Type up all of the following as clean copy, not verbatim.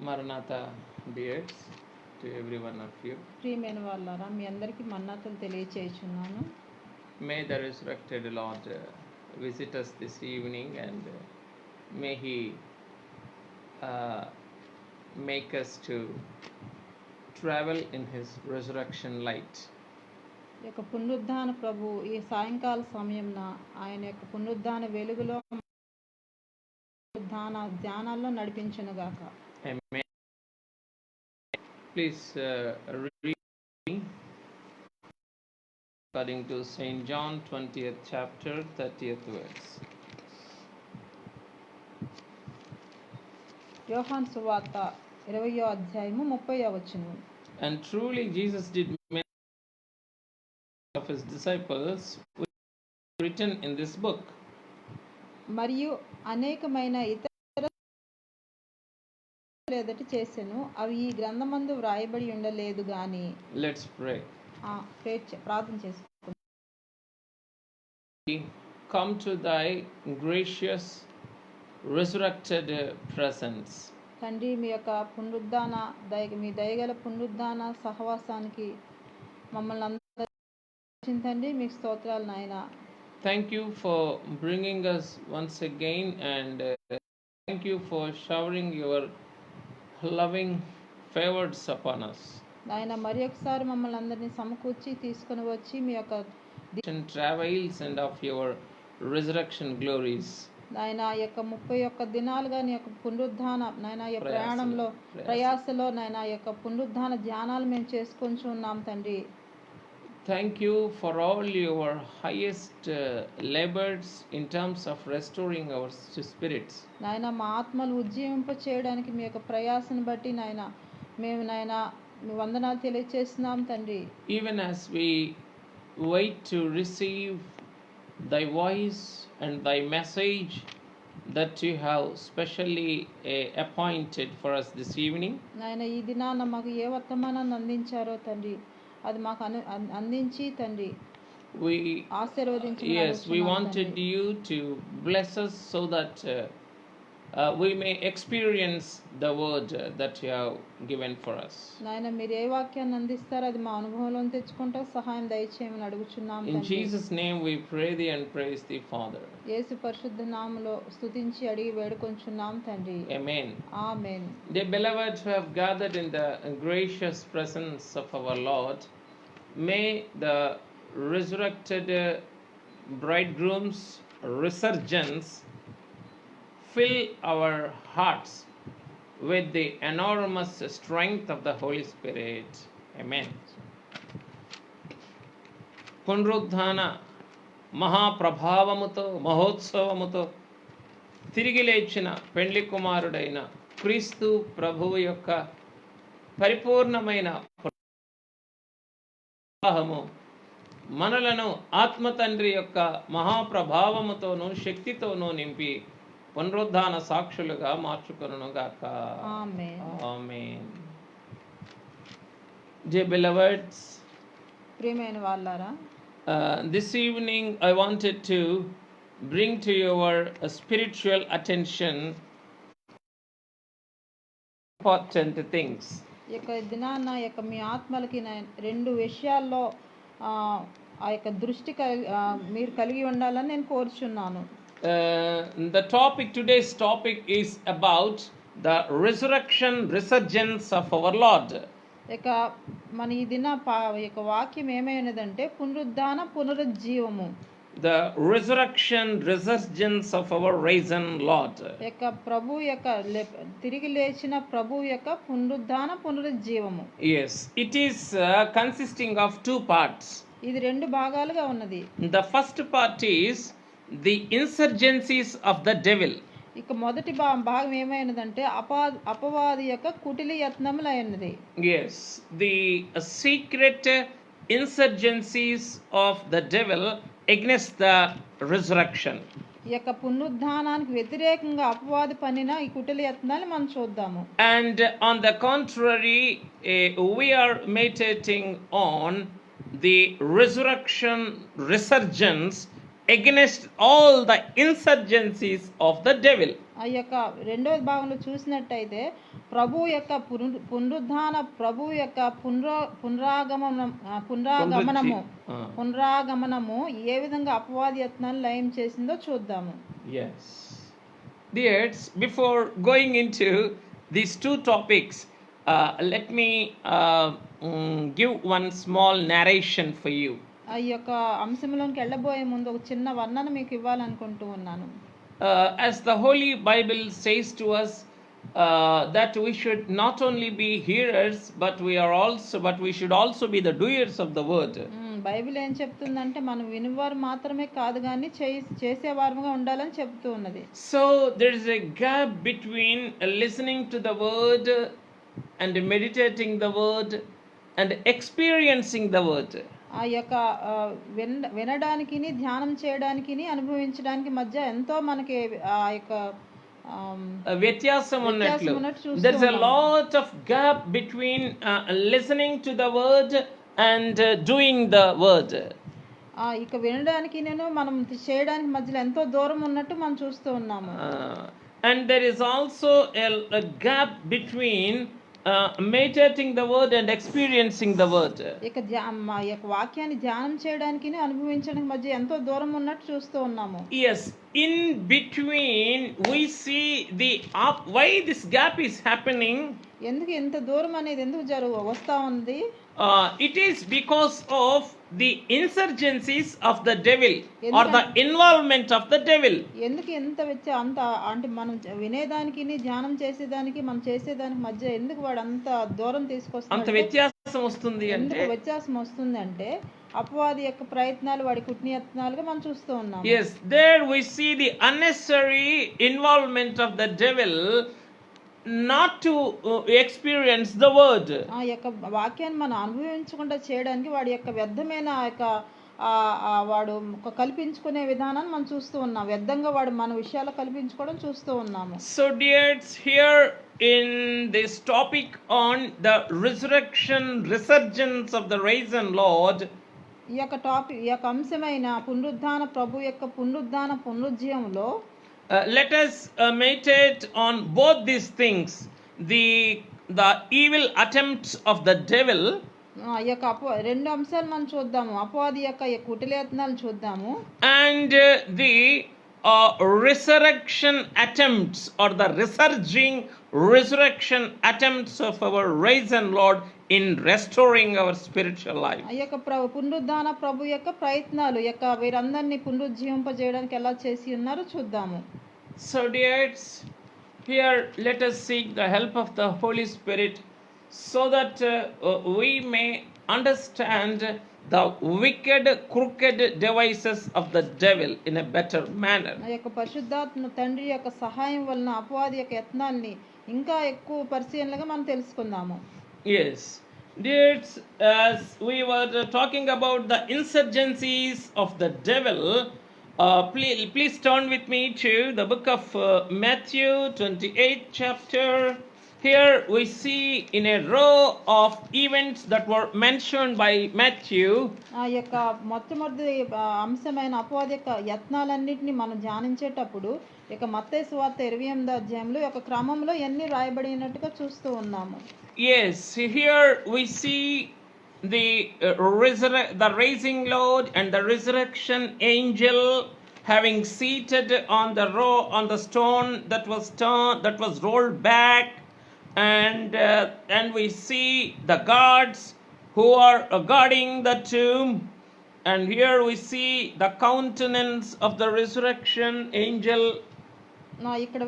Maranatha dears to every one of you. ప్రియమైన వాళ్ళారా మీ అందరికీ మన్నాతలు తెలియచేయుచున్నాను. May the resurrected Lord visit us this evening, and may He make us to travel in His resurrection light. ఈ యొక్క పునరుద్ధాన ప్రభు ఈ సాయంకాల సమయంన ఆయన యొక్క పునరుద్ధాన వెలుగులో ధ్యానాల్లో నడిపించునుగాక. Amen. Please read according to St. John 20th chapter 30th verse. యోహాను సువార్త 20వ అధ్యాయము 30వ వచనం. And truly Jesus did many of his disciples which are written in this book. మరియు అనేకమైన ఇతర ఎదుట చేసెను, అవి ఈ గ్రంథమందు వ్రాయబడి ఉండలేదు గాని. Let's pray. ప్రార్థన చేసుకుందాం. Come to thy gracious resurrected presence. తండ్రి మీ యొక్క పునరుద్ధాన మీ దయగల పునరుద్ధాన సహవాసానికి మమ్మల్ని అందరూ తండ్రి మీకు స్తోత్రాలు నాయనా. Thank you for bringing us once again, and thank you for showering your loving favors upon us. నాయన మరి ఒకసారి మమ్మల్ని అందరినీ సమకూర్చి తీసుకుని వచ్చి మీ యొక్క travails and of your resurrection glories. నాయన యొక్క 31 దినాలుగా నీ యొక్క పునరుద్ధాన నాయన ఈ ప్రయాణంలో ప్రయాసలో నాయన యొక్క పునరుద్ధాన ధ్యానాలు మేము చేసుకొని ఉన్నాం తండ్రి. Thank you for all your highest labors in terms of restoring our spirits. నాయన మా ఆత్మలు ఉజ్జీవింప చేయడానికి మీ యొక్క ప్రయాసను బట్టి నాయన మేము నాయన మీ వందనాలు తెలియజేస్తున్నాం తండ్రి. Even as we wait to receive thy voice and thy message that you have specially appointed for us this evening. నాయన ఈ దినాన మాకు ఏ వర్తమానాన్ని అందించారో తండ్రి అది మాకు అందించి తండ్రి ఆశీర్వదించి. Yes, we wanted you to bless us so that we may experience the word that you have given for us. నాయన మీరు ఏ వాక్యాన్ని అందిస్తారో అది మా అనుభవంలో తెచ్చుకుంటా సహాయం దయచేయమని అడుగుచున్నాం తండ్రి. In Jesus' name we pray thee and praise thee, Father. యేసు పరిశుద్ధ నామములో స్తుతించి అడిగి వేడుకొంచున్నాం తండ్రి. Amen. Amen. Dear beloved who have gathered in the gracious presence of our Lord, may the resurrected bridegroom's resurgence fill our hearts with the enormous strength of the Holy Spirit. Amen. పునరుద్ధాన మహాప్రభావముతో మహోత్సవముతో తిరిగి లేచిన పెండ్లి కుమారుడైన క్రీస్తు ప్రభువు యొక్క పరిపూర్ణమైన ప్రవాహము మనలను ఆత్మతండ్రి యొక్క మహాప్రభావముతోనూ శక్తితోనూ నింపి పునరుద్ధాన సాక్షులుగా మార్చుకొనుగాక. ఆమేన్. ఆమేన్. Dear beloveds, ప్రియమైన వాళ్ళారా this evening I wanted to bring to your spiritual attention important things. ఈ యొక్క దినాన యొక్క మీ ఆత్మలకి రెండు విషయాల్లో ఆ యొక్క దృష్టి మీరు కలిగి ఉండాలని నేను కోరుచున్నాను. Today's topic is about the resurgence of our Lord. ఇక మన ఈ దిన యొక్క వాక్యం ఏమైనదంటే పునరుద్ధాన పునరుజ్జీవము. The resurgence of our risen Lord. యొక్క ప్రభు యొక్క తిరిగి లేచిన ప్రభు యొక్క పునరుద్ధాన పునరుజ్జీవము. Yes, it is consisting of two parts. ఇది రెండు భాగాలుగా ఉన్నది. The first part is the insurgencies of the devil. ఇక మొదటి భాగం ఏమైనదంటే అపవాది యొక్క కుటిల యత్నములు అయినది. Yes, the secret insurgencies of the devil against the resurrection. ఈ యొక్క పునరుద్ధానానికి వ్యతిరేకంగా అపవాది పన్నిన ఈ కుటిల యత్నాలు మనం చూద్దాము. And on the contrary, we are meditating on the resurgence against all the insurgencies of the devil. ఆ యొక్క రెండవ భాగంలో చూసినట్టయితే ప్రభు యొక్క పునరుద్ధాన ప్రభు యొక్క పునరాగమనము పునరాగమనము ఏ విధంగా అపవాది యత్నాన్ని లయం చేసిందో చూద్దాము. Yes. Dears, before going into these two topics, let me give one small narration for you. ఈ యొక్క అంశంలోకి వెళ్ళబోయే ముందు ఒక చిన్న వర్ణన మీకు ఇవ్వాలనుకుంటూ ఉన్నాను. As the Holy Bible says to us, that we should not only be hearers, but we should also be the doers of the word. Bible ఏం చెప్తుందంటే మనం వినివారు మాత్రమే కాదు కానీ చేసేవారుగా ఉండాలని చెప్తూ ఉన్నది. So there is a gap between listening to the word and meditating the word and experiencing the word. ఆ యొక్క వినడానికి ధ్యానం చేయడానికి అనుభవించడానికి మధ్య ఎంతో మనకి ఆ యొక్క వ్యత్యాసం ఉన్నట్లు. There is a lot of gap between listening to the word and doing the word. ఇక వినడానికి మనం చేయడానికి మధ్యలో ఎంతో దూరం ఉన్నట్టు మనం చూస్తూ ఉన్నాము. And there is also a gap between meditating the word and experiencing the word. ఇక వాక్యాన్ని ధ్యానం చేయడానికి అనుభవించడానికి మధ్య ఎంతో దూరం ఉన్నట్టు చూస్తూ ఉన్నాము. Yes, in between we see why this gap is happening. ఎందుకు ఇంత దూరం అనేది ఎందుకు వస్తా ఉంది? It is because of the insurgencies of the devil or the involvement of the devil. ఎందుకు ఇంత అంత అంటే మనం వినేదానికి ధ్యానం చేసేదానికి మనం చేసేదానికి మధ్య ఎందుకు వాడు అంత దూరం తీసుకొస్తాడు? అంత వ్యత్యాసం వస్తుంది అంటే వ్యత్యాసం వస్తుంది అంటే అపవాది యొక్క ప్రయత్నాలు వాడి కుట్నియత్నాలుగా మనం చూస్తూ ఉన్నాం. Yes, there we see the unnecessary involvement of the devil not to experience the word. ఆ యొక్క వాక్యాన్ని మనం అనుభవించకుండా చేయడానికి వాడి యొక్క వ్యర్థమైన వాడు కల్పించుకునే విధానాన్ని మనం చూస్తూ ఉన్నాం. వ్యర్థంగా వాడు మన విషయాలు కల్పించుకోవడం చూస్తూ ఉన్నాము. So dears, here in this topic on the resurgence of the risen Lord, ఈ యొక్క అంశమైన పునరుద్ధాన ప్రభు యొక్క పునరుజ్జీవంలో let us meditate on both these things, the evil attempts of the devil. ఈ యొక్క రెండు అంశాలు మనం చూద్దాము. అపవాది యొక్క కుటిలయత్నాలు చూద్దాము. And the resurrection attempts or the resurrection attempts of our risen Lord in restoring our spiritual life. ఈ యొక్క పునరుద్ధాన ప్రభు యొక్క ప్రయత్నాలు వీరందరినీ పునరుజ్జీవింపజేయడానికి ఎలా చేసి ఉన్నారో చూద్దాము. So dears, here let us seek the help of the Holy Spirit so that we may understand the wicked, crooked devices of the devil in a better manner. ఈ యొక్క పరిశుద్ధాత్మ తండ్రి యొక్క సహాయం వలన అపవాది యొక్క యత్నాల్ని ఇంకా ఎక్కువ పరిశీలనగా మనం తెలుసుకుందాము. Yes. Dears, as we were talking about the insurgencies of the devil, please turn with me to the book of Matthew 28th chapter. Here we see in a row of events that were mentioned by Matthew. ఆ యొక్క మొట్టమొదటి అంశమైన అపవాది యొక్క యత్నాలన్నిటిని మనం ధ్యానించేటప్పుడు ఇక మత్తయి సువార్త 28వ అధ్యాయంలో ఒక క్రమంలో ఎన్ని రాయబడినట్టుగా చూస్తూ ఉన్నాము. Yes, here we see the raising Lord and the resurrection angel having seated on the stone that was rolled back, and we see the guards who are guarding the tomb, and here we see the countenance of the resurrection angel. ఇక్కడ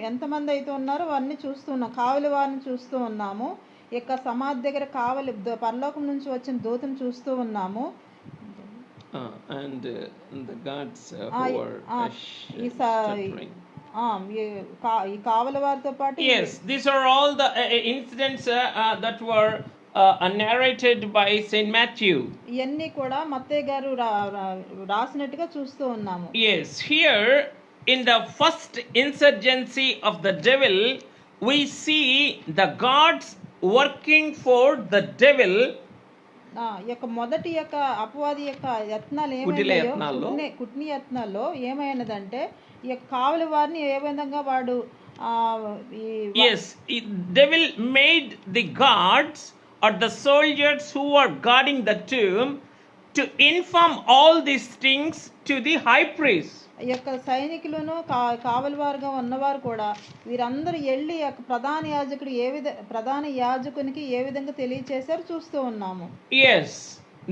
ఎంతమంది అయితే ఉన్నారో వారిని చూస్తున్నాం. కావలి వారిని చూస్తూ ఉన్నాము. ఇక సమాధి దగ్గర కావలి పరలోకం నుంచి వచ్చిన దూతను చూస్తూ ఉన్నాము. And the guards who were shuddering. ఈ కావలి వారితో పాటు Yes, these are all the incidents that were narrated by Saint Matthew. ఇవన్నీ కూడా మత్తయి గారు రాసినట్టుగా చూస్తూ ఉన్నాము. Yes, here in the first insurgency of the devil, we see the gods working for the devil. యొక్క మొదటి యొక్క అపవాది యొక్క యత్నాలు కుట్ని యత్నాల్లో ఏమైనదంటే ఈ కావలి వారిని ఏ విధంగా వాడు ఆ, ఈ Yes, devil made the guards or the soldiers who were guarding the tomb to inform all these things to the high priest. ఈ యొక్క సైనికులను కావలి వారుగా ఉన్నవారు కూడా వీరందరూ వెళ్ళి ఈ యొక్క ప్రధాన యాజకునికి ఏ విధంగా తెలియచేశారు చూస్తూ ఉన్నాము. Yes,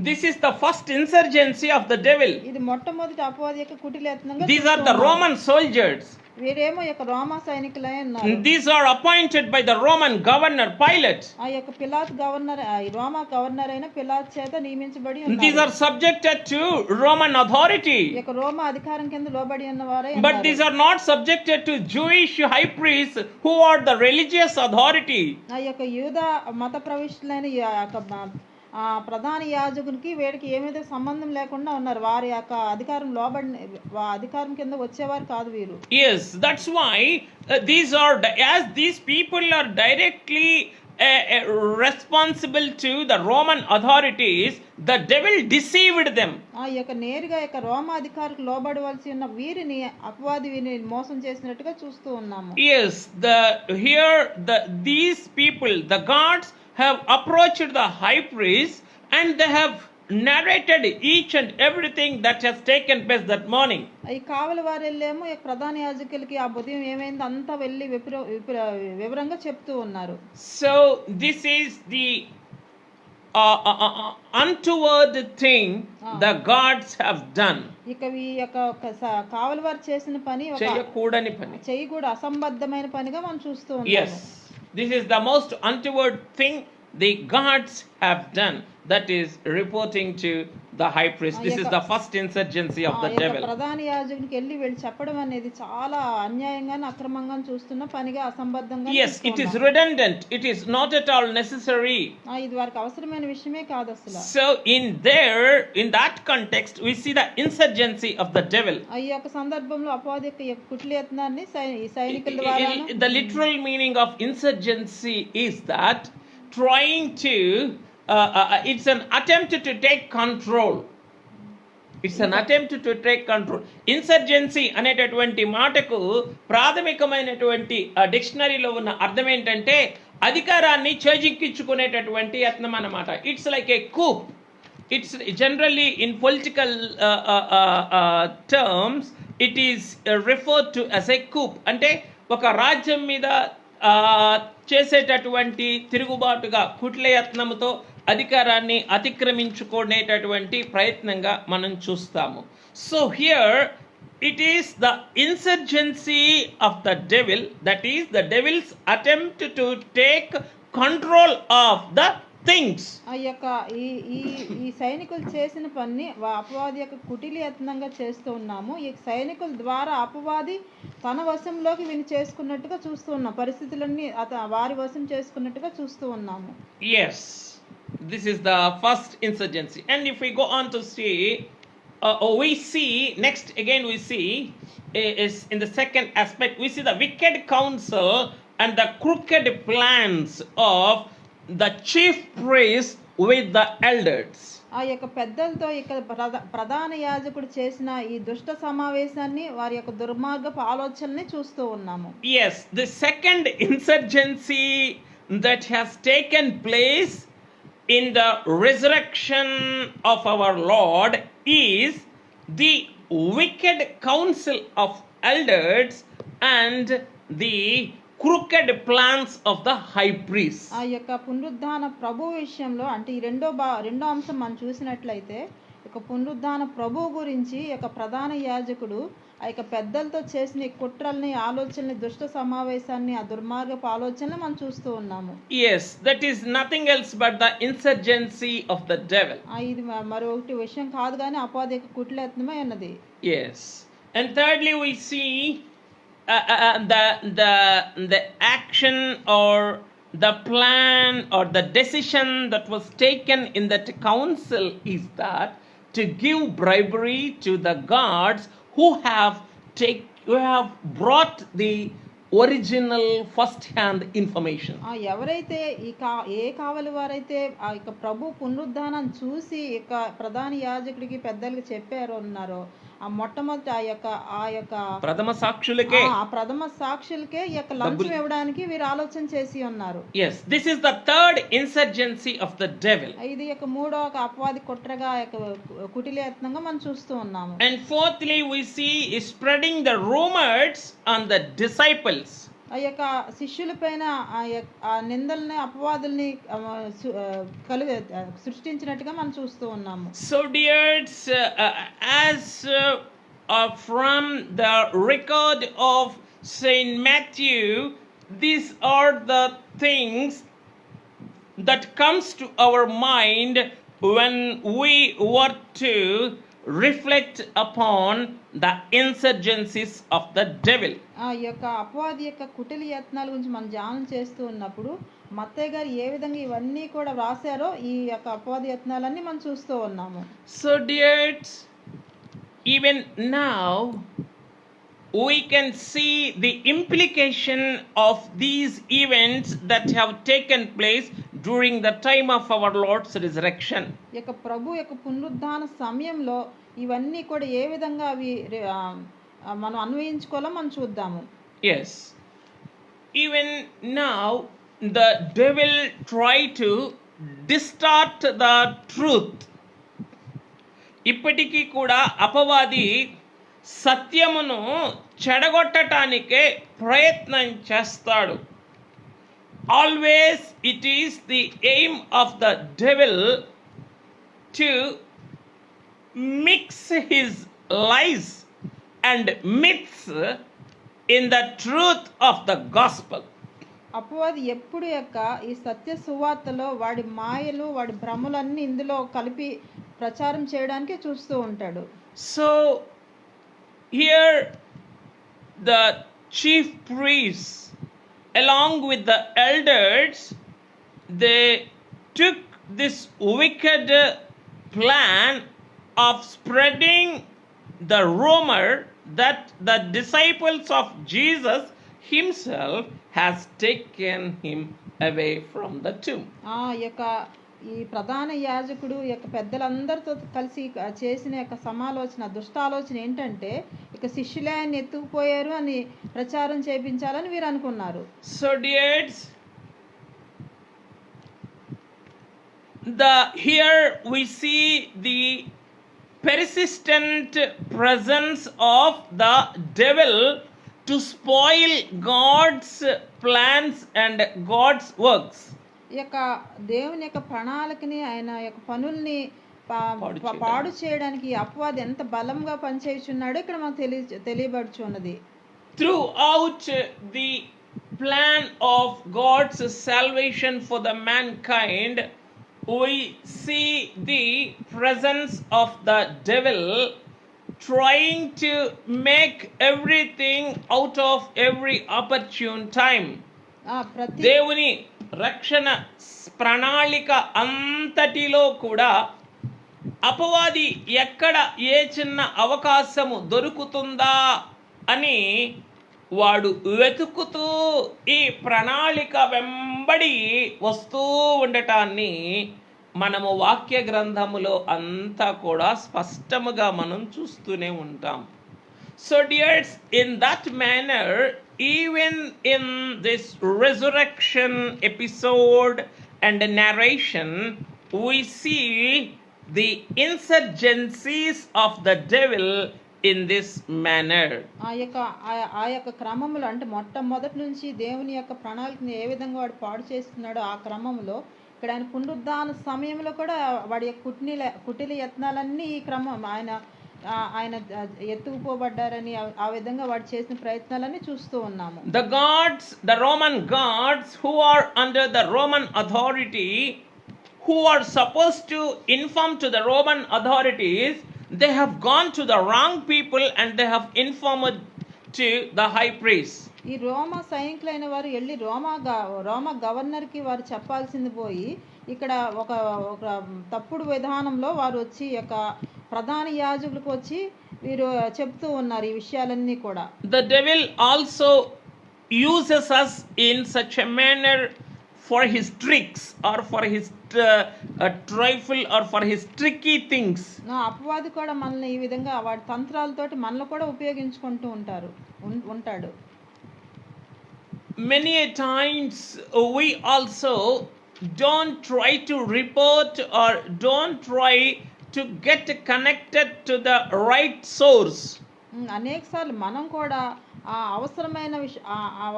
this is the first insurgency of the devil. ఇది మొట్టమొదటి అపవాది యొక్క కుటిలయత్నంగా These are the Roman soldiers. వీరేమో యొక్క రోమా సైనికులై ఉన్నారు. These are appointed by the Roman governor Pilate. ఆ యొక్క పిలాత్ గవర్నర్, రోమా గవర్నర్ అయిన పిలాత్ చేత నియమించబడి ఉన్నారు. These are subjected to Roman authority. ఈ యొక్క రోమా అధికారం కింద లోబడి ఉన్నవారే. But these are not subjected to Jewish high priests who are the religious authority. ఆ యొక్క యూదా మత ప్రవిష్టులైన ఈ యొక్క ప్రధాన యాజకునికి వీడికి ఏమైతే సంబంధం లేకుండా ఉన్నారు. వారి యొక్క అధికారం కింద వచ్చేవారు కాదు వీరు. Yes, that's why as these people are directly responsible to the Roman authorities, the devil deceived them. ఆ యొక్క నేరుగా యొక్క రోమా అధికారికి లోబడవలసి ఉన్న వీరిని అపవాది వీరిని మోసం చేసినట్టుగా చూస్తూ ఉన్నాము. Yes, these people, the guards, have approached the high priest and they have narrated each and everything that has taken place that morning. ఈ కావలి వారు వెళ్ళేమో ఈ ప్రధాన యాజకులకి ఆ ఉదయం ఏమైంది అంతా వెళ్ళి వివరంగా చెప్తూ ఉన్నారు. So this is the untoward thing the gods have done. ఇక ఈ యొక్క కావలి వారు చేసిన పని చేయకూడని పని, చేయకూడదు అసంబద్ధమైన పనిగా మనం చూస్తూ ఉన్నాము. Yes, this is the most untoward thing the gods have done, that is reporting to the high priest. This is the first insurgency of the devil. ప్రధాన యాజకునికి వెళ్ళి చెప్పడం అనేది చాలా అన్యాయంగా అక్రమంగా చూస్తున్న పనిగా అసంబద్ధంగా. Yes, it is redundant, it is not at all necessary. ఇది వారికి అవసరమైన విషయమే కాదు అసలు. So in that context we see the insurgency of the devil. ఈ యొక్క సందర్భంలో అపవాది యొక్క కుటిలయత్నాన్ని సైనికుల ద్వారా. The literal meaning of insurgency is that trying to it's an attempt to take control. It's an attempt to take control. Insurgency అనేటటువంటి మాటకు ప్రాథమికమైనటువంటి డిక్షనరీలో ఉన్న అర్థం ఏంటంటే అధికారాన్ని చేజిక్కించుకునేటటువంటి యత్నం అన్నమాట. It's like A coup. It's generally in political terms it is referred to as a coup. అంటే ఒక రాజ్యం మీద చేసేటటువంటి తిరుగుబాటుగా కుట్లయత్నముతో అధికారాన్ని అతిక్రమించుకునేటటువంటి ప్రయత్నంగా మనం చూస్తాము. So here it is the insurgency of the devil, that is the devil's attempt to take control of the things. ఆ యొక్క ఈ సైనికులు చేసిన పని అపవాది యొక్క కుటిలయత్నంగా చేస్తూ ఉన్నాము. ఈ సైనికుల ద్వారా అపవాది తన వశంలోకి విని చేసుకున్నట్టుగా చూస్తూ ఉన్నాం. పరిస్థితులన్నీ వారి వశం చేసుకున్నట్టుగా చూస్తూ ఉన్నాము. Yes, this is the first insurgency. And if we go on to see, we see next again we see is in the second aspect we see the wicked counsel and the crooked plans of the chief priest with the elders. ఆ యొక్క పెద్దలతో ప్రధాన యాజకుడు చేసిన ఈ దుష్ట సమావేశాన్ని వారి యొక్క దుర్మార్గపు ఆలోచనని చూస్తూ ఉన్నాము. Yes, the second insurgency that has taken place in the resurrection of our Lord is the wicked counsel of elders and the crooked plans of the high priest. ఆ యొక్క పునరుద్ధాన ప్రభు విషయంలో అంటే ఈ రెండో అంశం మనం చూసినట్లయితే ఇక పునరుద్ధాన ప్రభు గురించి యొక్క ప్రధాన యాజకుడు ఆ యొక్క పెద్దలతో చేసిన కుట్రల్ని ఆలోచనని దుష్ట సమావేశాన్ని ఆ దుర్మార్గపు ఆలోచనలు మనం చూస్తూ ఉన్నాము. Yes, that is nothing else but the insurgency of the devil. ఇది మరొకటి విషయం కాదు కానీ అపవాది యొక్క కుటిలయత్నమే ఉన్నది. Yes, and thirdly we see the action or the plan or the decision that was taken in that council is that to give bribery to the guards who have brought the original first hand information. ఎవరైతే ఏ కావలి వారైతే ఆ యొక్క ప్రభు పునరుద్ధానం చూసి ఇక ప్రధాన యాజకుడికి పెద్దలకి చెప్పారో ఉన్నారో ఆ మొట్టమొదటి ఆ యొక్క ప్రథమ సాక్షులకే. ఆ ప్రథమ సాక్షులకే ఈ యొక్క లంచం ఇవ్వడానికి వీరు ఆలోచన చేసి ఉన్నారు. Yes, this is the third insurgency of the devil. ఇది యొక్క మూడో ఒక అపవాది కుట్రగా కుటిలయత్నంగా మనం చూస్తూ ఉన్నాము. And fourthly, we see is spreading the rumors on the disciples. ఆ యొక్క శిష్యుల పైన ఆ నిందల్ని అపవాదుల్ని సృష్టించినట్టుగా మనం చూస్తూ ఉన్నాము. So dears, as from the record of Saint Matthew, these are the things that comes to our mind when we were to reflect upon the insurgencies of the devil. ఆ యొక్క అపవాది యొక్క కుటిల యత్నాల గురించి మనం ధ్యానం చేస్తూ ఉన్నప్పుడు మత్తయి గారు ఏ విధంగా ఇవన్నీ కూడా వ్రాసారో ఈ యొక్క అపవాది యత్నాలన్నీ మనం చూస్తూ ఉన్నాము. So dears, even now we can see the implication of these events that have taken place during the time of our Lord's resurrection. యొక్క ప్రభు యొక్క పునరుద్ధాన సమయంలో ఇవన్నీ కూడా ఏ విధంగా అవి మనం అన్వయించుకోవాలో మనం చూద్దాము. Yes, even now the devil try to distort the truth. ఇప్పటికీ కూడా అపవాది సత్యమును చెడగొట్టడానికే ప్రయత్నం చేస్తాడు. Always it is the aim of the devil to mix his lies and myths in the truth of the gospel. అపవాది ఎప్పుడు యొక్క ఈ సత్య సువార్తలో వాడి మాయలు వాడి భ్రమలన్నీ ఇందులో కలిపి ప్రచారం చేయడానికి చూస్తూ ఉంటాడు. So here the chief priests along with the elders, they took this wicked plan of spreading the rumor that the disciples of Jesus himself has taken him away from the tomb. ఈ ప్రధాన యాజకుడు యొక్క పెద్దలందరితో కలిసి చేసిన యొక్క సమాలోచన దుష్టాలోచన ఏంటంటే ఇక శిష్యులే ఆయన ఎత్తుకుపోయారు అని ప్రచారం చేయించాలని వీరు అనుకున్నారు. So dears, here we see the persistent presence of the devil to spoil God's plans and God's works. ఈ యొక్క దేవుని యొక్క ప్రణాళికని ఆయన యొక్క పనుల్ని పాడు చేయడానికి అపవాది ఎంత బలంగా పనిచేయుచున్నాడో ఇక్కడ మనకు తెలియబడుచున్నది. Throughout the plan of God's salvation for the mankind, we see the presence of the devil trying to make everything out of every opportune time. దేవుని రక్షణ ప్రణాళిక అంతటిలో కూడా అపవాది ఎక్కడ ఏ చిన్న అవకాశము దొరుకుతుందా అని వాడు వెతుకుతూ ఈ ప్రణాళిక వెంబడి వస్తూ ఉండటాన్ని మనము వాక్య గ్రంథములో అంతా కూడా స్పష్టముగా మనం చూస్తూనే ఉంటాం. So dears, in that manner, even in this resurrection episode and narration, we see the insurgencies of the devil in this manner. ఆ యొక్క క్రమంలో అంటే మొట్టమొదటి నుంచి దేవుని యొక్క ప్రణాళికని ఏ విధంగా వాడు పాడు చేస్తున్నాడో ఆ క్రమంలో ఇక్కడ ఆయన పునరుద్ధాన సమయంలో కూడా వాడి యొక్క కుటిల యత్నాలన్నీ ఈ క్రమం ఆయన ఎత్తుకుపోబడ్డారని ఆ విధంగా వాడు చేసిన ప్రయత్నాలన్నీ చూస్తూ ఉన్నాము. The Roman gods who are under the Roman authority, who are supposed to inform to the Roman authorities, they have gone to the wrong people and they have informed to the high priest. ఈ రోమా సైనికులైన వారు వెళ్ళి రోమా గవర్నర్కి వారు చెప్పాల్సింది పోయి ఇక్కడ ఒక తప్పుడు విధానంలో వారు వచ్చి యొక్క ప్రధాన యాజకులకు వచ్చి వీరు చెప్తూ ఉన్నారు ఈ విషయాలన్నీ కూడా. The devil also uses us in such a manner for his tricks or for his trifle or for his tricky things. నా అపవాది కూడా మనల్ని ఈ విధంగా వాడి తంత్రాలతోటి మనల్ని కూడా ఉపయోగించుకుంటూ ఉంటాడు. Many a times we also don't try to report or don't try to get connected to the right source. అనేక సార్లు మనం కూడా ఆ అవసరమైన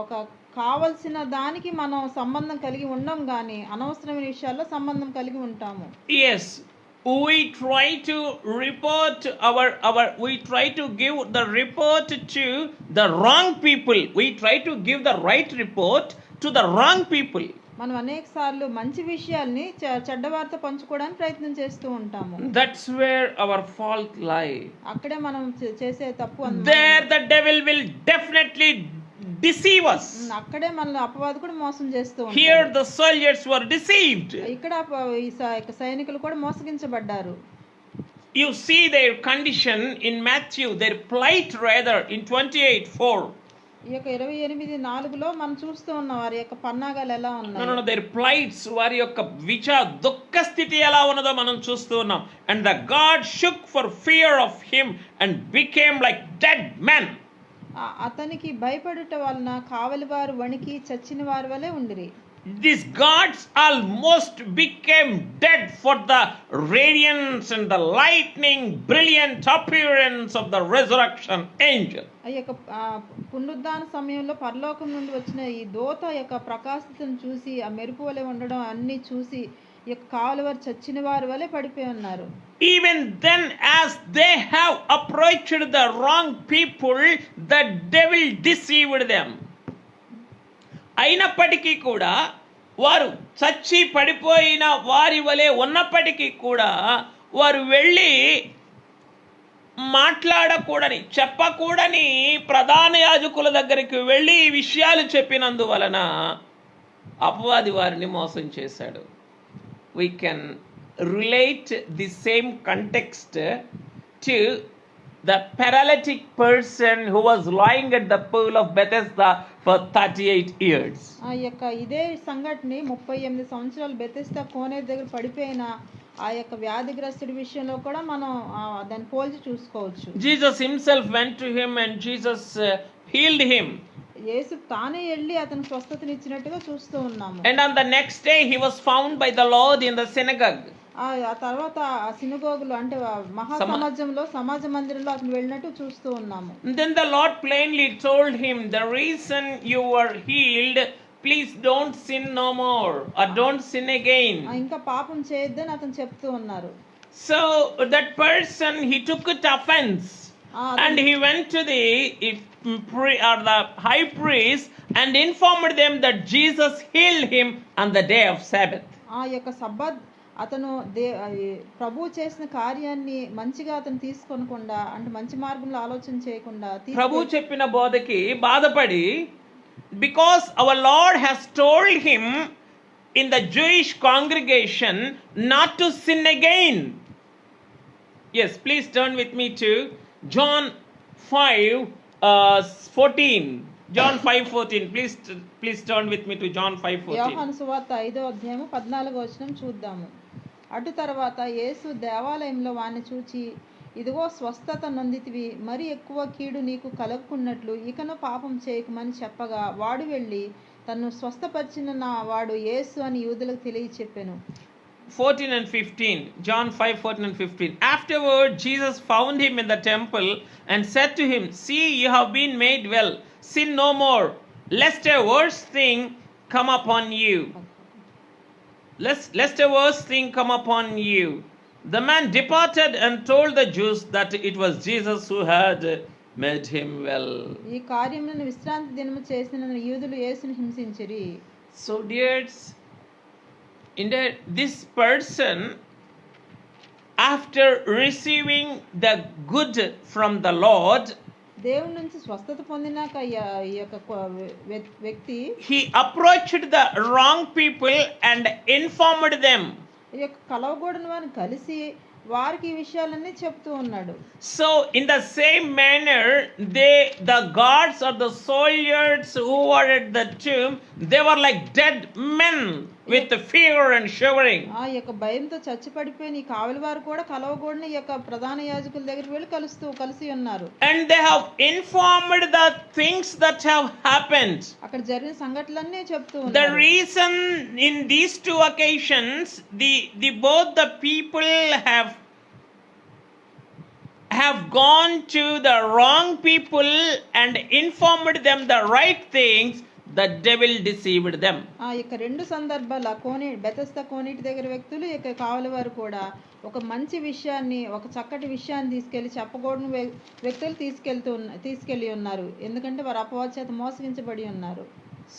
ఒక కావలసిన దానికి మనం సంబంధం కలిగి ఉండం కానీ అనవసరమైన విషయాల్లో సంబంధం కలిగి ఉంటాము. Yes, we try to report we try to give the report to the wrong people. We try to give the right report to the wrong people. మనం అనేక సార్లు మంచి విషయాల్ని చెడ్డవారితో పంచుకోవడానికి ప్రయత్నం చేస్తూ ఉంటాము. That's where our fault lie. అక్కడే మనం చేసే తప్పు. There the devil will definitely deceive us. అక్కడే మనల్ని అపవాది కూడా మోసం చేస్తూ ఉంటాడు. Here the soldiers were deceived. ఇక్కడ ఈ సైనికులు కూడా మోసగించబడ్డారు. You see their condition in Matthew, their plight rather, in 28:4. ఈ యొక్క 28:4లో మనం చూస్తూ ఉన్నాం వారి యొక్క పన్నాగాలు ఎలా ఉన్నాయి. No, their plights, వారి యొక్క దుఃఖ స్థితి ఎలా ఉన్నదో మనం చూస్తూ ఉన్నాం. And the God shook for fear of him and became like dead men. అతనికి భయపడుట వలన కావలి వారు వణికి చచ్చిన వారి వలె ఉండిరి. These gods almost became dead for the radiance and the lightning brilliant appearance of the resurrection angel. ఆ యొక్క పునరుద్ధాన సమయంలో పరలోకం నుండి వచ్చిన ఈ దూత యొక్క ప్రకాశతను చూసి ఆ మెరుపు వలె ఉండడం అన్ని చూసి ఈ యొక్క కావలివారు చచ్చిన వారి వలె పడిపోయి ఉన్నారు. Even then, as they have approached the wrong people, the devil deceived them. అయినప్పటికీ కూడా వారు చచ్చి పడిపోయిన వారి వలె ఉన్నప్పటికీ కూడా వారు వెళ్ళి మాట్లాడకూడని చెప్పకూడని ప్రధాన యాజకుల దగ్గరికి వెళ్ళి ఈ విషయాలు చెప్పినందువలన అపవాది వారిని మోసం చేశాడు. We can relate the same context to the paralytic person who was lying at the pool of Bethesda for 38 years. ఆ యొక్క ఇదే సంఘటన 38 సంవత్సరాలు బెతెస్దా కోనేరు దగ్గర పడిపోయిన ఆ యొక్క వ్యాధిగ్రస్తుడి విషయంలో కూడా మనం దాన్ని పోల్చి చూసుకోవచ్చు. Jesus himself went to him and Jesus healed him. యేసు తానే వెళ్ళి అతనికి స్వస్థతనిచ్చినట్టుగా చూస్తూ ఉన్నాము. And on the next day he was found by the Lord in the synagogue. ఆ తర్వాత ఆ సినగోగులో అంటే మహా సమాజంలో సమాజ మందిరంలో అతను వెళ్ళినట్టు చూస్తూ ఉన్నాము. Then the Lord plainly told him, the reason you were healed, please don't sin no more or don't sin again. ఇంకా పాపం చేయొద్దని అతను చెప్తూ ఉన్నారు. So that person, he took it offense and he went to the high priest and informed them that Jesus healed him on the day of Sabbath. ఆ యొక్క సబ్బత్ అతను ప్రభు చేసిన కార్యాన్ని మంచిగా అతను తీసుకోనకుండా అంటే మంచి మార్గంలో ఆలోచన చేయకుండా ప్రభు చెప్పిన బోధకి బాధపడి, because our Lord has told him in the Jewish congregation not to sin again. Yes, please turn with me to John 5:14. John 5:14. Please turn with me to John 5:14. యోహాను సువార్త 5వ అధ్యాయము 14వ వచనం చూద్దాము. అటు తర్వాత యేసు దేవాలయంలో వాణ్ణి చూచి, ఇదిగో స్వస్థత నొందితివి, మరి ఎక్కువ కీడు నీకు కలుగుకున్నట్లు ఇకను పాపం చేయకమని చెప్పగా వాడు వెళ్ళి తన్ను స్వస్థపరిచిన నా వాడు యేసు అని యూదులకు తెలియచెప్పెను. 14 and 15. John 5:14 and 15. Afterward Jesus found him in the temple and said to him, see, you have been made well. Sin no more, lest a worse thing come upon you. Lest a worse thing come upon you. The man departed and told the Jews that it was Jesus who had made him well. ఈ కార్యములను విశ్రాంతి దినము చేసిన యూదులు యేసును హింసించిరి. So dears, indeed this person, after receiving the good from the Lord, దేవుని నుంచి స్వస్థత పొందినాక ఈ యొక్క వ్యక్తి he approached the wrong people and informed them. ఈ యొక్క కలవగూడని వారిని కలిసి వారికి ఈ విషయాలన్నీ చెప్తూ ఉన్నాడు. So in the same manner, the guards or the soldiers who were at the tomb, they were like dead men with fear and shivering. ఆ యొక్క భయంతో చచ్చి పడిపోయిన ఈ కావలి వారు కూడా కలవకూడని ఈ యొక్క ప్రధాన యాజకుల దగ్గరికి వెళ్ళి కలిసి ఉన్నారు. And they have informed the things that have happened. అక్కడ జరిగిన సంఘటనలన్నీ చెప్తూ The ఉన్నారు. reason in these two occasions, both the people have gone to the wrong people and informed them the right things, the devil deceived them. ఆ యొక్క రెండు సందర్భాల Bethesda కోనేటి దగ్గర వ్యక్తులు ఈ యొక్క కావలి వారు కూడా ఒక మంచి విషయాన్ని, ఒక చక్కటి విషయాన్ని తీసుకెళ్లి చెప్పకూడని వ్యక్తులు తీసుకెళ్లి ఉన్నారు. ఎందుకంటే వారు అపవాది చేత మోసగించబడి ఉన్నారు.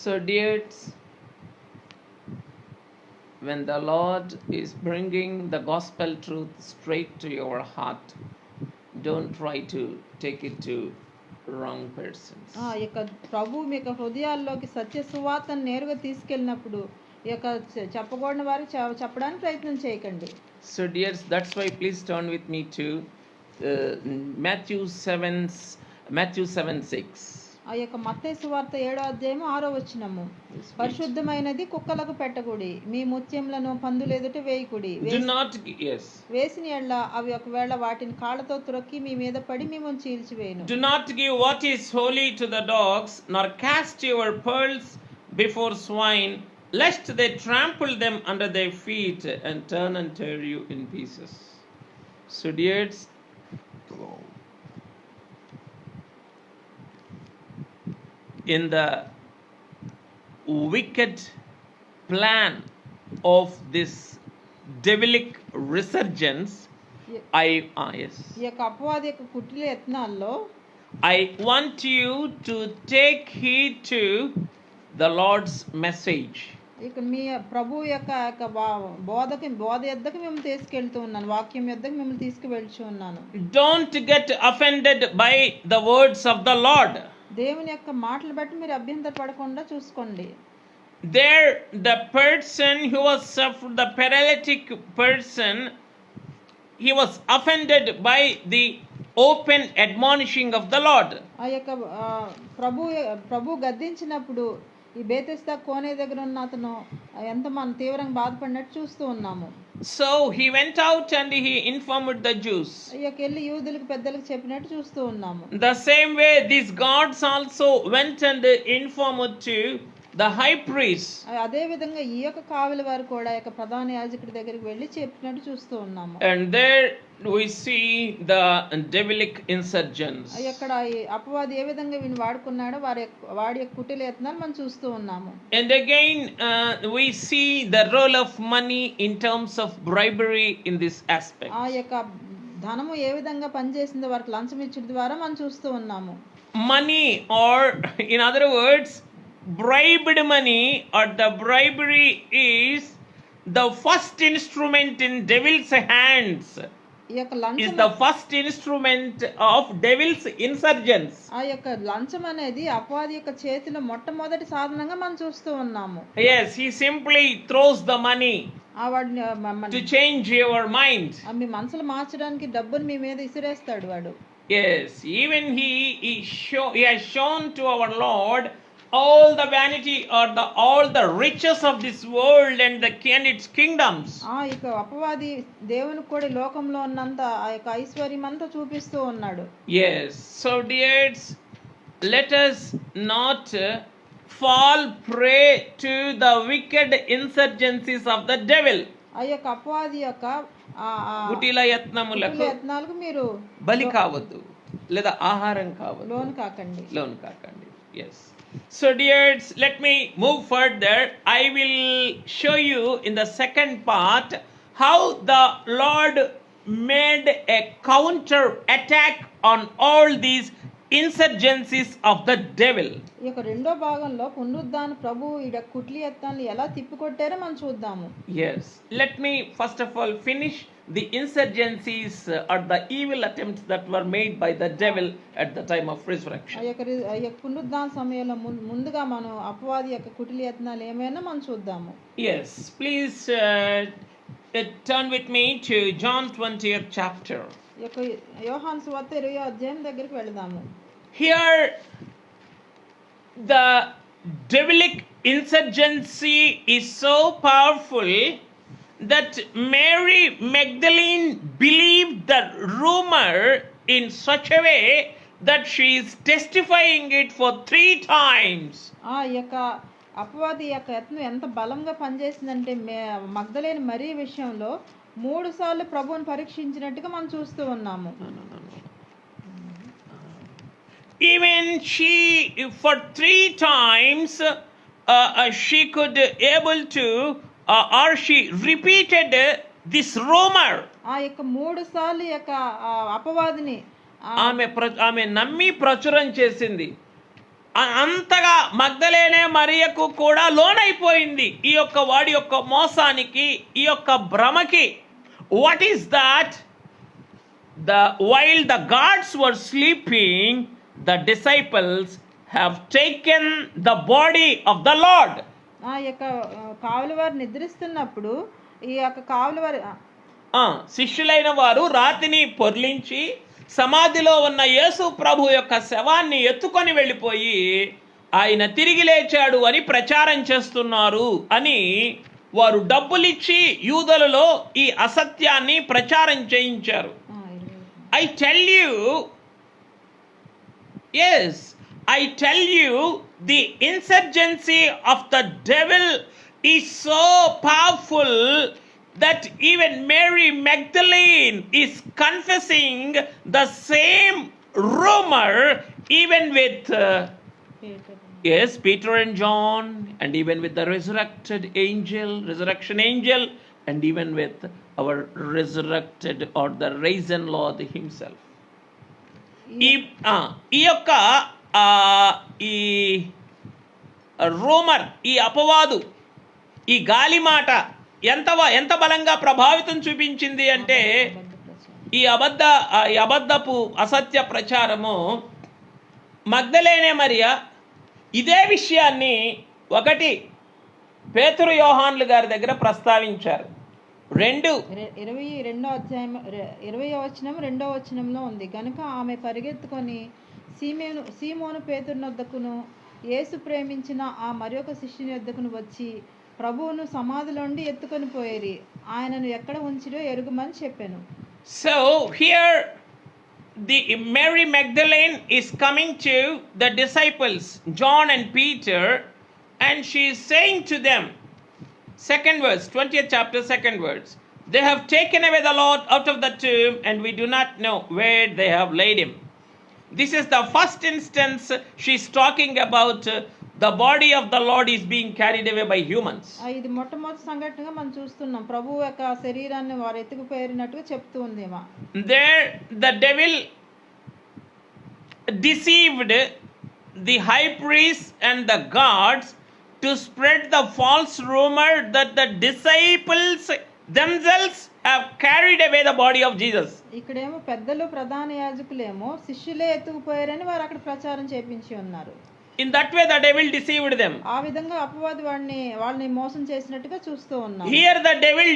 So dears, when the Lord is bringing the gospel truth straight to your heart, don't try to take it to wrong persons. ఆ యొక్క ప్రభు మీ యొక్క హృదయాల్లోకి సత్య సువార్తను నేరుగా తీసుకెళ్ళినప్పుడు ఈ యొక్క చెప్పకూడని వారికి చెప్పడానికి ప్రయత్నం చేయకండి. So dears, that's why please turn with me to Matthew 7:6. ఆ యొక్క మత్తయి సువార్త 7వ అధ్యాయము 6వ వచనము. పరిశుద్ధమైనది కుక్కలకు పెట్టకుడి, మీ ముత్యములను పందుల ఎదుట వేయకుడి, వేసిన ఎడ్ల అవి ఒకవేళ వాటిని కాళ్ళతో త్రొక్కి మీ మీద పడి మిమ్మల్ని చీల్చివేయును. Do not give what is holy to the dogs, nor cast your pearls before swine, lest they trample them under their feet and turn and tear you in pieces. So dears, in the wicked plan of this devilic resurgence, yes, ఈ యొక్క అపవాది యొక్క కుటిల యత్నాల్లో I want you to take heed to the Lord's message. ఇక మీ ప్రభు యొక్క బోధ యొద్దకు మేము తీసుకెళ్తూ ఉన్నాను, వాక్యం యొద్దకు మిమ్మల్ని తీసుకువెళ్తూ ఉన్నాను. Don't get offended by the words of the Lord. దేవుని యొక్క మాటలు బట్టి మీరు అభ్యంతర పడకుండా చూసుకోండి. There the person who was suffered, the paralytic person, he was offended by the open admonishing of the Lord. ఆ యొక్క ప్రభు గద్దించినప్పుడు ఈ బెతెస్దా కోనే దగ్గర ఉన్న అతను ఎంత మన తీవ్రంగా బాధపడినట్టు చూస్తూ ఉన్నాము. So he went out and he informed the Jews. ఈ యొక్క వెళ్ళి యూదులకు పెద్దలకు చెప్పినట్టు చూస్తూ ఉన్నాము. The same way these guards also went and informed to the high priest. అదే విధంగా ఈ యొక్క కావలి వారు కూడా ఈ యొక్క ప్రధాన యాజకుడి దగ్గరికి వెళ్ళి చెప్పినట్టు చూస్తూ ఉన్నాము. And there we see the devilic insurgents. ఇక్కడ ఈ అపవాది ఏ విధంగా వీని వాడుకున్నాడో వాడి యొక్క కుటిల యత్నాలు మనం చూస్తూ ఉన్నాము. And again we see the role of money in terms of bribery in this aspect. ఆ యొక్క ధనము ఏ విధంగా పనిచేసిందో వారికి లంచం ఇచ్చడం ద్వారా మనం చూస్తూ ఉన్నాము. Money, or in other words, bribed money or the bribery is the first instrument in devil's hands. ఈ యొక్క is the first instrument of devil's insurgence. ఆ యొక్క లంచం అనేది అపవాది యొక్క చేతిలో మొట్టమొదటి సాధనంగా మనం చూస్తూ ఉన్నాము. Yes, he simply throws the money to change your mind. మీ మనసులు మార్చడానికి డబ్బుని మీ మీద ఇసిరేస్తాడు వాడు. Yes, even he has shown to our Lord all the vanity or all the riches of this world and its kingdoms. ఆ యొక్క అపవాది దేవునికి కూడా లోకంలో ఉన్నంత ఆ యొక్క ఐశ్వర్యం అంతా చూపిస్తూ ఉన్నాడు. Yes, so dears, let us not fall prey to the wicked insurgencies of the devil. ఆ యొక్క అపవాది యొక్క కుటిల యత్నాలకు మీరు బలి కావద్దు లేదా ఆహారం కావద్దు, లోన్ కాకండి. Yes. So dears, let me move further. I will show you in the second part how the Lord made a counter attack on all these insurgencies of the devil. ఈ యొక్క రెండో భాగంలో పునరుద్ధాన ప్రభు ఈ కుటిల యత్నాలను ఎలా తిప్పికొట్టారో మనం చూద్దాము. Yes, let me first of all finish the insurgencies or the evil attempts that were made by the devil at the time of resurrection. ఆ యొక్క పునరుద్ధాన సమయంలో ముందుగా మనం అపవాది యొక్క కుటిల యత్నాలు ఏమైనా మనం చూద్దాము. Yes, please turn with me to John 20th chapter. ఈ యొక్క యోహాను సువార్త 20వ అధ్యాయం దగ్గరికి వెళదాము. Here, the devilic insurgency is so powerful that Mary Magdalene believed the rumor in such a way that she is testifying it for 3 times. ఈ యొక్క అపవాది యొక్క యత్నం ఎంత బలంగా పనిచేసిందంటే మగ్దలేని మరీ విషయంలో 3 సార్లు ప్రభువుని పరీక్షించినట్టుగా మనం చూస్తూ ఉన్నాము. Even she, for 3 times, she could able to, or she repeated this rumor. ఆ యొక్క 3 సార్లు యొక్క అపవాదిని ఆమె నమ్మి ప్రచురం చేసింది. అంతగా మగ్దలేనే మరియకు కూడా లోనైపోయింది ఈ యొక్క వాడి యొక్క మోసానికి, ఈ యొక్క భ్రమకి. What is that? While the guards were sleeping, the disciples have taken the body of the Lord. ఆ యొక్క కావలి వారు నిద్రిస్తున్నప్పుడు ఈ యొక్క కావలి వారు శిష్యులైన వారు రాతిని పొర్లించి సమాధిలో ఉన్న యేసు ప్రభు యొక్క శవాన్ని ఎత్తుకొని వెళ్ళిపోయి ఆయన తిరిగి లేచాడు అని ప్రచారం చేస్తున్నారు అని వారు డబ్బులిచ్చి యూదులలో ఈ అసత్యాన్ని ప్రచారం చేయించారు. I tell you, the insurgency of the devil is so powerful that even Mary Magdalene is confessing the same rumor even with Peter and John, and even with the resurrection angel, and even with our resurrected or the risen Lord himself. ఈ యొక్క ఈ rumour, ఈ అపవాదు, ఈ గాలి మాట ఎంత బలంగా ప్రభావితం చూపించింది అంటే ఈ అబద్ధపు అసత్య ప్రచారము మగ్దలేనే మరియ ఇదే విషయాన్ని 1 పేతురు యోహాన్లు గారి దగ్గర ప్రస్తావించారు. 22వ అధ్యాయం 20వ వచనం 2వ వచనంలో ఉంది. కనుక ఆమె పరిగెత్తుకొని సీమోను పేతురు వద్దకును యేసు ప్రేమించిన ఆ మరొక శిష్యుని వద్దకును వచ్చి ప్రభువును సమాధిలోండి ఎత్తుకొని పోయేరి, ఆయనను ఎక్కడ ఉంచిరో ఎరుగుమని చెప్పాను. So here the Mary Magdalene is coming to the disciples John and Peter, and she is saying to them, 2nd verse, 20th chapter, 2nd verse, they have taken away the Lord out of the tomb, and we do not know where they have laid him. This is the first instance she's talking about the body of the Lord is being carried away by humans. ఇది మొట్టమొదటి సంఘటనగా మనం చూస్తున్నాం. ప్రభువు యొక్క శరీరాన్ని వారు ఎత్తుకుపోయినట్టుగా చెప్తూ ఉందేమా. There the devil deceived the high priest and the guards to spread the false rumor that the disciples themselves have carried away the body of Jesus. ఇక్కడేమో పెద్దలు ప్రధాన యాజకులేమో శిష్యులే ఎత్తుకుపోయారని వారు అక్కడ ప్రచారం చేపించి ఉన్నారు. In that way the devil deceived them. ఆ విధంగా అపవాది వాళ్ళని మోసం చేసినట్టుగా చూస్తూ ఉన్నాం. Here the devil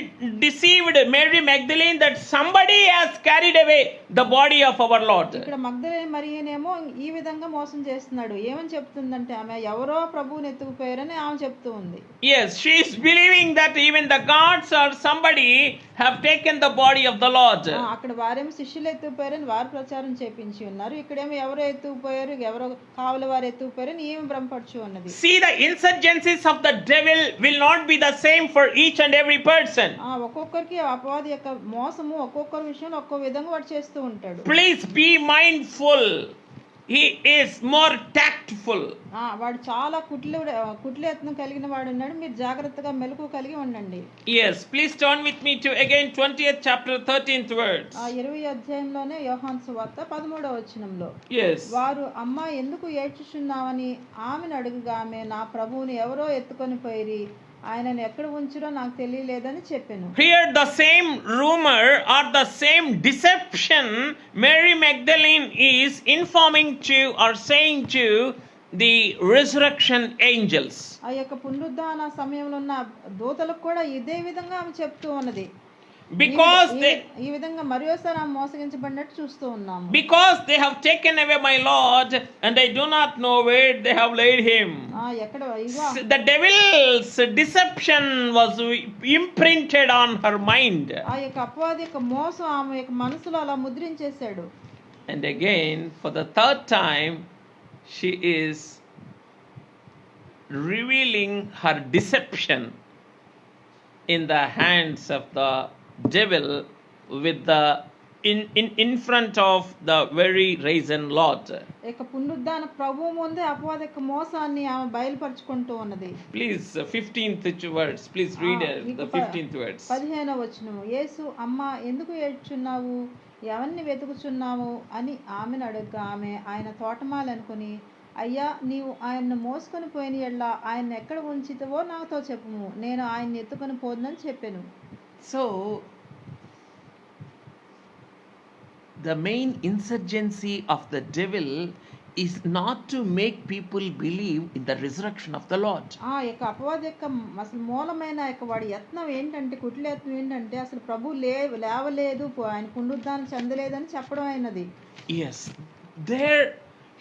deceived Mary Magdalene that somebody has carried away the body of our Lord. ఇక్కడ మగ్దలేనే మరియనేమో ఈ విధంగా మోసం చేస్తున్నాడు. ఏమని చెప్తుందంటే ఆమె ఎవరో ప్రభువుని ఎత్తుకుపోయారని ఆమె చెప్తూ ఉంది. Yes, she is believing that even the guards or somebody have taken the body of the Lord. అక్కడ వారేమో శిష్యులు ఎత్తుకుపోయారని వారు ప్రచారం చేపించి ఉన్నారు. ఇక్కడేమో ఎవరో ఎత్తుకుపోయారు, ఎవరో కావలి వారు ఎత్తుకుపోయారు. See, the insurgencies of the devil will not be the same for each and every person. ఒక్కొక్కరికి అపవాది యొక్క మోసము ఒక్కొక్కరి విషయంలో ఒక్కో విధంగా వాడు చేస్తూ ఉంటాడు. Please be mindful. He is more tactful. వాడు చాలా కుట్లేతనం కలిగిన వాడు ఉన్నాడు. మీరు జాగ్రత్తగా మెలకు కలిగి ఉండండి. Yes, please turn with me to again 20th chapter 13th words. 20వ అధ్యాయంలోనే యోహాను సువార్త 13వ వచనంలో. Yes. వారు అమ్మా ఎందుకు ఏడ్చుచున్నావని ఆమెను అడుగుగా ఆమె నా ప్రభువుని ఎవరో ఎత్తుకొని పోయిరి, ఆయనను ఎక్కడ ఉంచిరో నాకు తెలియలేదని చెప్పాను. Here the same rumor or the same deception Mary Magdalene is informing to or saying to the resurrection angels. ఆ యొక్క పునరుద్ధాన సమయంలో ఉన్న దూతలకు కూడా ఇదే విధంగా ఆమె చెప్తూ ఉన్నది. because ఈ విధంగా మరోసారి ఆమె మోసగించబడినట్టు చూస్తూ ఉన్నాము. they have taken away my Lord and I do not know where they have laid him. ఎక్కడ ఇగో The devil's deception was imprinted on her mind. ఆ యొక్క అపవాది యొక్క మోసం ఆమె యొక్క మనసులో అలా ముద్రించేశాడు. And again, for the third time, she is revealing her deception in the hands of the devil with the in front of the very risen Lord. ఇక పునరుద్ధాన ప్రభువు ముందే అపవాది యొక్క మోసాన్ని ఆమె బయలుపరుచుకుంటూ ఉన్నది. Please, 15th words. Please read the 15th words. 15వ వచనము. యేసు అమ్మా ఎందుకు ఏడ్చున్నావు, ఎవరిని వెతుకుచున్నావు అని ఆమెను అడగగా ఆమె ఆయన తోటమాలి అనుకుని, అయ్యా నీవు ఆయన్ను మోసుకొని పోయిన ఎడ్ల ఆయన ఎక్కడ ఉంచితవో నాతో చెప్పుము, నేను ఆయన్ని ఎత్తుకొని పోదునని చెప్పాను. So the main insurgency of the devil is not to make people believe in the resurrection of the Lord. ఆ యొక్క అపవాది యొక్క అసలు మూలమైన యొక్క వాడి యత్నం ఏంటంటే, కుటిల యత్నం ఏంటంటే అసలు ప్రభు లేవలేదు, ఆయన పునరుద్ధానం చెందలేదని చెప్పడం అయినది. Yes, there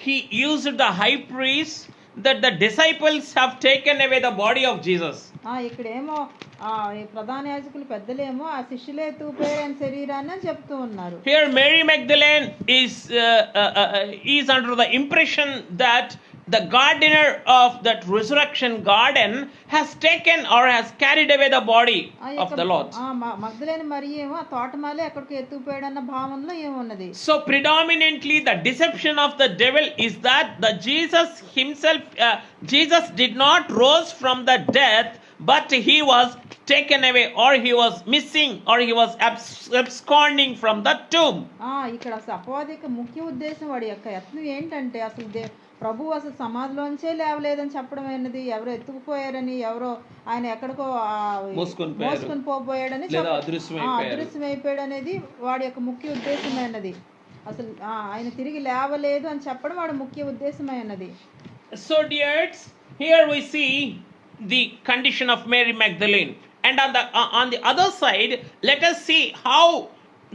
he used the high priest that the disciples have taken away the body of Jesus. ఇక్కడేమో ఈ ప్రధాన యాజకులు పెద్దలేమో ఆ శిష్యులే ఎత్తుకుపోయారు శరీరాన్ని అని చెప్తూ ఉన్నారు. Here Mary Magdalene is under the impression that the gardener of that resurrection garden has taken or has carried away the body of the Lord. మగ్దలేని మరియేమో ఆ తోటమాలే అక్కడికి ఎత్తుకుపోయాడన్న భావనలో ఏమున్నది. So predominantly the deception of the devil is that the Jesus himself, Jesus did not rose from the death, but he was taken away, or he was missing, or he was absconding from the tomb. ఇక్కడ అసలు అపవాది యొక్క ముఖ్య ఉద్దేశం, వాడి యొక్క యత్నం ఏంటంటే అసలు ప్రభు అసలు సమాధిలోంచే లేవలేదని చెప్పడం అయినది, ఎవరో ఎత్తుకుపోయారని, ఎవరో ఆయన ఎక్కడికో మోసుకొని పోబోయాడని, అదృశ్యమైపోయాడు అనేది వాడి యొక్క ముఖ్య ఉద్దేశమైనది. అసలు ఆయన తిరిగి లేవలేదు అని చెప్పడం వాడి ముఖ్య ఉద్దేశమైనది. So dears, here we see the condition of Mary Magdalene, and on the other side, let us see how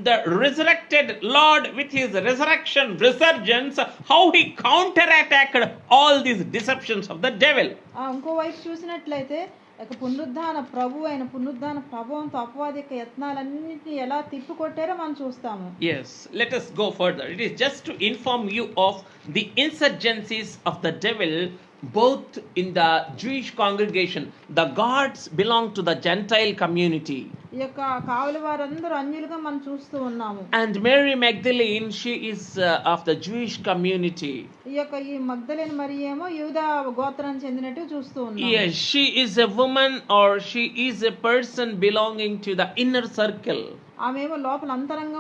the resurrected Lord with his resurrection resurgence, how he counterattacked all these deceptions of the devil. ఇంకో వైపు చూసినట్లయితే పునరుద్ధాన ప్రభు అయిన పునరుద్ధాన ప్రభావంతో అపవాది యొక్క యత్నాలన్నింటినీ ఎలా తిప్పికొట్టారో మనం చూస్తాము. Yes, let us go further. It is just to inform you of the insurgencies of the devil both in the Jewish congregation. The gods belong to the Gentile community. ఈ యొక్క కావలి వారందరూ అన్యులుగా మనం చూస్తూ ఉన్నాము. And Mary Magdalene, she is of the Jewish community. ఈ యొక్క ఈ మగ్దలేని మరియేమో యూదా గోత్రానికి చెందినట్టు చూస్తూ ఉన్నాము. Yes, she is a woman, or she is a person belonging to the inner circle. ఆమెమో లోపల అంతరంగ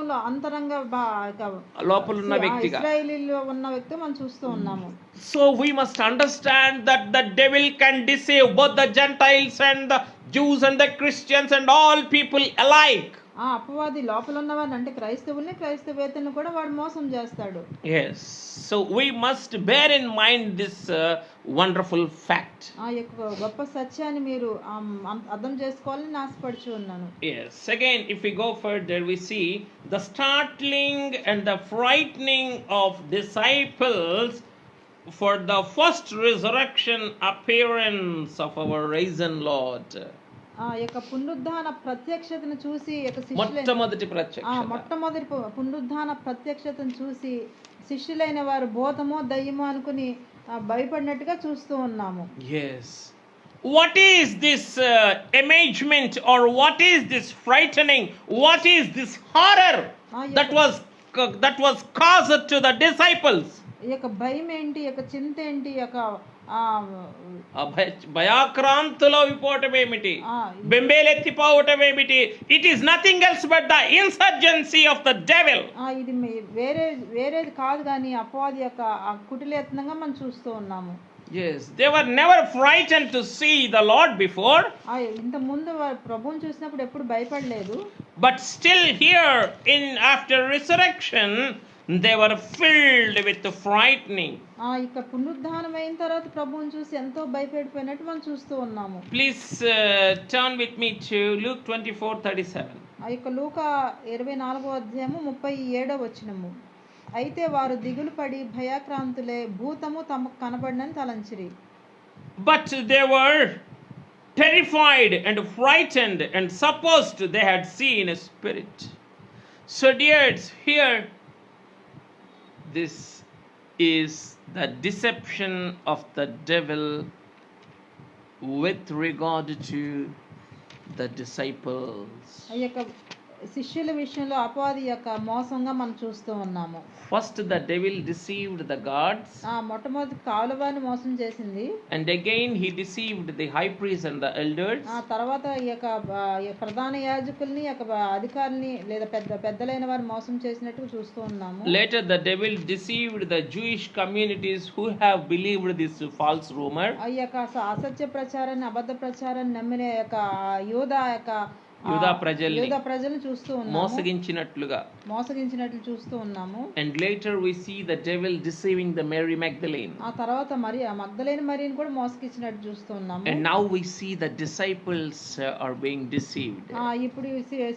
లోపల ఉన్న వ్యక్తిగా, ఇశ్రాయేలీలో ఉన్న వ్యక్తి మనం చూస్తూ ఉన్నాము. So we must understand that the devil can deceive both the Gentiles and the Jews and the Christians and all people alike. అపవాది లోపల ఉన్నవారిని అంటే క్రైస్తవుల్ని క్రైస్తవేతరులను కూడా వాడు మోసం చేస్తాడు. Yes, so we must bear in mind this wonderful fact. ఆ యొక్క గొప్ప సత్యాన్ని మీరు అర్థం చేసుకోవాలని ఆశపడుచు ఉన్నాను. Yes, again if we go further, we see the startling and the frightening of disciples for the first resurrection appearance of our risen Lord. యొక్క పునరుద్ధాన ప్రత్యక్షతను చూసి మొట్టమొదటి పునరుద్ధాన ప్రత్యక్షతను చూసి శిష్యులైన వారు భూతమో దయ్యమో అనుకుని భయపడినట్టుగా చూస్తూ ఉన్నాము. Yes, what is this amazement, or what is this frightening, what is this horror that was caused to the disciples? ఈ యొక్క భయం ఏంటి, ఈ యొక్క చింత ఏంటి, ఈ యొక్క భయాక్రాంతులో విపోవటం ఏమిటి, బెంబేలెత్తిపోవటం ఏమిటి? It is nothing else but the insurgency of the devil. ఇది వేరేది కాదు కానీ అపవాది యొక్క కుటిలయత్నంగా మనం చూస్తూ ఉన్నాము. Yes, they were never frightened to see the Lord before. ఇంత ముందు ప్రభువుని చూసినప్పుడు ఎప్పుడు భయపడలేదు. But still here after resurrection, they were filled with frightening. ఇక పునరుద్ధానం అయిన తర్వాత ప్రభువుని చూసి ఎంతో భయపడిపోయినట్టు మనం చూస్తూ ఉన్నాము. Please turn with me to Luke 24:37. ఆ యొక్క లూకా 24వ అధ్యాయము 37వ వచనము. అయితే వారు దిగులు పడి భయాక్రాంతులే భూతము తమకు కనబడినని తలంచిరి. But they were terrified and frightened and supposed they had seen a spirit. So dears, here this is the deception of the devil with regard to the disciples. ఆ యొక్క శిష్యుల విషయంలో అపవాది యొక్క మోసంగా మనం చూస్తూ ఉన్నాము. First the devil deceived the gods, మొట్టమొదటి కాలువాని మోసం చేసింది. and again he deceived the high priest and the elders. తర్వాత ఈ యొక్క ప్రధాన యాజకుల్ని యొక్క అధికారుల్ని లేదా పెద్దలైన వారిని మోసం చేసినట్టు చూస్తూ ఉన్నాము. Later the devil deceived the Jewish communities who have believed this false rumor. ఈ యొక్క అసత్య ప్రచారాన్ని అబద్ధ ప్రచారాన్ని నమ్మిన యొక్క యూదా ప్రజలను చూస్తూ ఉన్నాము. మోసగించినట్లు చూస్తూ ఉన్నాము. And later we see the devil deceiving the Mary Magdalene. ఆ తర్వాత మగ్దలేని మరియని కూడా మోసగించినట్టు చూస్తూ ఉన్నాము. And now we see the disciples are being deceived. ఇప్పుడు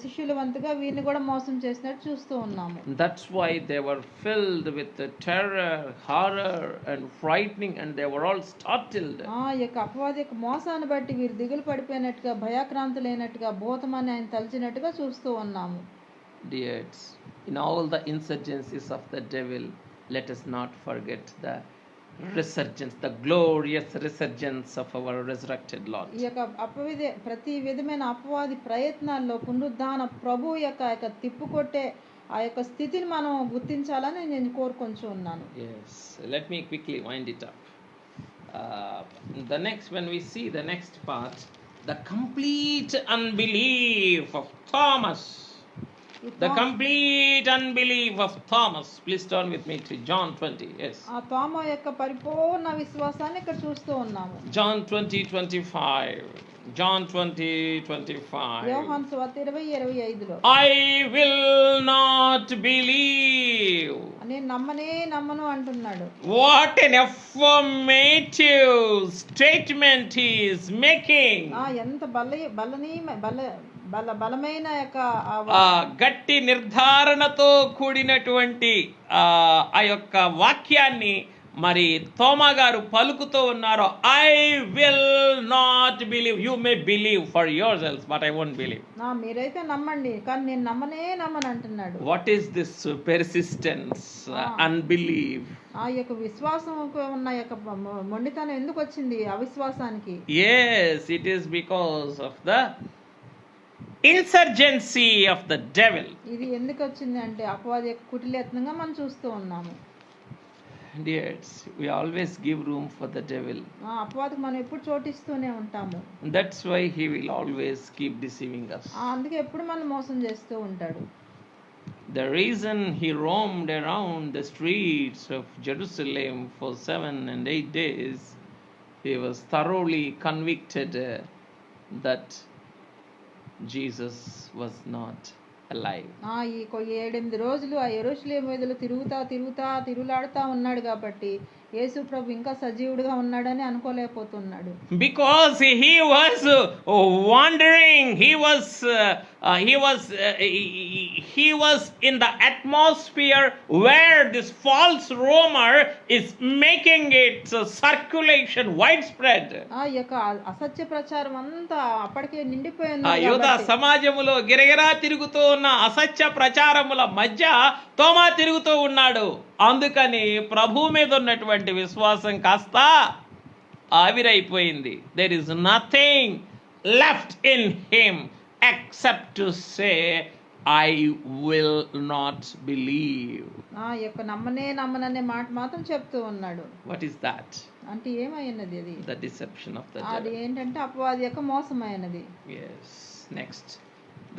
శిష్యుల వంతుగా వీరిని కూడా మోసం చేసినట్టు చూస్తూ ఉన్నాము. That's why they were filled with the terror, horror and frightening, and they were all startled. ఈ యొక్క అపవాది యొక్క మోసాన్ని బట్టి వీరు దిగులు పడిపోయినట్టుగా భయాక్రాంతులైనట్టుగా భూతమని ఆయన తలచినట్టుగా చూస్తూ ఉన్నాము. Dears, in all the insurgencies of the devil, let us not forget the resurgence, the glorious resurgence of our resurrected Lord. ఈ యొక్క ప్రతి విధమైన అపవాది ప్రయత్నాల్లో పునరుద్ధాన ప్రభు యొక్క తిప్పుకొట్టే ఆ యొక్క స్థితిని మనం గుర్తించాలని నేను కోరుకొంచు ఉన్నాను. Yes, let me quickly wind it up. When we see the next part, the complete unbelief of Thomas. The complete unbelief of Thomas. Please turn with me to John 20. Yes. తోమా యొక్క పరిపూర్ణ విశ్వాసాన్ని ఇక్కడ చూస్తూ ఉన్నాము. John 20:25. John 20:25. యోహాను సువార్త 20:25లో I will not believe. నేను నమ్మను అంటున్నాడు. What an affirmative statement he is making. ఎంత బలమైన యొక్క గట్టి నిర్ధారణతో కూడినటువంటి ఆ యొక్క వాక్యాన్ని మరి తోమా గారు పలుకుతూ ఉన్నారు. I will not believe. You may believe for your self but I won't believe. మీరైతే నమ్మండి కానీ నేను నమ్మను అంటున్నాడు. What is this persistence, unbelieve? ఆ యొక్క విశ్వాసం ఉన్న యొక్క మొండితనం ఎందుకు వచ్చింది అవిశ్వాసానికి? yes, it is because of the insurgency of the devil. ఇది ఎందుకు వచ్చింది అంటే అపవాది యొక్క కుటిలయత్నంగా మనం చూస్తూ ఉన్నాము. Dears, we always give room for the devil. అపవాదికి మనం ఎప్పుడు చోటిస్తూనే ఉంటాము. That's why he will always keep deceiving us. అందుకే ఎప్పుడు మనం మోసం చేస్తూ ఉంటాడు. The reason he roamed around the streets of Jerusalem for 7 and 8 days, he was thoroughly convicted that Jesus was not alive. ఈ 7-8 రోజులు ఆ యెరూషలేము వీధులు తిరుగులాడుతా ఉన్నాడు కాబట్టి యేసు ప్రభు ఇంకా సజీవుడిగా ఉన్నాడని అనుకోలేకపోతున్నాడు. Because he was wandering, he was in the atmosphere where this false rumor is making its circulation widespread. ఈ యొక్క అసత్య ప్రచారం అంతా అప్పటికే నిండిపోయింది. యూదా సమాజములో గిరగిరా తిరుగుతూ ఉన్న అసత్య ప్రచారముల మధ్య తోమా తిరుగుతూ ఉన్నాడు. అందుకని ప్రభు మీద ఉన్నటువంటి విశ్వాసం కాస్త ఆవిరైపోయింది. There is nothing left in him except to say I will not believe. యొక్క నమ్మననే మాట మాత్రం చెప్తూ ఉన్నాడు. What is that? అంటే ఏమైనది అది? The deception of the devil. అది ఏంటంటే అపవాది యొక్క మోసమైనది. Yes. Next,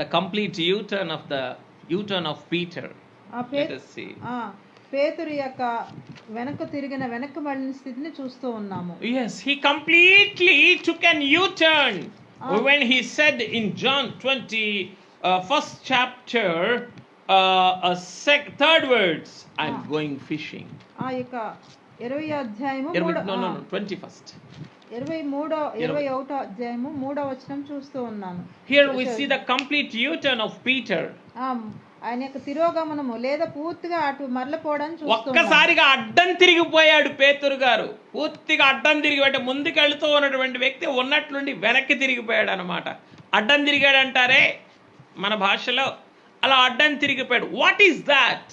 the complete U-turn of Peter. Let us see. పేతురు యొక్క వెనక్కి మళ్ళిన స్థితిని చూస్తూ ఉన్నాము. Yes, he completely took an U-turn when he said in John 20 first chapter third words, I'm Ah. going fishing. ఆ యొక్క 20 అధ్యాయము 21st. 21వ అధ్యాయము 3వ వచనం చూస్తూ ఉన్నాను. Here we see the complete U-turn of Peter. ఆ, ఆయన యొక్క తిరోగమనము లేదా పూర్తిగా అటు మరలిపోవడానికి చూస్తూ ఉన్నాను. ఒక్కసారిగా అడ్డం తిరిగిపోయాడు పేతురు గారు. పూర్తిగా అడ్డం తిరిగి ముందుకు వెళుతూ ఉన్నటువంటి వ్యక్తి ఉన్నట్లుండి వెనక్కి తిరిగిపోయాడు అనమాట. అడ్డం తిరిగాడు అంటారే మన భాషలో, అలా అడ్డం తిరిగిపోయాడు. What is that?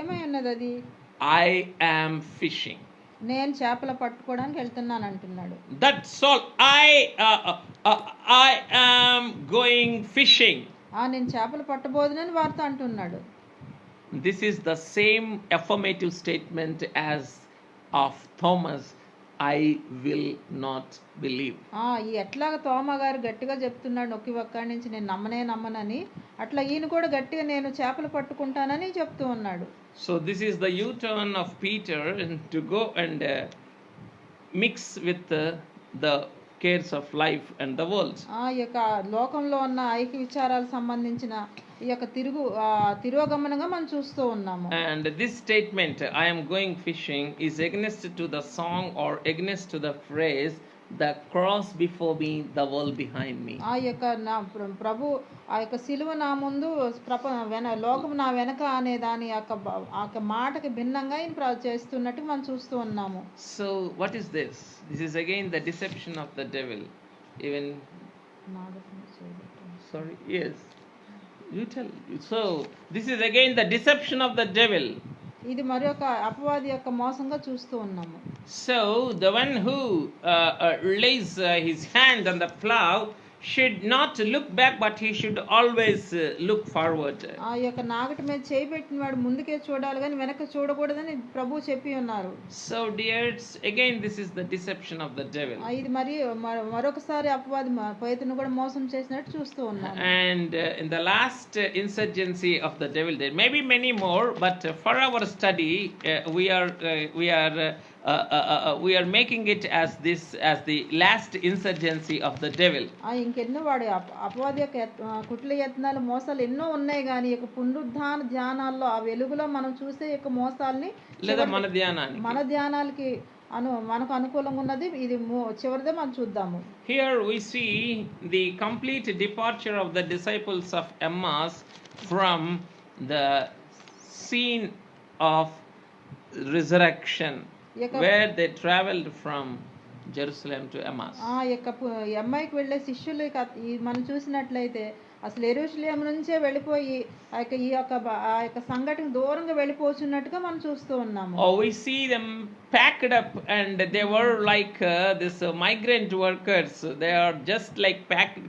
ఏమై ఉన్నది అది? I am fishing. నేను చేపలు పట్టుకోవడానికి వెళ్తున్నాను అంటున్నాడు. That's all. I am going fishing. నేను చేపలు పట్టబోదునని వారితో అంటున్నాడు. This is the same affirmative statement as of Thomas, I will not believe. ఈ ఎట్లాగ తోమా గారు గట్టిగా చెప్తున్నాడు నొక్కి ఒక్కడి నుంచి నేను నమ్మనని, అట్లా ఈయన కూడా గట్టిగా నేను చేపలు పట్టుకుంటానని చెప్తూ ఉన్నాడు. So this is the U-turn of Peter to go and mix with the cares of life and the world. ఈ యొక్క లోకంలో ఉన్న ఐక్య విచారాలకు సంబంధించిన ఈ యొక్క తిరోగమనంగా మనం చూస్తూ ఉన్నాము. And this statement, I am going fishing, is against to the song or against to the phrase, the cross before me, the world behind me. ఆ యొక్క నా ప్రభు ఆ యొక్క సిలువ నా ముందు లోకం నా వెనక అనే దాని యొక్క మాటకి భిన్నంగా ఈయన చేస్తున్నట్టు మనం చూస్తూ ఉన్నాము. So what is this? This is again the deception of the devil. Even sorry, yes, you tell. So this is again the deception of the devil. ఇది మరొక అపవాది యొక్క మోసంగా చూస్తూ ఉన్నాము. So the one who lays his hand on the plow should not look back, but he should always look forward. ఆ యొక్క నాగటి మీద చేయి పెట్టిన వాడు ముందుకే చూడాలి కానీ వెనక చూడకూడదని ప్రభు చెప్పి ఉన్నారు. So dears, again this is the deception of the devil. ఇది మరి మరొకసారి అపవాది పేతురును కూడా మోసం చేసినట్టు చూస్తూ ఉన్నాము. And in the last insurgency of the devil, there may be many more, but for our study we are making it as the last insurgency of the devil. ఇంకెన్నో వాడు అపవాది యొక్క కుట్ల యత్నాలు మోసాలు ఎన్నో ఉన్నాయి కానీ ఈ యొక్క పునరుద్ధాన ధ్యానాల్లో ఆ వెలుగులో మనం చూసే యొక్క మోసాలని లేదా మన ధ్యానాలకి మనకు అనుకూలంగా ఉన్నది ఇది చివరిదే మనం చూద్దాము. Here we see the complete departure of the disciples of Emmaus from the scene of resurrection, where they traveled from Jerusalem to Emmaus. ఎమ్మాయికి వెళ్ళే శిష్యులు మనం చూసినట్లయితే అసలు యెరూషలేం నుంచే వెళ్ళిపోయి ఆ యొక్క సంఘటన దూరంగా వెళ్ళిపోతున్నట్టుగా మనం చూస్తూ ఉన్నాము. We see them packed up and they were like this migrant workers. They are just like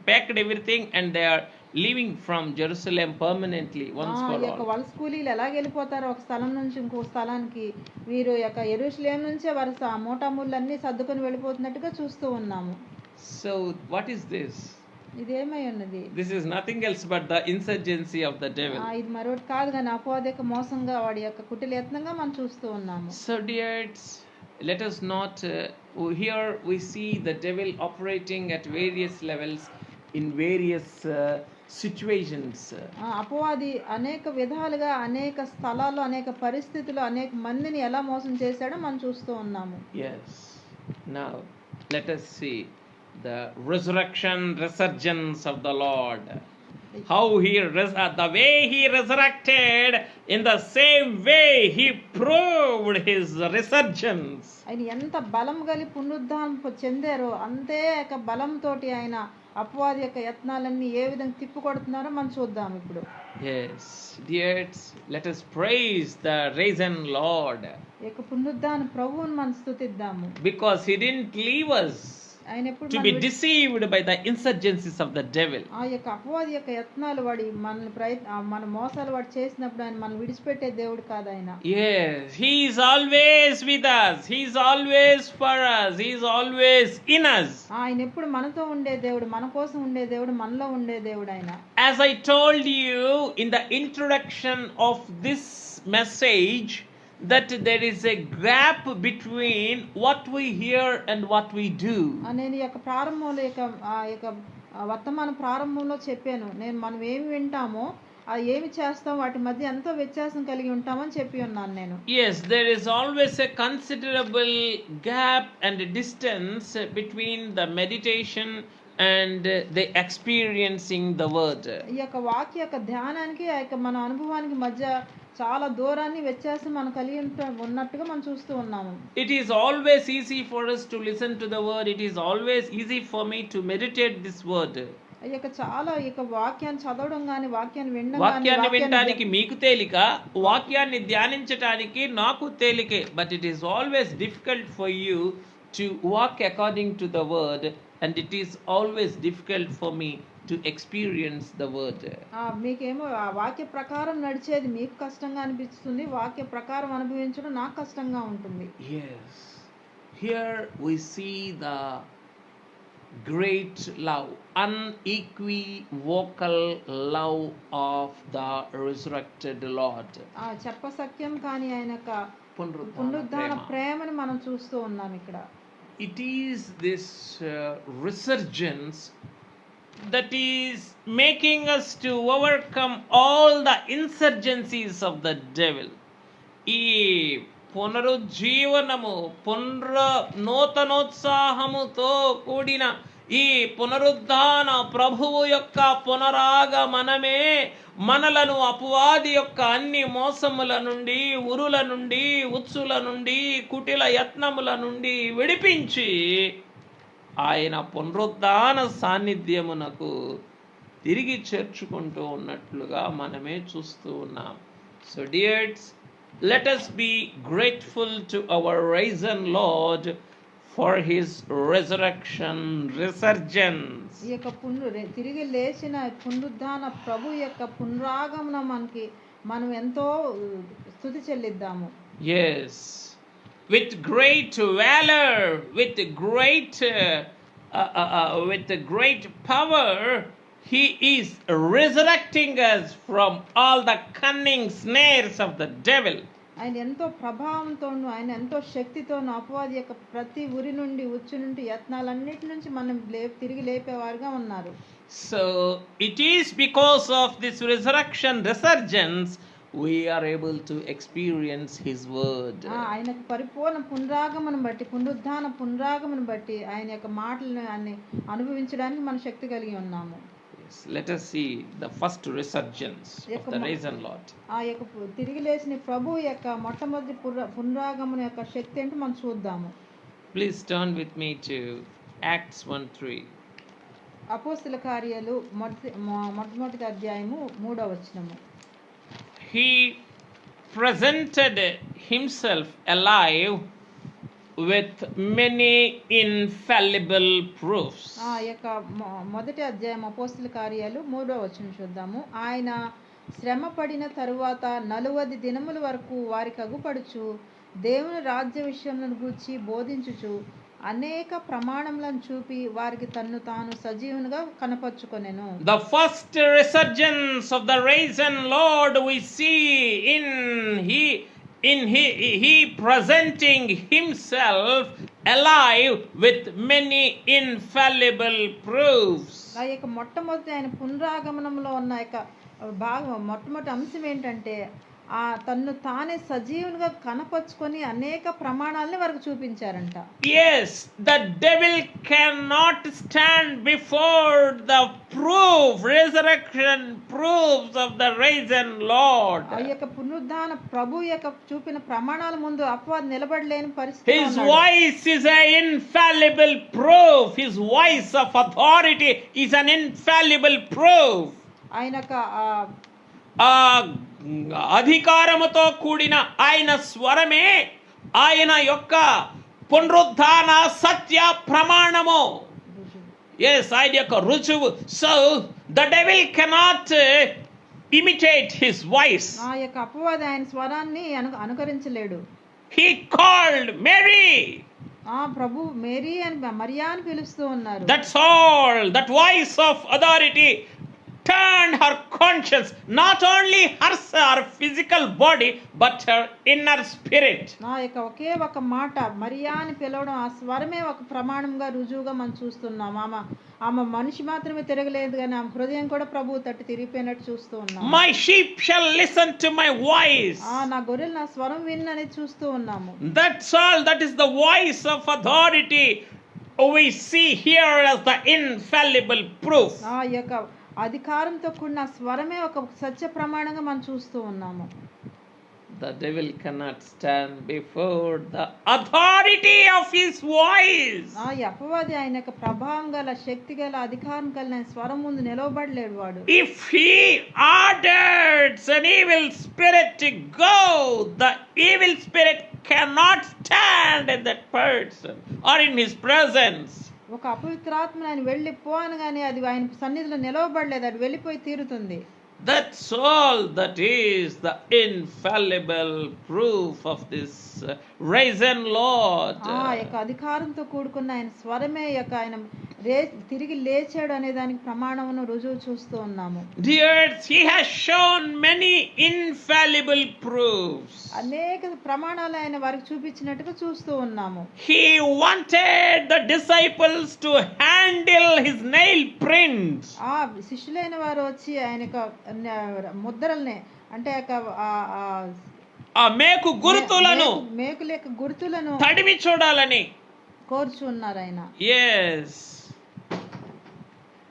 packed everything and they are leaving from Jerusalem permanently once for all. యొక్క వలస కూలీలు ఎలా వెళ్ళిపోతారో ఒక స్థలం నుంచి ఇంకో స్థలానికి వీరు యొక్క యెరూషలేం నుంచే వరుస మూటాముళ్ళన్నీ సర్దుకొని వెళ్ళిపోతున్నట్టుగా చూస్తూ ఉన్నాము. So what is this? ఇదేమై ఉన్నది? This is nothing else but the insurgency of the devil. ఇది మరొకటి కాదు కానీ అపవాది యొక్క మోసంగా వాడి యొక్క కుటిల యత్నంగా మనం చూస్తూ ఉన్నాము. So dears, let us not here we see the devil operating at various levels in various situations. అపవాది అనేక విధాలుగా అనేక స్థలాల్లో అనేక పరిస్థితుల్లో అనేక మందిని ఎలా మోసం చేశాడో మనం చూస్తూ ఉన్నాము. Yes. Now let us see the resurgence of the Lord. How the way he resurrected, in the same way he proved his resurgence. ఆయన ఎంత బలం గలి పునరుద్ధానం చెందారో అంతే యొక్క బలంతోటి ఆయన అపవాది యొక్క యత్నాలన్నీ ఏ విధంగా తిప్పికొడుతున్నారో మనం చూద్దాం ఇప్పుడు. Yes, dears, let us praise the risen Lord. యొక్క పునరుద్ధాన ప్రభువుని మనం స్తుతిద్దాము. Because he didn't leave us to be deceived by the insurgencies of the devil. ఆ యొక్క అపవాది యొక్క యత్నాలు వాడి మన మోసాలు వాడు చేసినప్పుడు ఆయన మనం విడిచిపెట్టే దేవుడు కాదు ఆయన. Yes, he is always with us. He is always for us. He is always in us. ఆయన ఎప్పుడు మనతో ఉండే దేవుడు, మన కోసం ఉండే దేవుడు, మనలో ఉండే దేవుడు ఆయన. As I told you in the introduction of this message, that there is a gap between what we hear and what we do. నేను ఈ యొక్క ప్రారంభంలో వర్తమాన ప్రారంభంలో చెప్పాను, మనం ఏమి వింటామో ఏమి చేస్తాం వాటి మధ్య ఎంతో వ్యత్యాసం కలిగి ఉంటామని చెప్పి ఉన్నాను నేను. Yes, there is always a considerable gap and distance between the meditation and the experiencing the word. ఈ యొక్క వాక్య యొక్క ధ్యానానికి ఆ యొక్క మన అనుభవానికి మధ్య చాలా దూరాన్ని వ్యత్యాసం మనం కలిగి ఉన్నట్టుగా మనం చూస్తూ ఉన్నాము. It is always easy for us to listen to the word. It is always easy for me to meditate this word. ఈ యొక్క చాలా ఈ యొక్క వాక్యాన్ని చదవడం కానీ వాక్యాన్ని వినడం వాక్యాన్ని వినడానికి మీకు తేలిక, వాక్యాన్ని ధ్యానించడానికి నాకు తేలికే. But it is always difficult for you to walk according to the word, and it is always difficult for me to experience the word. మీకేమో ఆ వాక్య ప్రకారం నడిచేది మీకు కష్టంగా అనిపిస్తుంది, వాక్య ప్రకారం అనుభవించడం నాకు కష్టంగా ఉంటుంది. Yes, here we see the great love, unequivocal love of the resurrected Lord. చెప్పసఖ్యం కానీ ఆయన యొక్క పునరుద్ధాన పునరుద్ధాన ప్రేమని మనం చూస్తూ ఉన్నాం ఇక్కడ. It is this resurgence that is making us to overcome all the insurgencies of the devil. ఈ పునరుజ్జీవనము, నూతనోత్సాహముతో కూడిన ఈ పునరుద్ధాన ప్రభువు యొక్క పునరాగమనమే మనలను అపవాది యొక్క అన్ని మోసముల నుండి, ఉరుల నుండి, ఉచ్చుల నుండి, కుటిల యత్నముల నుండి విడిపించి ఆయన పునరుద్ధాన సాన్నిధ్యమునకు తిరిగి చేర్చుకుంటూ ఉన్నట్లుగా మనమే చూస్తూ ఉన్నాం. So dears, let us be grateful to our risen Lord for his resurgence. ఈ యొక్క తిరిగి లేచిన పునరుద్ధాన ప్రభు యొక్క పునరాగమన మనం ఎంతో స్తుతి చెల్లిద్దాము. Yes, with great valor, with great power, he is resurrecting us from all the cunning snares of the devil. ఆయన ఎంతో ప్రభావంతోను, ఆయన ఎంతో శక్తితోను అపవాది యొక్క ప్రతి ఉరి నుండి, ఉచ్చు నుండి, యత్నాలన్నిటి నుంచి మనం తిరిగి లేపేవారుగా ఉన్నారు. So it is because of this resurgence we are able to experience his word. ఆయనకు పరిపూర్ణ పునరాగమనం బట్టి, పునరుద్ధాన పునరాగమనం బట్టి ఆయన యొక్క మాటలను అన్ని అనుభవించడానికి మన శక్తి కలిగి ఉన్నాము. Let us see the first resurgence of the risen Lord. ఆ యొక్క తిరిగి లేచిన ప్రభు యొక్క మొట్టమొదటి పునరాగమన యొక్క శక్తి ఏంటో మనం చూద్దాము. Please turn with me to Acts 1:3. అపోస్తల కార్యాలు మొట్టమొదటి అధ్యాయము 3వ వచనము. He presented himself alive with many infallible proofs. ఆ యొక్క మొదటి అధ్యాయం అపోస్తల కార్యాలు 3వ వచనం చూద్దాము. ఆయన శ్రమ పడిన తరువాత 40 దినముల వరకు వారికి అగుపడుచు దేవుని రాజ్య విషయములను గూర్చి బోధించుచు అనేక ప్రమాణములను చూపి వారికి తన్ను తాను సజీవునిగా కనపరుచుకొనెను. The first resurgence of the risen Lord we see in he presenting himself alive with many infallible proofs. ఆ యొక్క మొట్టమొదటి ఆయన పునరాగమనంలో ఉన్న యొక్క మొట్టమొదటి అంశం ఏంటంటే తన్ను తానే సజీవునిగా కనపరుచుకొని అనేక ప్రమాణాలని వారికి చూపించారంట. Yes, the devil cannot stand before the resurrection proofs of the risen Lord. ఆ యొక్క పునరుద్ధాన ప్రభు యొక్క చూపిన ప్రమాణాల ముందు అపవాది నిలబడలేని పరిస్థితి. His voice is an infallible proof. His voice of authority is an infallible proof. ఆయన అధికారముతో కూడిన ఆయన స్వరమే ఆయన యొక్క పునరుద్ధాన సత్య ప్రమాణము. Yes, ఆయన యొక్క రుజువు. So the devil cannot imitate his voice. ఆ యొక్క అపవాది ఆయన స్వరాన్ని అనుకరించలేడు. He called Mary. ప్రభు మేరీ అని మరియా అని పిలుస్తూ ఉన్నారు. That's all. That voice of authority turned her conscience, not only her physical body but her inner spirit. నా యొక్క ఒకే ఒక మాట మరియా అని పిలవడం, ఆ స్వరమే ఒక ప్రమాణంగా రుజువుగా మనం చూస్తున్నాం. ఆమె మనిషి మాత్రమే తిరగలేదు కానీ ఆమె హృదయం కూడా ప్రభువు తట్టు తిరిగిపోయినట్టు చూస్తూ ఉన్నాము. My sheep shall listen to my voice. నా గొర్రెలు నా స్వరం విన్నని చూస్తూ ఉన్నాము. That's all. That is the voice of authority we see here as the infallible proof. ఆ యొక్క అధికారంతో కూడిన స్వరమే ఒక సత్య ప్రమాణంగా మనం చూస్తూ ఉన్నాము. The devil cannot stand before the authority of his voice. ఈ అపవాది ఆయన యొక్క ప్రభావం గల శక్తి గల అధికారం కలిగిన స్వరం ముందు నిలవబడలేడు వాడు. If he orders an evil spirit to go, the evil spirit cannot stand in that person or in his presence. ఒక అపవిత్రాత్మను ఆయన వెళ్ళిపో అనగానే అది ఆయన సన్నిధిలో నిలవబడలేదు, అది వెళ్ళిపోయి తీరుతుంది. That's all that is the infallible proof of this risen Lord. యొక్క అధికారంతో కూడుకున్న ఆయన స్వరమే యొక్క ఆయన తిరిగి లేచాడు అనే దానికి ప్రమాణమును రుజువు చూస్తూ ఉన్నాము. Dears, he has shown many infallible proofs. అనేక ప్రమాణాలు ఆయన వారికి చూపించినట్టుగా చూస్తూ ఉన్నాము. He wanted the disciples to handle his nail prints. శిష్యులైన వారు వచ్చి ఆయన ముద్రల్ని అంటే ఆ మేకు గుర్తులను మేకుల యొక్క గుర్తులను తడిమి చూడాలని కోరుచున్నారు ఆయన. Yes.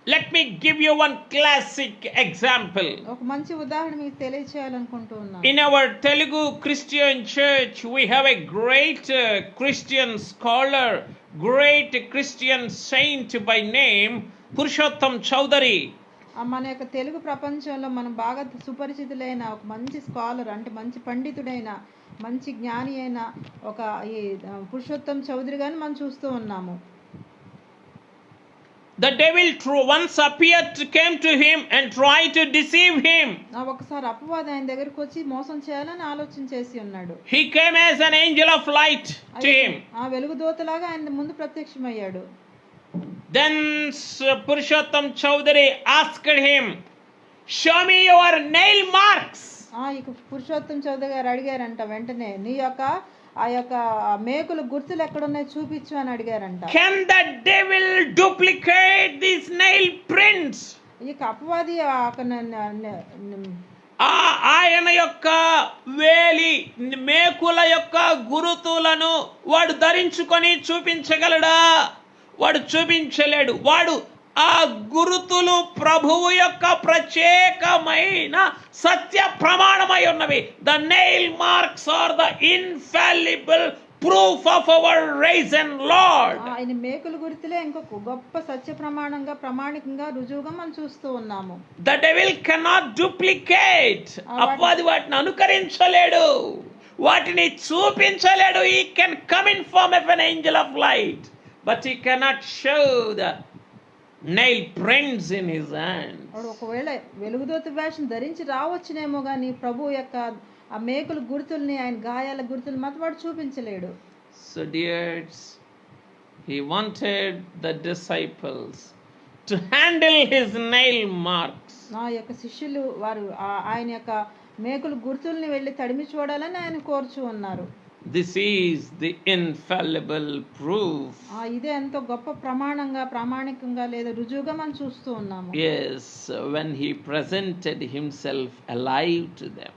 Let me give you one classic example. ఒక మంచి ఉదాహరణ మీకు తెలియచేయాలనుకుంటూ ఉన్నాను. In our Telugu Christian church, we have a great Christian scholar, great Christian saint by name Purushottam Chaudhary. మన యొక్క తెలుగు ప్రపంచంలో మనం బాగా సుపరిచితులైన ఒక మంచి స్కాలర్ అంటే మంచి పండితుడైన మంచి జ్ఞాని అయిన ఒక ఈ పురుషోత్తం చౌదరి గారిని మనం చూస్తూ ఉన్నాము. The devil once came to him and tried to deceive him. ఒకసారి అపవాది ఆయన దగ్గరికి వచ్చి మోసం చేయాలని ఆలోచన చేసి ఉన్నాడు. He came as an angel of light to him. వెలుగు దూతలాగా ఆయన ముందు ప్రత్యక్షమయ్యాడు. Then Purushottam Chaudhary asked him, "Show me your nail marks." ఇక పురుషోత్తం చౌదరి గారు అడిగారంట వెంటనే నీ యొక్క ఆ యొక్క మేకుల గుర్తులు ఎక్కడున్నాయి చూపించు అని అడిగారంట. Can the devil duplicate these nail prints? ఇక అపవాది ఆయన యొక్క వేలి మేకుల యొక్క గురుతులను వాడు ధరించుకొని చూపించగలడా? వాడు చూపించలేడు. వాడు ఆ గురుతులు ప్రభువు యొక్క ప్రత్యేకమైన సత్య ప్రమాణమై ఉన్నవి. The nail marks are the infallible proof of our risen Lord. ఆయన మేకుల గుర్తులే ఇంకొక గొప్ప సత్య ప్రమాణంగా ప్రామాణికంగా రుజువుగా మనం చూస్తూ ఉన్నాము. The devil cannot duplicate. అపవాది వాటిని అనుకరించలేడు, వాటిని చూపించలేడు. He can come in form of an angel of light, but he cannot show the nail prints in his hands. ఒకవేళ వెలుగుదూత వేషం ధరించి రావచ్చునేమో గానీ ప్రభు యొక్క ఆ మేకుల గుర్తుల్ని ఆయన గాయాల గుర్తులు మాత్రం వాడు చూపించలేడు. So dears, he wanted the disciples to handle his nail marks. నా యొక్క శిష్యులు వారు ఆయన యొక్క మేకుల గుర్తుల్ని వెళ్ళి తడిమి చూడాలని ఆయన కోరుచు ఉన్నారు. This is the infallible proof. ఇదే ఎంతో గొప్ప ప్రమాణంగా ప్రామాణికంగా లేదా రుజువుగా మనం చూస్తూ ఉన్నాము. Yes, when he presented himself alive to them.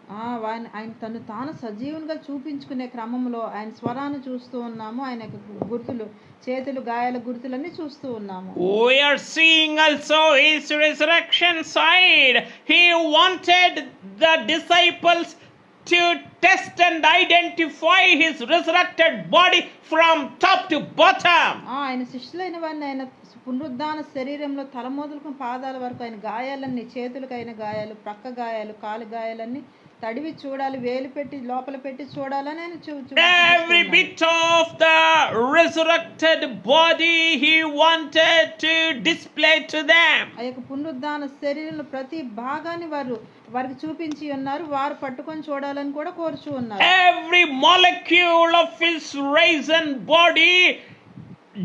ఆయన తను తాను సజీవునిగా చూపించుకునే క్రమంలో ఆయన స్వరాన్ని చూస్తూ ఉన్నాము. ఆయన గుర్తులు చేతులు గాయాల గుర్తులన్నీ చూస్తూ ఉన్నాము. We are seeing also his resurrection side. He wanted the disciples to test and identify his resurrected body from top to bottom. ఆయన శిష్యులైన వారిని ఆయన పునరుద్ధాన శరీరంలో తల మొదలుకొని పాదాల వరకు ఆయన గాయాలన్నీ చేతులకైన గాయాలు, ప్రక్క గాయాలు, కాలు గాయాలన్నీ తడివి చూడాలి, వేలు పెట్టి లోపల పెట్టి చూడాలని ఆయన every bit of the resurrected body he wanted to display to them. ఆ యొక్క పునరుద్ధాన శరీరంలో ప్రతి భాగాన్ని వారికి చూపించి ఉన్నారు. వారు పట్టుకొని చూడాలని కూడా కోరుచు ఉన్నారు. Every molecule of his risen body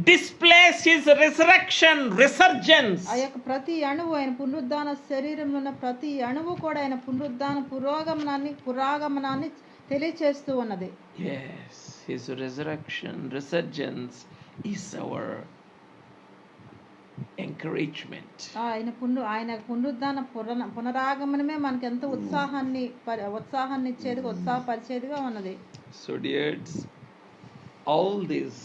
displays his resurrection, resurgence. ఆ యొక్క ప్రతి అణువు ఆయన పునరుద్ధాన శరీరంలో ఉన్న ప్రతి అణువు కూడా ఆయన పునరుద్ధాన పురాగమనాన్ని తెలియచేస్తూ ఉన్నది. Yes, his resurrection, resurgence is our encouragement. ఆయన పునరుద్ధాన పునరాగమనమే మనకి ఎంత ఉత్సాహాన్ని ఇచ్చేదిగా ఉత్సాహపరిచేదిగా ఉన్నది. So dears, all these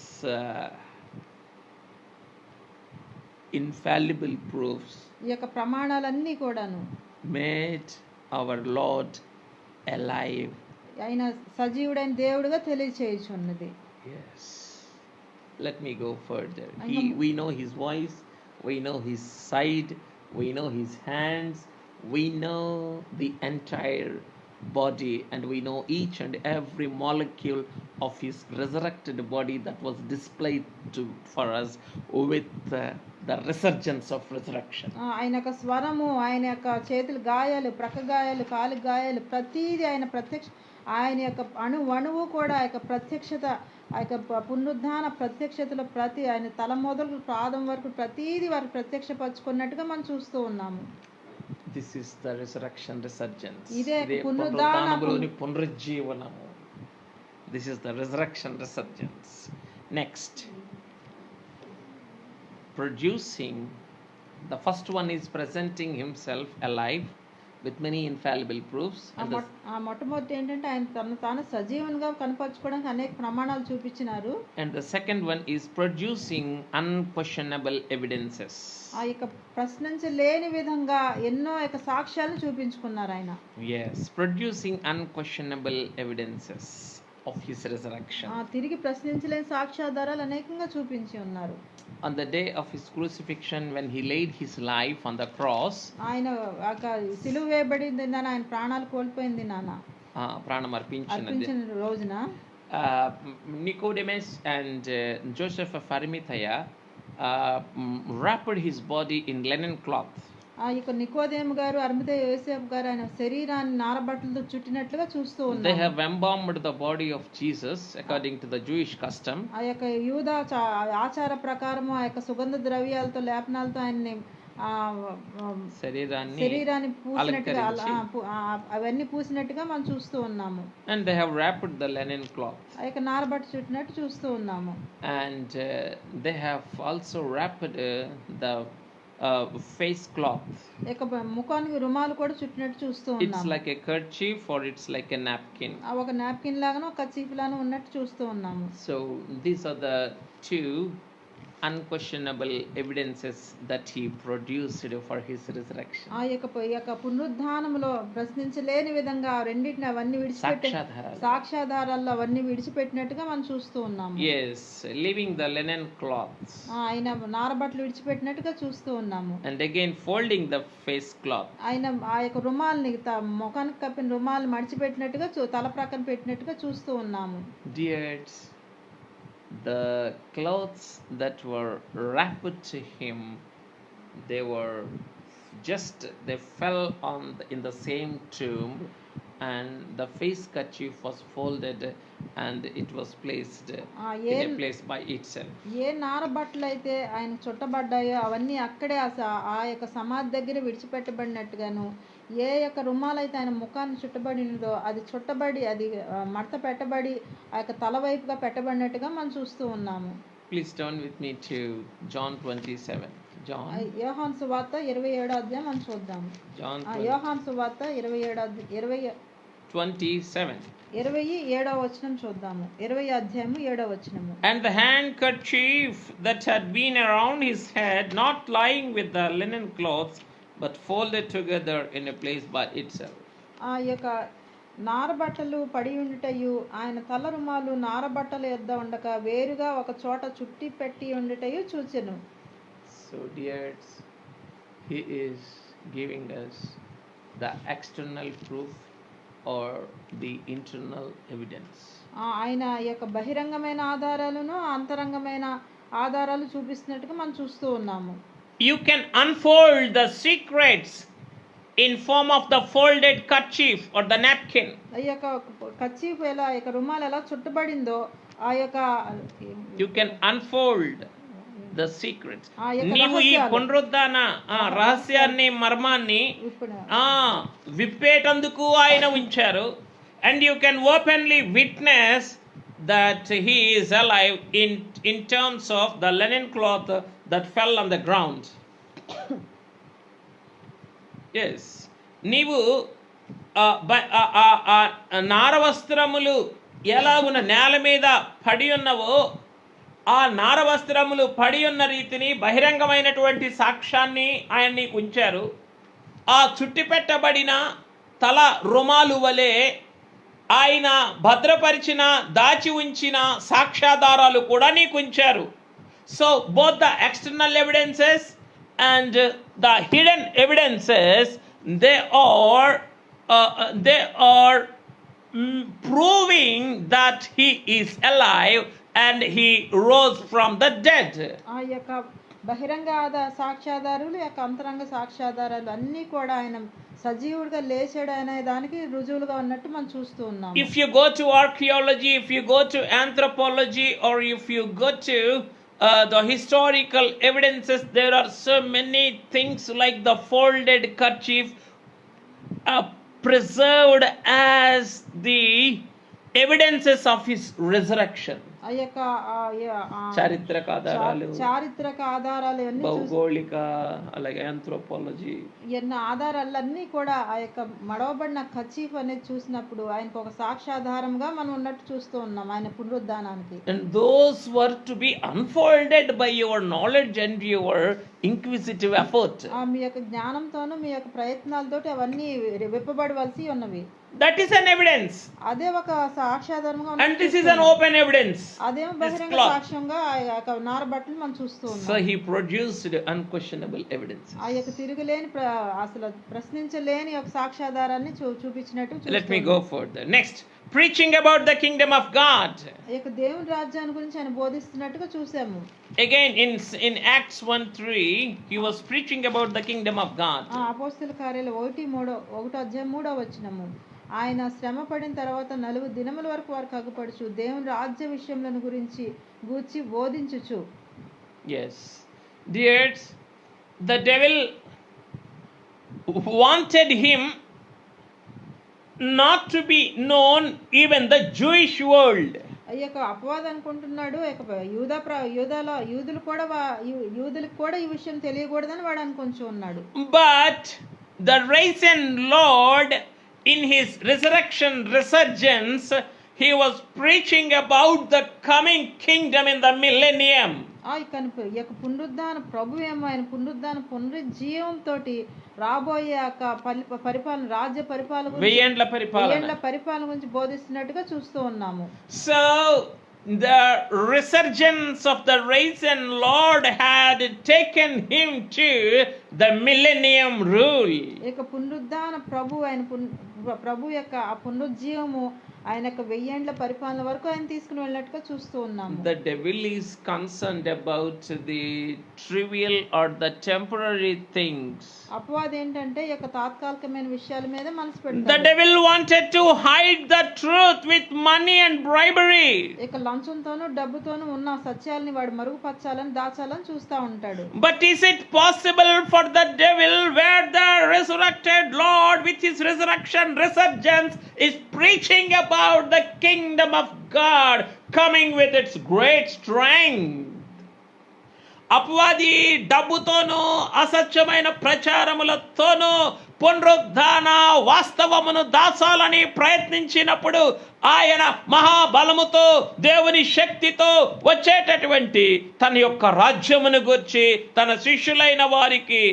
infallible proofs ఈ యొక్క ప్రమాణాలన్నీ కూడాను made our Lord alive. ఆయన సజీవుడైన దేవుడిగా తెలియచేయుచున్నది. Yes. Let me go further. Angam- We know his voice, we know his side, we know his hands, we know the entire body, and we know each and every molecule of his resurrected body that was displayed for us with the resurgence of resurrection. ఆయన యొక్క స్వరము, ఆయన యొక్క చేతులు గాయాలు, ప్రక్క గాయాలు, కాలు గాయాలు, ప్రతీది ఆయన యొక్క అణువు కూడా ఆ యొక్క ప్రత్యక్షత, ఆ యొక్క పునరుద్ధాన ప్రత్యక్షతలో ఆయన తల మొదలు పాదం వరకు ప్రతీది వారు ప్రత్యక్షపరచుకున్నట్టుగా మనం చూస్తూ ఉన్నాము. This is the resurrection resurgence. ఇదే పునరుజ్జీవనము. This is the resurrection resurgence. Next, producing. The first one is presenting himself alive with many infallible proofs. మొట్టమొదటి ఏంటంటే ఆయన తాను సజీవంగా కనపరచుకోవడానికి అనేక ప్రమాణాలు చూపించినారు. And the second one is producing unquestionable evidences. ఆ యొక్క ప్రశ్నించలేని విధంగా ఎన్నో యొక్క సాక్ష్యాలను చూపించుకున్నారు ఆయన. Yes, producing unquestionable evidences of his resurrection. తిరిగి ప్రశ్నించలేని సాక్ష్యాధారాలు అనేకంగా చూపించి ఉన్నారు. On the day of his crucifixion, when he laid his life on the cross, ఆయన సిలువ వేయబడింది, ఆయన ప్రాణాలు కోల్పోయింది ప్రాణం అర్పించిన రోజున Nicodemus and Joseph of Arimathea wrapped his body in linen cloth. ఆ యొక్క నికోదేము గారు, అరిమథెయ యోసేపు గారు ఆయన శరీరాన్ని నారబట్టలతో చుట్టినట్లుగా చూస్తూ ఉన్నారు. They have embalmed the body of Jesus according to the Jewish custom. ఆ యొక్క యూద ఆచార ప్రకారం ఆ యొక్క సుగంధ ద్రవ్యాలతో లేపనాలతో ఆయన్ని శరీరాన్ని పూసినట్టుగా అవన్నీ పూసినట్టుగా మనం చూస్తూ ఉన్నాము. And they have wrapped the linen cloth. ఆ యొక్క నారబట్ట చుట్టినట్టు చూస్తూ ఉన్నాము. And they have also wrapped the face cloth. ముఖానికి రుమాలు కూడా చుట్టినట్టు చూస్తూ ఉన్నాము. It's like a kerchief or it's like a napkin. ఒక నాప్కిన్ లాగానో ఒక కర్చీఫ్ లాగానో ఉన్నట్టు చూస్తూ ఉన్నాము. So these are the two unquestionable evidences that he produced for his resurrection. ఆ యొక్క పునరుద్ధానములో ప్రశ్నించలేని విధంగా రెండిటిని అవన్నీ విడిచిపెట్టి సాక్ష్యాధారాల్లో అవన్నీ విడిచిపెట్టినట్టుగా మనం చూస్తూ ఉన్నాము. Yes, leaving the linen cloths. ఆయన నారబట్టలు విడిచిపెట్టినట్టుగా చూస్తూ ఉన్నాము. And again folding the face cloth. ఆయన ఆ యొక్క రుమాల్ని ముఖానికి కప్పిన రుమాలు మడిచిపెట్టినట్టుగా తల ప్రక్కన పెట్టినట్టుగా చూస్తూ ఉన్నాము. Dears, the clothes that were wrapped to him, they fell in the same tomb, and the face kerchief was folded and it was placed in a place by itself. ఏ నారబట్టలు అయితే ఆయన చుట్టబడ్డాయో అవన్నీ అక్కడే ఆ యొక్క సమాధి దగ్గర విడిచిపెట్టబడినట్టుగాను, ఏ యొక్క రుమాలైతే ఆయన ముఖాన్ని చుట్టబడినదో అది చుట్టబడి అది మడత పెట్టబడి ఆ యొక్క తల వైపుగా పెట్టబడినట్టుగా మనం చూస్తూ ఉన్నాము. Please turn with me to John 27. యోహాను సువార్త 27వ అధ్యాయం మనం చూద్దాం. యోహాను సువార్త 27వ వచనం చూద్దాము. 20వ అధ్యాయము 7వ వచనము. And the handkerchief that had been around his head, not lying with the linen cloths, but folded together in a place by itself. ఆ యొక్క నారబట్టలు పడి ఉండుటయు ఆయన తల రుమాలు నారబట్టల యొద్ద ఉండక వేరుగా ఒక చోట చుట్టి పెట్టి ఉండుటయు చూచెను. So dears, he is giving us the external proof or the internal evidence. ఆయన యొక్క బహిరంగమైన ఆధారాలను అంతరంగమైన ఆధారాలు చూపిస్తున్నట్టుగా మనం చూస్తూ ఉన్నాము. You can unfold the secrets in form of the folded kerchief or the napkin. ఆ యొక్క కర్చీఫ్ ఎలా ఆ యొక్క రుమాలు ఎలా చుట్టబడిందో ఆ యొక్క you can unfold the secrets. నీవు ఈ పునరుద్ధాన రహస్యాన్ని మర్మాన్ని విప్పేటందుకు ఆయన ఉంచారు. And you can openly witness that he is alive in terms of the linen cloth that fell on the ground. Yes. నీవు నారవస్త్రములు ఎలాగున నేల మీద పడి ఉన్నవో ఆ నారవస్త్రములు పడి ఉన్న రీతిని బహిరంగమైనటువంటి సాక్ష్యాన్ని ఆయన్ని ఉంచారు. ఆ చుట్టిపెట్టబడిన తల రుమాలు వలె ఆయన భద్రపరిచిన దాచి ఉంచిన సాక్ష్యాధారాలు కూడా నీకు ఉంచారు. So both the external evidences and the hidden evidences, they are proving that he is alive and he rose from the dead. ఆ యొక్క బహిరంగ సాక్ష్యాధారాలు యొక్క అంతరంగ సాక్ష్యాధారాలు అన్నీ కూడా ఆయన సజీవుడిగా లేచాడు అనే దానికి రుజువులుగా ఉన్నట్టు మనం చూస్తూ ఉన్నాం. If you go to archaeology, if you go to anthropology, or if you go to the historical evidences, there are so many things like the folded kerchief preserved as the evidences of his resurrection. ఆ యొక్క చారిత్రక ఆధారాలు భౌగోళిక అలాగే anthropology ఎన్న ఆధారాలన్నీ కూడా ఆ యొక్క మడవబడిన కచీఫ్ అనేది చూసినప్పుడు ఆయనకు ఒక సాక్ష్యాధారంగా మనం ఉన్నట్టు చూస్తూ ఉన్నాం ఆయన పునరుద్ధానానికి. And those were to be unfolded by your knowledge and your inquisitive effort. మీ యొక్క జ్ఞానంతోను మీ యొక్క ప్రయత్నాలతోటి అవన్నీ విప్పబడవలసి ఉన్నవి. That is an evidence. అదే ఒక సాక్ష్యాధారంగా ఉంది. And this is an open evidence. అదే బహిరంగ సాక్ష్యంగా ఆ యొక్క నార బట్టలు మనం చూస్తూ ఉన్నాం. So he produced unquestionable evidence. ఆ యొక్క తిరుగులేని అసలు ప్రశ్నించలేని ఒక సాక్ష్యాధారాన్ని చూపించినట్టు చూస్తాం. Let me go further. Next, preaching about the kingdom of God. ఈ యొక్క దేవుని రాజ్యాన్ని గురించి ఆయన బోధిస్తున్నట్టుగా చూసాము. Again in Acts 1:3 he was preaching about the kingdom of God. అపోస్తలుల కార్యాలు 1:3 ఆయన శ్రమ పడిన తర్వాత 4 దినముల వరకు వారు కగ్గుపడుచు దేవుని రాజ్య విషయములను గురించి గూర్చి బోధించుచు. Yes, dears, the devil wanted him not to be known even the Jewish world. అయ్యక అపవాదం అనుకుంటున్నాడు యూదులకు కూడా ఈ విషయం తెలియకూడదని వాడు అనుకుంటూ ఉన్నాడు. But the risen Lord in his resurgence, he was preaching about the coming kingdom in the millennium. ఈ యొక్క పునరుద్ధాన ప్రభు ఏమో ఆయన పునరుజ్జీవంతో రాబోయే పరిపాలన రాజ్య పరిపాలన పరిపాలన గురించి బోధిస్తున్నట్టుగా చూస్తూ ఉన్నాము. So the resurgence of the risen Lord had taken him to the millennium rule. ఇక పునరుద్ధాన ప్రభు యొక్క ఆ పునరుజ్జీవము ఆయన యొక్క 1000 ఏండ్ల పరిపాలన వరకు ఆయన తీసుకుని వెళ్ళినట్టుగా చూస్తూ ఉన్నాము. The devil is concerned about the trivial or the temporary things. అపవాది ఏంటంటే ఈ యొక్క తాత్కాలికమైన విషయాల మీద మనసు పెడతాడు. The devil wanted to hide the truth with money and bribery. ఇక లంచంతోను డబ్బుతోను ఉన్న సత్యాలని వాడు మరుగుపరచాలని దాచాలని చూస్తూ ఉంటాడు. But is it possible for the devil, where the resurrected Lord with his resurgence is preaching about the kingdom of God coming with its great strength? అపవాది డబ్బుతోనూ అసత్యమైన ప్రచారములతోనూ పునరుద్ధాన వాస్తవమును దాచాలని ప్రయత్నించినప్పుడు ఆయన మహాబలముతో దేవుని శక్తితో వచ్చేటటువంటి తన యొక్క రాజ్యమును గురించి తన శిష్యులైన వారికి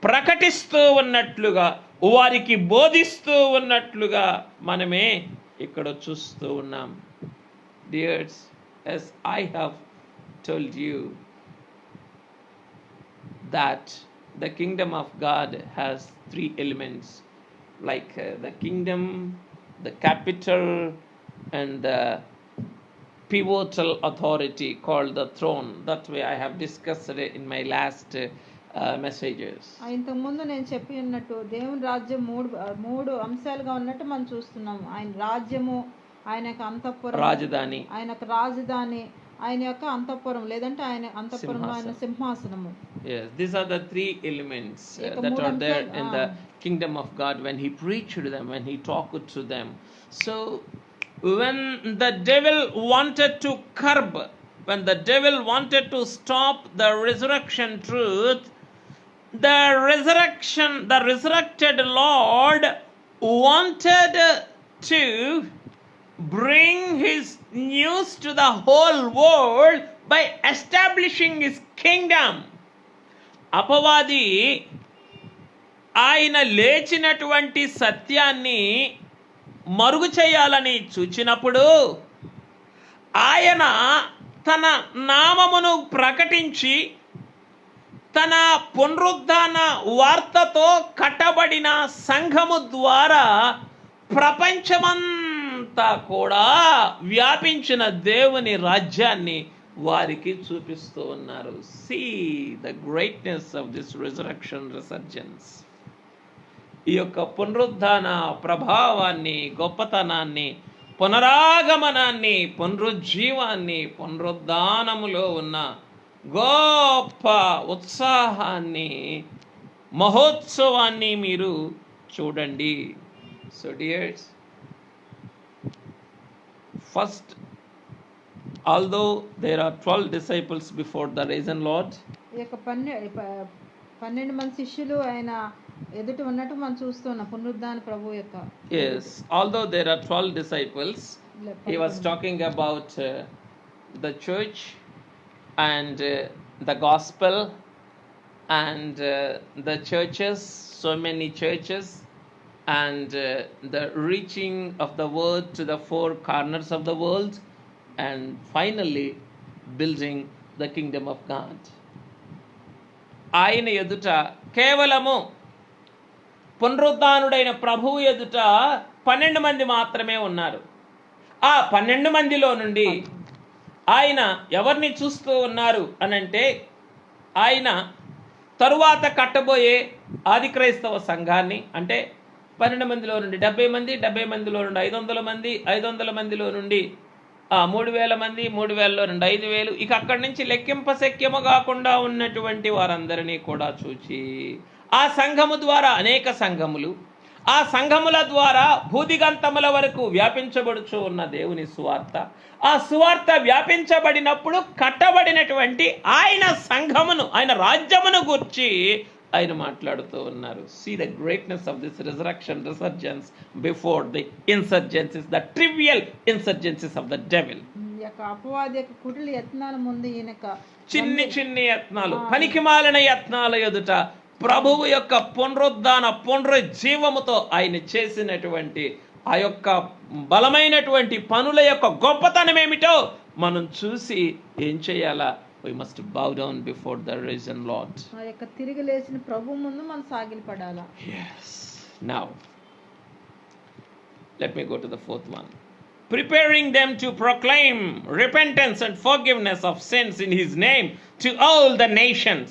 ప్రకటిస్తూ ఉన్నట్లుగా వారికి బోధిస్తూ ఉన్నట్లుగా మనమే ఇక్కడ చూస్తూ ఉన్నాం. Dears, as I have told you that the kingdom of God has 3 elements, like the kingdom, the capital, and the pivotal authority called the throne. That way I have discussed it in my last messages. ఇంతకు ముందు నేను చెప్పి ఉన్నట్టు దేవుని రాజ్యం మూడు అంశాలుగా ఉన్నట్టు మనం చూస్తున్నాము. ఆయన రాజ్యము, ఆయన యొక్క అంతఃపురం, రాజధాని, ఆయన యొక్క రాజధాని, ఆయన యొక్క అంతఃపురం లేదంటే ఆయన అంతఃపురంలో ఆయన సింహాసనము. Yes, these are the 3 elements that are there in the kingdom of God when he preached to them, when he talked to them. So when the devil wanted to curb, when the devil wanted to stop the resurrection truth, the resurrected Lord wanted to bring his news to the whole world by establishing his kingdom. అపవాది ఆయన లేచినటువంటి సత్యాన్ని మరుగు చేయాలని చూచినప్పుడు ఆయన తన నామమును ప్రకటించి తన పునరుద్ధాన వార్తతో కట్టబడిన సంఘము ద్వారా ప్రపంచమంతా కూడా వ్యాపించిన దేవుని రాజ్యాన్ని వారికి చూపిస్తూ ఉన్నారు. See the greatness of this resurgence. ఈ యొక్క పునరుద్ధాన ప్రభావాన్ని, గొప్పతనాన్ని, పునరాగమనాన్ని, పునరుజ్జీవాన్ని, పునరుద్ధానములో ఉన్న గొప్ప ఉత్సాహాన్ని, మహోత్సవాన్ని మీరు చూడండి. So dears, first, although there are 12 disciples before the risen Lord, ఈ యొక్క 12 మంది శిష్యులు ఆయన ఎదుట ఉన్నట్టు మనం చూస్తున్నాం పునరుద్ధాన ప్రభు యొక్క. yes, although there are 12 disciples, he was talking about the church and the gospel and the churches, so many churches, and the reaching of the word to the four corners of the world, and finally building the kingdom of God. ఆయన ఎదుట కేవలము పునరుద్ధానుడైన ప్రభువు ఎదుట 12 మంది మాత్రమే ఉన్నారు. ఆ 12 మందిలో నుండి ఆయన ఎవరిని చూస్తూ ఉన్నారు అనంటే, ఆయన తరువాత కట్టబోయే ఆది క్రైస్తవ సంఘాన్ని, అంటే 12 మందిలో నుండి 70 మంది, 70 మందిలో నుండి 500 మంది, 500 మందిలో నుండి 3000 మంది, 3000లో నుండి 5000, ఇక అక్కడి నుంచి లెక్కింపశక్యము కాకుండా ఉన్నటువంటి వారందరినీ కూడా చూచి, ఆ సంఘము ద్వారా అనేక సంఘములు, ఆ సంఘముల ద్వారా భూదిగంతముల వరకు వ్యాపించబడుచు ఉన్న దేవుని సువార్త, ఆ సువార్త వ్యాపించబడినప్పుడు కట్టబడినటువంటి ఆయన సంఘమును, ఆయన రాజ్యమును గూర్చి ఆయన మాట్లాడుతూ ఉన్నారు. See the greatness of this resurgence before the insurgencies, the trivial insurgencies of the devil. ఈ యొక్క అపవాది యొక్క కుటిల యత్నాల ముందు ఈయనక చిన్ని యత్నాలు, పనికిమాలిన యత్నాల ఎదుట ప్రభువు యొక్క పునరుద్ధాన పునరుజ్జీవముతో ఆయన చేసినటువంటి ఆ యొక్క బలమైనటువంటి పనుల యొక్క గొప్పతనం ఏమిటో మనం చూసి ఏం చేయాలా? We must bow down before the risen Lord. ఆ యొక్క తిరిగి లేచిన ప్రభు ముందు మనం సాగిలపడాలా. Yes. Now, let me go to the fourth one. Preparing them to proclaim repentance and forgiveness of sins in his name to all the nations.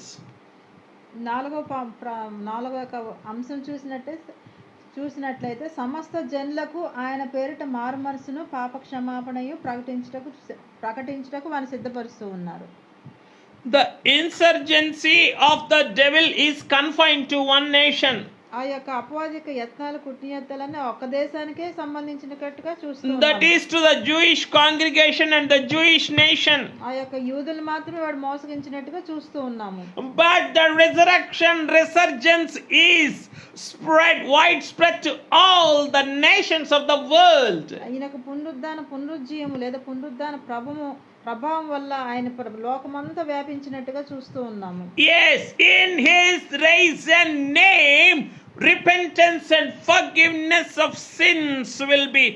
నాలుగో యొక్క అంశం చూసినట్లయితే సమస్త జనులకు ఆయన పేరిట మారుమనసును పాప క్షమాపణయు ప్రకటించుటకు వారిని సిద్ధపరుస్తూ ఉన్నారు. The insurgency of the devil is confined to one nation. ఆ యొక్క అపవాదిక యత్నాలు కుట్నియత్నాలన్నీ ఒక దేశానికే సంబంధించినట్టుగా చూస్తున్నాం. That is to the Jewish congregation and the Jewish nation. ఆ యొక్క యూదులు మాత్రమే వాడు మోసగించినట్టుగా చూస్తూ ఉన్నాము. But the resurgence is widespread to all the nations of the world. ఈయనకు పునరుజ్జీవము లేదా పునరుద్ధాన ప్రభావం వల్ల ఆయన లోకమంతా వ్యాపించినట్టుగా చూస్తూ ఉన్నాము. Yes, in his risen name, repentance and forgiveness of sins will be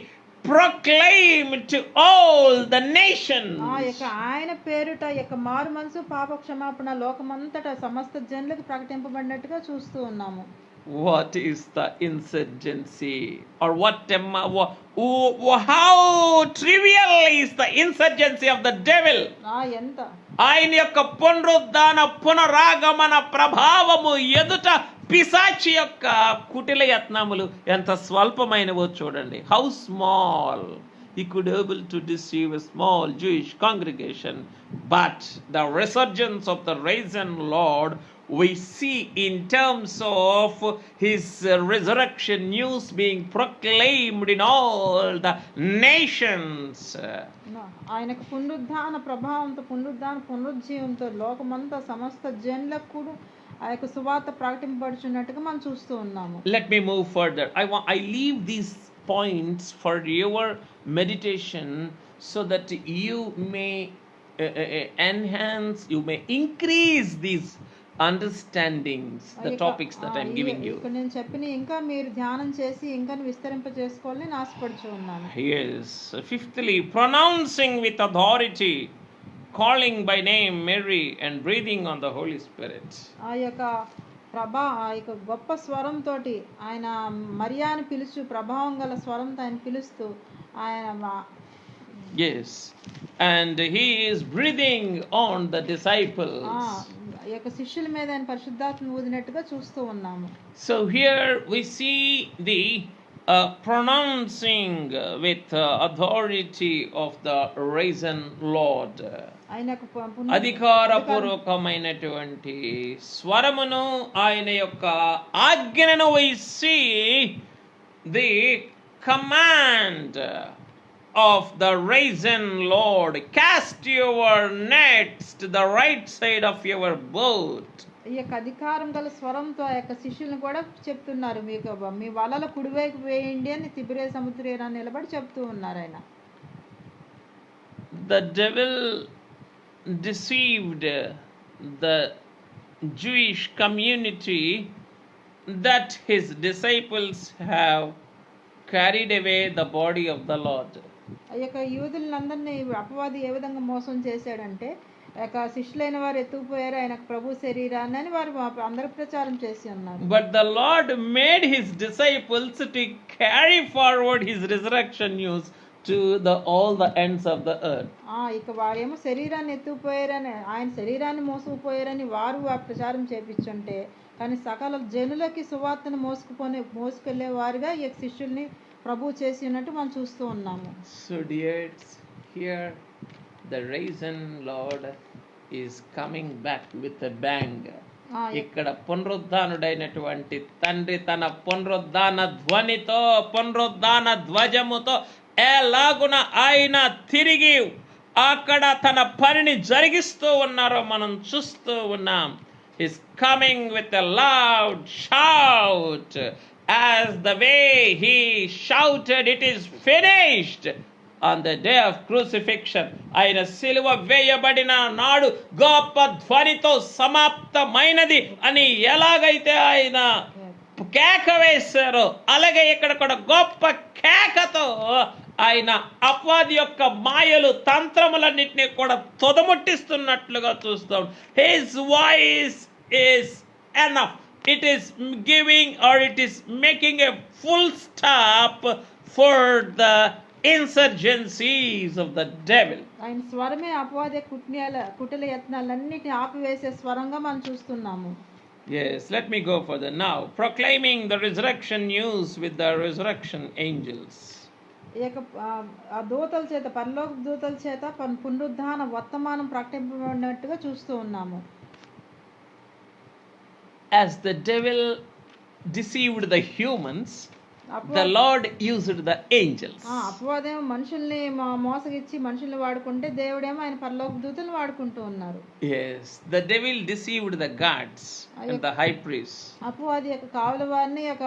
proclaimed to all the nations. ఆ యొక్క ఆయన పేరుట యొక్క మారు మనసు పాప క్షమాపణ లోకమంతటా సమస్త జనులకు ప్రకటింపబడినట్టుగా చూస్తూ ఉన్నాము. What is the insurgency, or how trivial is the insurgency of the devil? ఎంత ఆయన యొక్క పునరుద్ధాన పునరాగమన ప్రభావము ఎదుట పిశాచి యొక్క కుటిల యత్నములు ఎంత స్వల్పమైనవో చూడండి. How small he could able to deceive a small Jewish congregation, but the resurgence of the risen Lord we see in terms of his resurrection news being proclaimed in all the nations. ఆయనకు పునరుద్ధాన ప్రభావంతో పునరుజ్జీవంతో లోకమంతా సమస్త జనులకు కూడా ఆ యొక్క సువార్త ప్రకటింపబడుచున్నట్టుగా మనం చూస్తూ ఉన్నాము. Let me move further. I leave these points for your meditation so that you may enhance, you may increase these understandings, the topics that I'm giving you. ఇక్కడ నేను చెప్పిన ఇంకా మీరు ధ్యానం చేసి ఇంకా విస్తరింప చేసుకోవాలని నేను ఆశపడుచు ఉన్నాను. Yes. Fifthly, pronouncing with authority, calling by name Mary and breathing on the Holy Spirit. ఆ యొక్క గొప్ప స్వరంతో ఆయన మరియాని పిలుచు ప్రభావం గల స్వరంతో ఆయన పిలుస్తూ ఆయన Yes, and he is breathing on the disciples. ఈ యొక్క శిష్యుల మీద ఆయన పరిశుద్ధాత్మ ఊదినట్టుగా చూస్తూ ఉన్నాము. So here we see the pronouncing with authority of the risen Lord. అధికారపూర్వకమైనటువంటి స్వరమును ఆయన యొక్క ఆజ్ఞను we see the command of the risen Lord. Cast your nets to the right side of your boat. ఈ యొక్క అధికారం గల స్వరంతో ఆ యొక్క శిష్యులను కూడా చెప్తున్నారు, మీకు మీ వలల కుడివైపు వేయండి అని తిబిరే సముద్రం నిలబడి చెప్తూ ఉన్నారు ఆయన. The devil deceived the Jewish community that his disciples have carried away the body of the Lord. ఆ యొక్క యూదులందరినీ అపవాది ఏ విధంగా మోసం చేశాడంటే యొక్క శిష్యులైన వారు ఎత్తుకుపోయారు ఆయన ప్రభు శరీరాన్ని అని వారు అందరూ ప్రచారం చేసి ఉన్నారు. But the Lord made his disciples to carry forward his resurrection news to all the ends of the earth. ఇక వారేమో శరీరాన్ని ఎత్తుకుపోయారని ఆయన శరీరాన్ని మోసుకుపోయారని వారు ఆ ప్రచారం చేపించుంటే కానీ సకల జనులకి సువార్తను మోసుకెళ్లే వారుగా ఈ శిష్యుల్ని ప్రభు చేసి ఉన్నట్టు మనం చూస్తూ ఉన్నాము. So dears, here the risen Lord is coming back with a bang. ఇక్కడ పునరుద్ధానుడైనటువంటి తండ్రి తన పునరుద్ధాన ధ్వనితో పునరుద్ధాన ధ్వజముతో ఎలాగున ఆయన తిరిగి అక్కడ తన పనిని జరిగిస్తూ ఉన్నారో మనం చూస్తూ ఉన్నాం. He's coming with a loud shout, as the way he shouted, "It is finished," on the day of crucifixion. ఆయన సిలువ వేయబడిన నాడు గొప్ప ధ్వనితో సమాప్తమైనది అని ఎలాగైతే ఆయన కేక వేశారో అలాగే ఇక్కడ కూడా గొప్ప కేకతో ఆయన అపవాది యొక్క మాయలు తంత్రములన్నిటినీ కూడా తొదముట్టిస్తున్నట్లుగా చూస్తాం. His voice is enough. It is giving, or it is making a full stop for the insurgencies of the devil. ఆయన స్వరమే అపవాది కుటిల యత్నాలన్నిటిని ఆపివేసే స్వరంగా మనం చూస్తున్నాము. Yes, let me go further now. Proclaiming the resurrection news with the resurrection angels. ఆ దూతల చేత పరలోక దూతల చేత పునరుద్ధాన వర్తమానం ప్రకటింపబడినట్టుగా చూస్తూ ఉన్నాము. As the devil deceived the humans, the Lord used the angels. అపవాదేమో మనుషుల్ని మోసగిచ్చి మనుషుల్ని వాడుకుంటే దేవుడేమో ఆయన పరలోక దూతలను వాడుకుంటూ ఉన్నారు. Yes, the devil deceived the gods and the high priests. అపవాది యొక్క కావలి వారిని యొక్క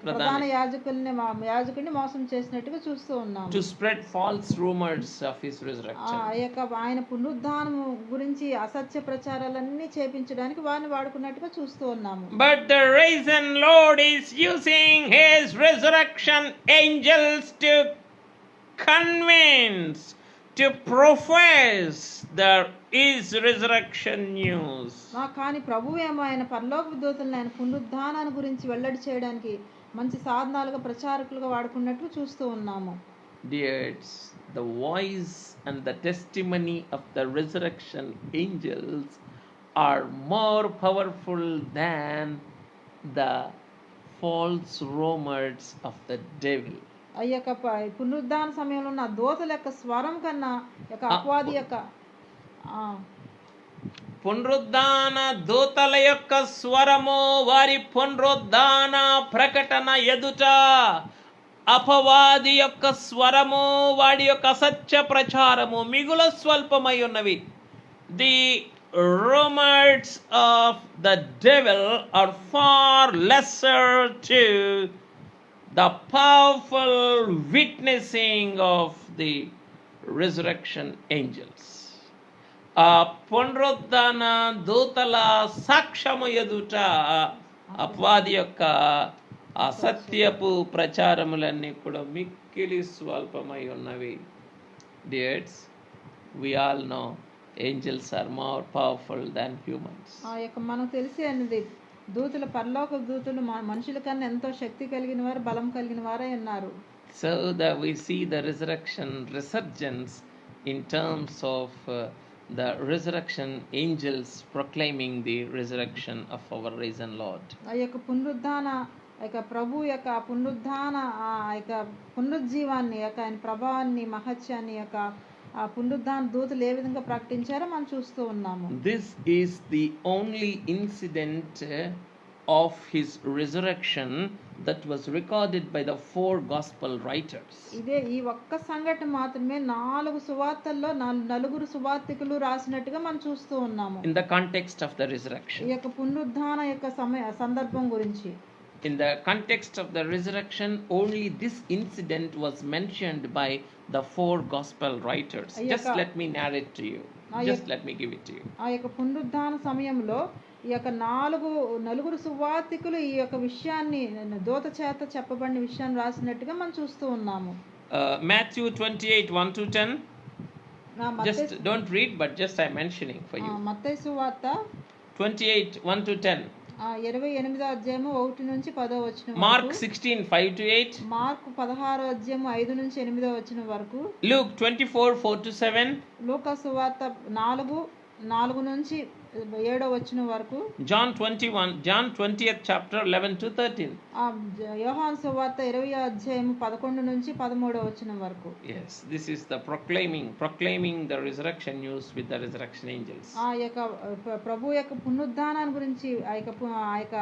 ప్రధాన యాజకుల్ని మోసం చేసినట్టుగా చూస్తూ ఉన్నాము. To spread false rumors of his resurrection. ఆయన పునరుద్ధానం గురించి అసత్య ప్రచారాలన్నీ చేపించడానికి వారిని వాడుకున్నట్టుగా చూస్తూ ఉన్నాము. But the risen Lord is using his resurrection angels to convince, to profess there is resurrection news. కానీ ప్రభువేమో ఆయన పరలోక దూతలను ఆయన పునరుద్ధానాన్ని గురించి వెల్లడి చేయడానికి మంచి సాధనాలుగా ప్రచారకులుగా వాడుకున్నట్టు చూస్తూ ఉన్నాము. Dears, the voice and the testimony of the resurrection angels are more powerful than the false rumors of the devil. ఆ యొక్క పునరుద్ధాన సమయంలో ఉన్న దూతల యొక్క స్వరం కన్నా యొక్క అపవాది యొక్క పునరుద్ధాన దూతల యొక్క స్వరము వారి పునరుద్ధాన ప్రకటన ఎదుట అపవాది యొక్క స్వరము వాడి యొక్క అసత్య ప్రచారము మిగుల స్వల్పమై ఉన్నవి. The rumors of the devil are far lesser to the powerful witnessing of the resurrection angels. ఆ పునరుద్ధాన దూతల సాక్ష్యము ఎదుట అపవాది యొక్క అసత్యపు ప్రచారములన్నీ కూడా మిక్కిలి స్వల్పమై ఉన్నవి. Dears, we all know angels are more powerful than humans. ఆ యొక్క మనకు తెలిసి అన్నది దూతలు పరలోక దూతలు మనుషుల కన్నా ఎంతో శక్తి కలిగిన వారు బలం కలిగిన వారే ఉన్నారు. So that we see the resurrection resurgence in terms of the resurrection angels proclaiming the resurrection of our risen Lord. ఆ యొక్క పునరుద్ధాన ప్రభు యొక్క పునరుద్ధాన ఆ యొక్క పునరుజ్జీవాన్ని ఆయన ప్రభావాన్ని మహత్యాన్ని ఆ పునరుద్ధాన దూతలు ఏ విధంగా ప్రకటించారో మనం చూస్తూ ఉన్నాము. This is the only incident of his resurrection that was recorded by the 4 gospel writers. ఇదే ఈ ఒక్క సంఘటన మాత్రమే 4 సువార్తల్లో 4 సువార్తికులు రాసినట్టుగా మనం చూస్తూ ఉన్నాము. In the context of the resurrection. ఈ యొక్క పునరుద్ధాన యొక్క సందర్భం గురించి. In the context of the resurrection, only this incident was mentioned by the 4 gospel writers. Just let me narrate to you. Just let me give it to you. ఆ యొక్క పునరుద్ధాన సమయంలో ఈ యొక్క 4 సువార్తికులు ఈ యొక్క విషయాన్ని దూత చేత చెప్పబడిన విషయాన్ని రాసినట్టుగా మనం చూస్తూ ఉన్నాము. Matthew 28 1 to 10. Just don't read, but just I'm mentioning for you. మత్తయి సువార్త 28 1 to 10. 28వ అధ్యాయము 1 నుంచి 10వ వచనం. Mark 16 5 to 8. మార్కు 16వ అధ్యాయము 5 నుంచి 8వ వచనం వరకు. Luke 24 4 to 7. లూకా సువార్త 4 నుంచి 7వ వచనం వరకు. John 20th chapter 11 to 13. యోహాను సువార్త 20వ అధ్యాయము 11 నుంచి 13వ వచనం వరకు. Yes, this is the proclaiming the resurrection news with the resurrection angels. ఆ యొక్క ప్రభు యొక్క పునరుద్ధానాన్ని గురించి ఆ యొక్క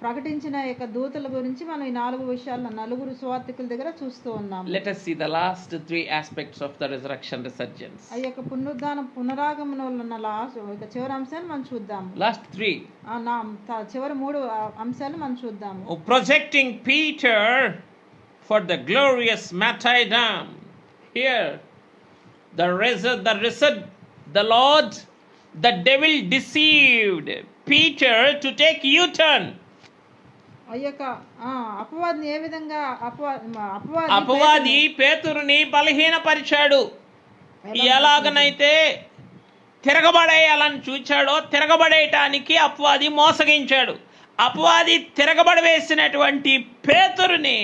ప్రకటించిన యొక్క దూతల గురించి మనం ఈ 4 విషయాలను 4 సువార్తికుల దగ్గర చూస్తూ ఉన్నాము. Let us see the last 3 aspects of the resurrection resurgence. ఆ యొక్క పునరాగమనంలో ఉన్న చివరి అంశాన్ని మనం చూద్దాము. Last 3. చివరి 3 అంశాలు మనం చూద్దాము. Projecting Peter for the glorious martyrdom. Here the Lord, the devil deceived Peter to take U-turn. అపవాదిని ఏ విధంగా అపవాది పేతురుని బలహీనపరిచాడు. ఎలాగనైతే తిరగబడేయాలని చూచాడో తిరగబడేయటానికి అపవాది మోసగించాడు. అపవాది తిరగబడవేసినటువంటి పేతురుని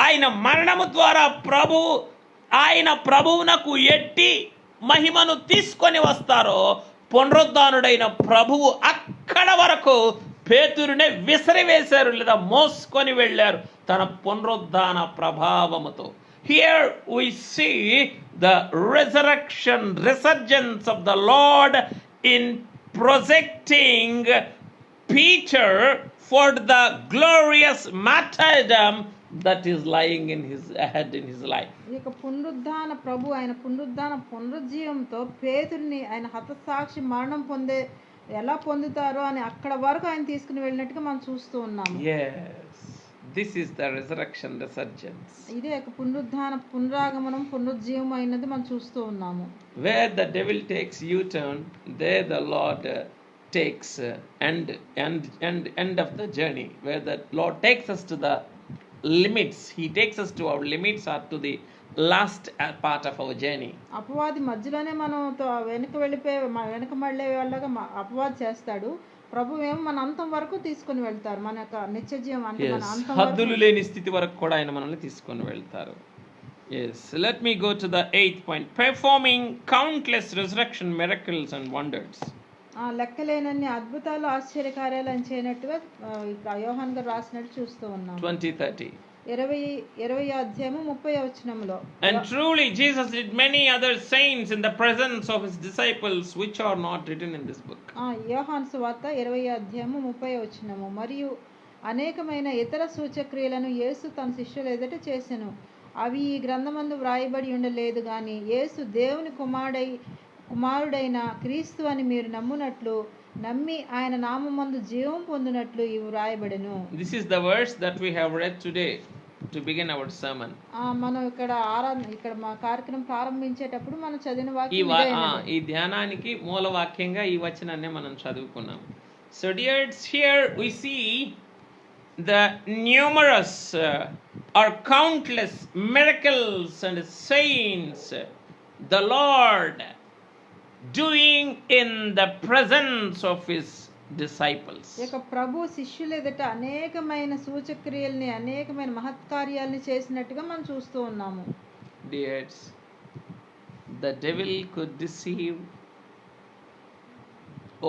ఆయన మరణము ద్వారా ఆయన ప్రభువునకు ఎట్టి మహిమను తీసుకొని వస్తారో పునరుద్ధానుడైన ప్రభువు అక్కడ వరకు పేతురునే విసిరివేశారు లేదా మోసుకొని వెళ్ళారు తన పునరుద్ధాన ప్రభావముతో. Here we see the resurgence of the Lord in projecting Peter for the glorious martyrdom that is lying ahead in his life. ఈ యొక్క పునరుద్ధాన ప్రభు ఆయన పునరుజ్జీవంతో పేతురుని ఆయన హతసాక్షి మరణం ఎలా పొందుతారో అని అక్కడ వరకు ఆయన తీసుకుని వెళ్ళినట్టుగా మనం చూస్తూ ఉన్నాము. Yes, this is the resurrection resurgence. ఇదే యొక్క పునరాగమనం పునరుజ్జీవం అయినది మనం చూస్తూ ఉన్నాము. Where the devil takes U-turn, there the Lord takes end of the journey. Where the Lord takes us to the limits, he takes us to our limits or to the last part of our journey. అపవాది మధ్యలోనే మనం వెనక మళ్ళీ వాళ్ళగా అపవాది చేస్తాడు. ప్రభు ఏమో మన అంతం వరకు తీసుకొని వెళ్తారు. మన యొక్క నిత్య జీవం అంటే మన అంతం హద్దులు లేని స్థితి వరకు కూడా ఆయన మనల్ని తీసుకొని వెళ్తారు. Yes, let me go to the 8th point. Performing countless resurrection miracles and wonders. లెక్కలేనన్ని అద్భుతాలు ఆశ్చర్యకార్యాలు అని చేయనట్టుగా యోహాను గారు రాసినట్టు చూస్తూ ఉన్నాం. 20:30. 20 అధ్యాయము 30 వచనంలో. And truly, Jesus did many other signs in the presence of his disciples, which are not written in this book. యోహాను సువార్త 20 అధ్యాయము 30 వచనము. మరియు అనేకమైన ఇతర సూచక్రియలను యేసు తన శిష్యుల ఎదుట చేసెను, అవి ఈ గ్రంథమందు వ్రాయబడి ఉండలేదు గాని యేసు దేవుని కుమారుడైన క్రీస్తు అని మీరు నమ్మునట్లు, నమ్మి ఆయన నామమందు జీవం పొందినట్లు ఇవి వ్రాయబడెను. This is the verse that we have read today to begin our sermon. మనం ఇక్కడ మా కార్యక్రమం ప్రారంభించేటప్పుడు మనం చదివిన ఈ వాక్యం ఈ ధ్యానానికి మూల వాక్యంగా ఈ వచనాన్ని మనం చదువుకున్నాం. So dear, here we see the numerous or countless miracles and signs the Lord doing in the presence of his disciples. ఇక ప్రభు శిష్యుల ఎదుట అనేకమైన సూచక్రియల్ని, అనేకమైన మహత్కార్యాలని చేసినట్టుగా మనం చూస్తూ ఉన్నాము. Dears, the devil could deceive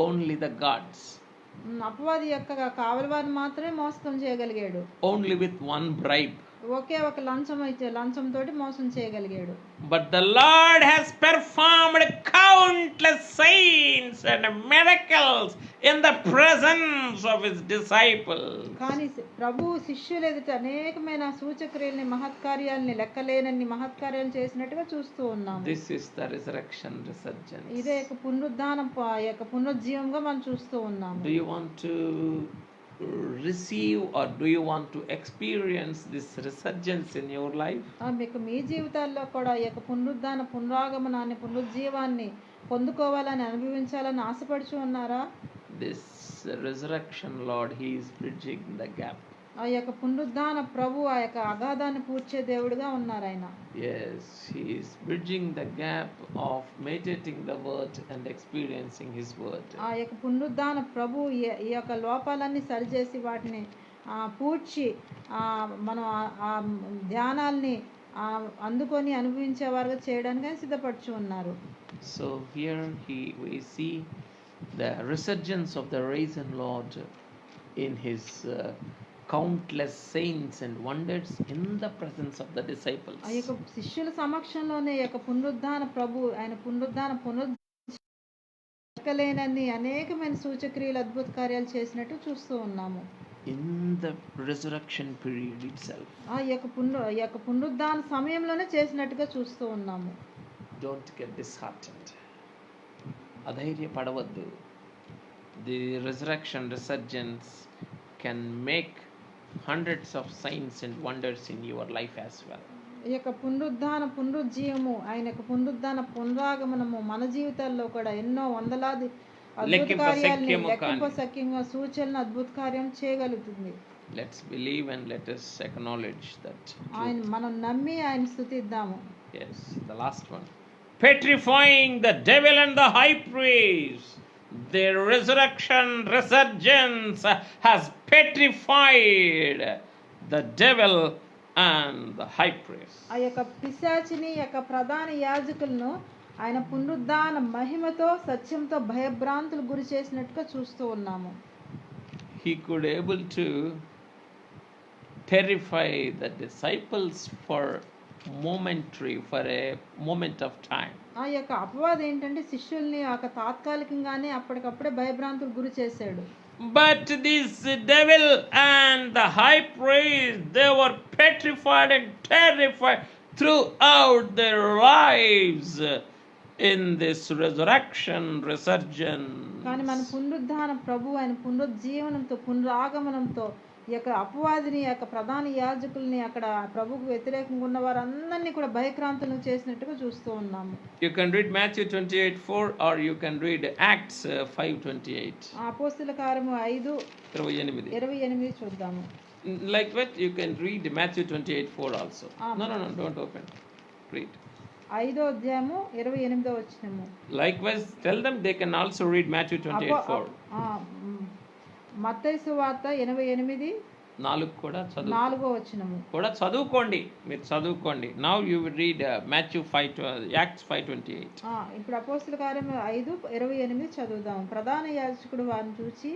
only the gods. అపవాది యొక్క కావలి వారిని మాత్రమే మోసం చేయగలిగాడు. Only with one bribe. ఒకే ఒక లంచం తోటి మోసం చేయగలిగాడు. But the Lord has performed countless signs and miracles in the presence of his disciples. కానీ ప్రభు శిష్యుల ఎదుట అనేకమైన సూచక్రియల్ని, మహత్కార్యాలని, లెక్కలేనన్ని మహత్కార్యాలు చేసినట్టుగా చూస్తూ ఉన్నాము. This is the resurrection resurgence. ఇదే యొక్క పునరుద్ధానం, యొక్క పునరుజ్జీవంగా మనం చూస్తూ ఉన్నాము. Do you want to receive or do you want to experience this resurgence in your life? మీకు మీ జీవితాల్లో కూడా ఈ యొక్క పునరాగమనాన్ని, పునరుజ్జీవాన్ని పొందుకోవాలని, అనుభవించాలని ఆశపడుచు ఉన్నారా? This resurrection Lord, he is bridging the gap. ఆ యొక్క పునరుద్ధాన ప్రభు ఆ యొక్క అగాధాన్ని పూడ్చే దేవుడిగా ఉన్నారు ఆయన. Yes, he is bridging the gap of meditating the word and experiencing his word. ఆ యొక్క పునరుద్ధాన ప్రభు ఈ యొక్క లోపాలన్నీ సరిచేసి వాటిని పూడ్చి మనం ఆ ధ్యానాల్ని అందుకొని అనుభవించేవారుగా చేయడానికి సిద్ధపడుచు ఉన్నారు. So here we see the resurgence of the risen Lord in his countless saints and wonders in the presence of the disciples. ఆ యొక్క శిష్యుల సమక్షంలోనే ఈ యొక్క పునరుద్ధాన ప్రభు ఆయన పునరుద్ధరణలేనన్ని అనేకమైన సూచక్రియలు, అద్భుత కార్యాలు చేసినట్టు చూస్తూ ఉన్నాము. In the resurrection period itself. ఆ యొక్క పునరుద్ధాన సమయంలోనే చేసినట్టుగా చూస్తూ ఉన్నాము. Don't get disheartened. అధైర్య పడవద్దు. The resurrection resurgence can make hundreds of signs and wonders in your life as well. ఈ యొక్క పునరుజ్జీవము, ఆయన యొక్క పునరాగమనము మన జీవితాల్లో కూడా ఎన్నో వందలాది అద్భుత కార్యాలని, లెక్కింపశక్యంగా సూచనలు, అద్భుత కార్యం చేయగలుగుతుంది. Let's believe and let us acknowledge that. ఆయన మనం నమ్మి ఆయన స్తుతిద్దాము. Yes, the last one. Petrifying the devil and the high priest. The resurgence has petrified the devil and the high priest. ఆ యొక్క పిశాచిని, యొక్క ప్రధాన యాజకులను ఆయన పునరుద్ధాన మహిమతో, సత్యంతో భయభ్రాంతులు గురి చేసినట్టుగా చూస్తూ ఉన్నాము. He could able to terrify the disciples for a moment of time. ఆ యొక్క అపవాదం ఏంటంటే శిష్యుల్ని తాత్కాలికంగానే అప్పటికప్పుడే భయభ్రాంతులు గురి చేశాడు. But this devil and the high priest, they were petrified and terrified throughout their lives in this resurrection resurgence. కానీ మన పునరుద్ధాన ప్రభు ఆయన పునరుజ్జీవనంతో, పునరాగమనంతో ఈ యొక్క అపవాదిని, యొక్క ప్రధాన యాజకుల్ని, అక్కడ ప్రభువుకు వ్యతిరేకంగా ఉన్న వారందరినీ కూడా భయక్రాంతులను చేసినట్టుగా చూస్తూ ఉన్నాము. You can read Matthew 28:4 or you can read Acts 5:28. అపోస్తల కార్యము 5:28 చూద్దాము. Like what you can read Matthew 28:4 also. No, don't open. Read. 5వ అధ్యాయము 28వ వచనము. Likewise, tell them they can also read Matthew 28:4. మత్తయి సువార్త 88:4 కూడా 4వ వచనము కూడా చదువుకోండి, మీరు చదువుకోండి. Now you will read Matthew 5 Acts 5:28. ఇప్పుడు అపోస్తల కార్యము 5:28 చదువుదాం. ప్రధాన యాజకుడు వారిని చూసి,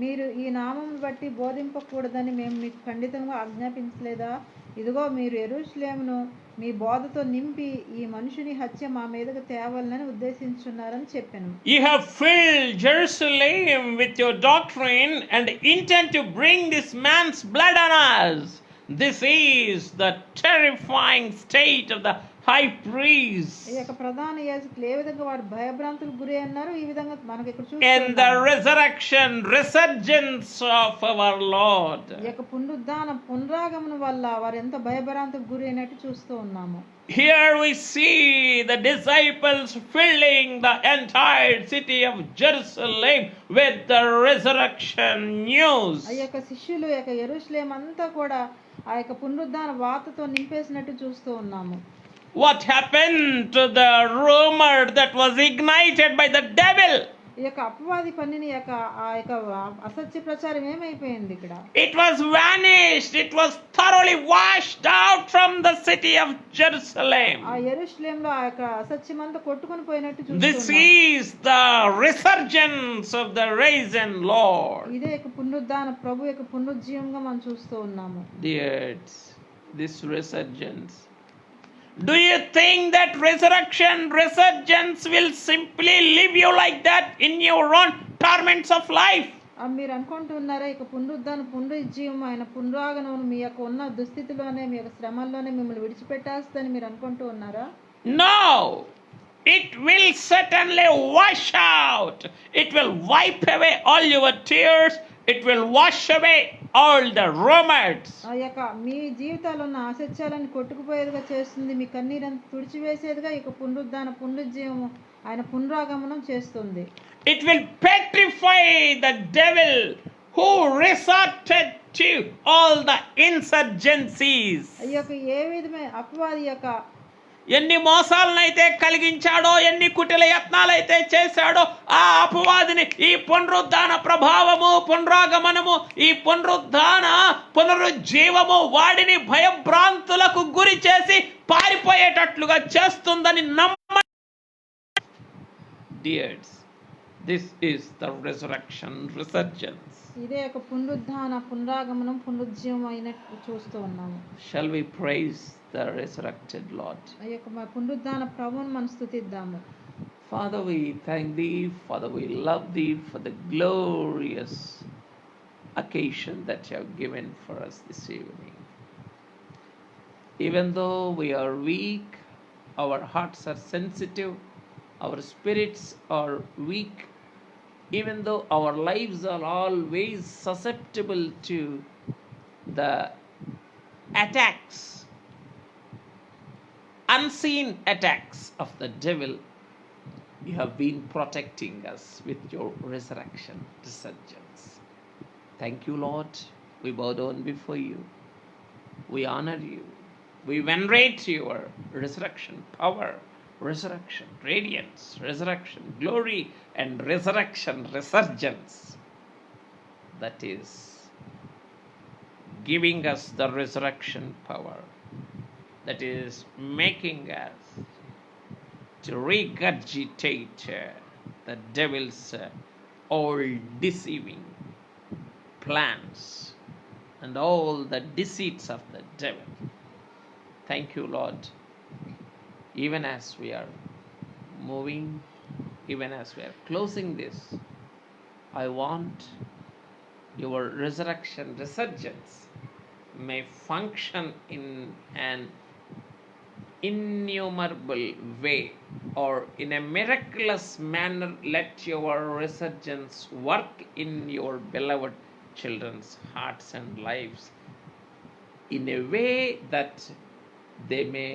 మీరు ఈ నామం బట్టి బోధింపకూడదని మేము మీకు ఖండితంగా ఆజ్ఞాపించలేదా? ఇదిగో మీరు యెరూషలేమును మీ బోధతో నింపి ఈ మనుషుని హత్య మా మీదకు తేవాలని ఉద్దేశించున్నారని చెప్పాను. You have filled Jerusalem with your doctrine and intend to bring this man's blood on us. This is the terrifying state of the high priest. ఈ యొక్క ప్రధాన యాజకులు ఏ విధంగా వారు భయభ్రాంతులకు గురి అన్నారు, ఈ విధంగా మనకి ఇక్కడ And the చూస్తున్నాము. resurrection, resurgence of our Lord. ఈ యొక్క పునరాగమనం వల్ల వారు ఎంత భయభ్రాంతులకు గురి అయినట్టు చూస్తూ ఉన్నాము. Here we see the disciples filling the entire city of Jerusalem with the resurrection news. ఆ యొక్క శిష్యులు యొక్క యెరూషలేం అంతా కూడా ఆ యొక్క పునరుద్ధాన వార్తతో నింపేసినట్టు చూస్తూ ఉన్నాము. What happened to the rumor that was ignited by the devil? ఈ యొక్క అపవాది పన్నిని యొక్క ఆ యొక్క అసత్య ప్రచారం ఏమైపోయింది ఇక్కడ? It was vanished. It was thoroughly washed out from the city of Jerusalem. ఆ యెరూషలేంలో ఆ యొక్క అసత్యం అంతా కొట్టుకొని పోయినట్టు This చూస్తున్నాము. is the resurgence of the risen Lord. ఇదే యొక్క పునరుద్ధాన ప్రభు యొక్క పునరుజ్జీవంగా మనం చూస్తూ ఉన్నాము. Dear, this resurgence. Do you think that resurgence will simply leave you like that in your own torments of life? మీరు అనుకుంటున్నారా ఇక పునరుజ్జీవం ఆయన పునరాగమనం మీ యొక్క ఉన్న దుస్థితిలోనే మీ యొక్క శ్రమల్లోనే మిమ్మల్ని విడిచిపెట్టేస్తుందని మీరు అనుకుంటూ ఉన్నారా? No, it will certainly wash out. It will wipe away all your tears. It will wash away all the rumors. ఆ యొక్క మీ జీవితాల్లో ఉన్న అసత్యాలను కొట్టుకుపోయేదిగా చేస్తుంది, మీ కన్నీరంతా తుడిచివేసేదిగా ఇక పునరుజ్జీవం ఆయన పునరాగమనం చేస్తుంది. It will petrify the devil who resorted to all the insurgencies. ఈ యొక్క ఏ విధమైన అపవాది యొక్క ఎన్ని మోసాలనైతే కలిగించాడో, ఎన్ని కుటిల యత్నాలైతే చేశాడో, ఆ అపవాదిని ఈ పునరుద్ధాన ప్రభావము, పునరాగమనము, ఈ పునరుజ్జీవము వాడిని భయభ్రాంతులకు గురి చేసి పారిపోయేటట్లుగా చేస్తుందని నమ్మ. Dears, this is the resurgence. ఇదే యొక్క పునరాగమనం పునరుజ్జీవం అయినట్టు చూస్తూ ఉన్నాము. Shall we praise the resurrected Lord? ఆ యొక్క పునరుద్ధాన ప్రభువును మనం స్తుతిద్దాము. Father, we thank thee. Father, we love thee for the glorious occasion that you have given for us this evening. Even though we are weak, our hearts are sensitive, our spirits are weak, even though our lives are always susceptible to the attacks, unseen attacks of the devil, you have been protecting us with your resurgence. Thank you, Lord. We bow down before you. We honor you. We venerate your resurrection power, resurrection radiance, resurrection glory, and resurrection resurgence that is giving us the resurrection power, that is making us to regurgitate the devil's old deceiving plans and all the deceits of the devil. Thank you, Lord. Even as we are moving, even as we are closing this, I want your resurgence may function in an innumerable way, or in a miraculous manner. Let your resurgence work in your beloved children's hearts and lives in a way that they may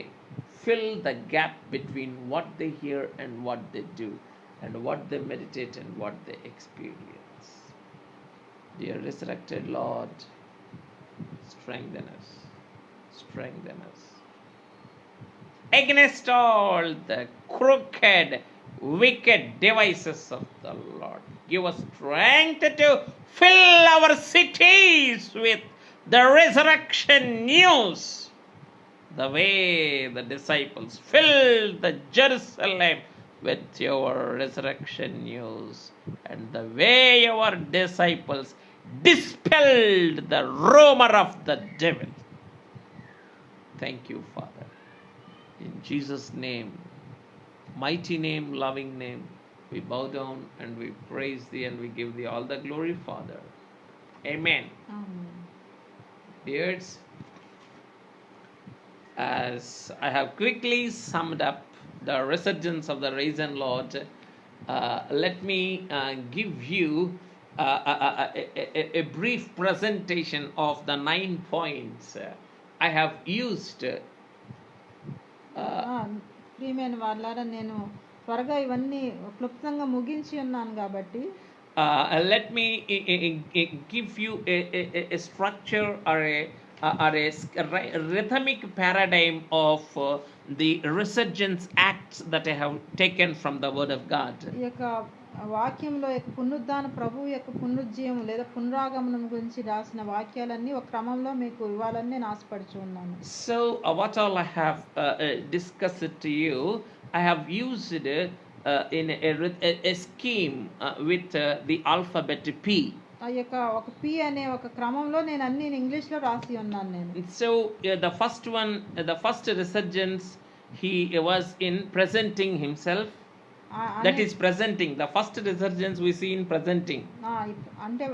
fill the gap between what they hear and what they do, and what they meditate and what they experience. Dear resurrected Lord, strengthen us against all the crooked, wicked devices of the Lord. Give us strength to fill our cities with the resurrection news, the way the disciples filled the Jerusalem with your resurrection news and the way your disciples dispelled the rumor of the devil. Thank you, Father. In Jesus' name, mighty name, loving name, we bow down and we praise thee and we give thee all the glory, Father. Amen. Amen. Dears, as I have quickly summed up the resurgence of the risen Lord, let me give you a brief presentation of the 9 points I have used. ప్రియమైన వాళ్ళారా, నేను త్వరగా ఇవన్నీ క్లుప్తంగా ముగించి ఉన్నాను కాబట్టి Let me give you a structure or a rhythmic paradigm of the resurgence acts that I have taken from the Word of God. ఈ యొక్క వాక్యంలో యొక్క పునరుద్ధాన ప్రభువు యొక్క పునరుజ్జీవం లేదా పునరాగమనం గురించి రాసిన వాక్యాలన్నీ ఒక క్రమంలో మీకు ఇవ్వాలని నేను ఆశపడుచు ఉన్నాను. So what all I have discussed to you, I have used in a scheme with the alphabet P. ఆ యొక్క ఒక పి అనే ఒక క్రమంలో నేను అన్ని ఇంగ్లీష్లో రాసి ఉన్నాను నేను. So the first one, the first resurgence, he was in presenting himself. That is presenting. The first resurgence we see in presenting. అంటే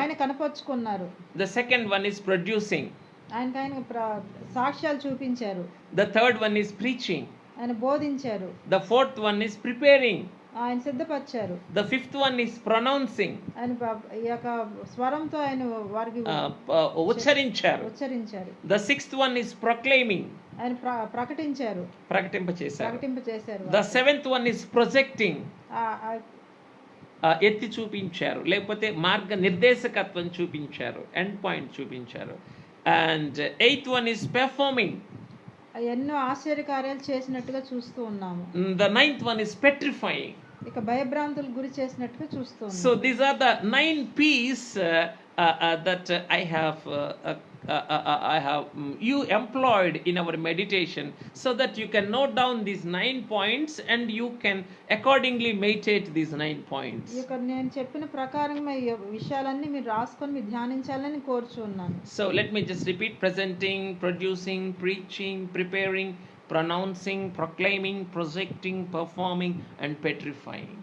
ఆయన కనపరుచుకున్నారు. The second one is producing. ఆయన సాక్ష్యాలు చూపించారు. The third one is preaching. ఆయన బోధించారు. The fourth one is preparing. ఆయన సిద్ధపరిచారు. The fifth one is pronouncing. ఆయన ఈ యొక్క స్వరంతో ఆయన వారికి ఉచ్చరించారు. The sixth one is proclaiming. ఆయన ప్రకటించారు. ప్రకటింపచేశారు. The seventh one is projecting. ఎత్తి చూపించారు, లేకపోతే మార్గ నిర్దేశకత్వం చూపించారు, ఎండ్ పాయింట్ చూపించారు. And eighth one is performing. ఎన్నో ఆశ్చర్యకార్యాలు చేసినట్టుగా చూస్తూ ఉన్నాము. The ninth one is petrifying. ఇక భయభ్రాంతులకు గురి చేసినట్టుగా చూస్తూ ఉన్నాము. So these are the 9 P's that I have you employed in our meditation, so that you can note down these 9 points and you can accordingly meditate these 9 points. ఇక నేను చెప్పిన ప్రకారంగా ఈ విషయాలన్నీ మీరు రాసుకొని మీరు ధ్యానించాలని కోరుచున్నాను. So let me just repeat: presenting, producing, preaching, preparing, pronouncing, proclaiming, projecting, performing, and petrifying.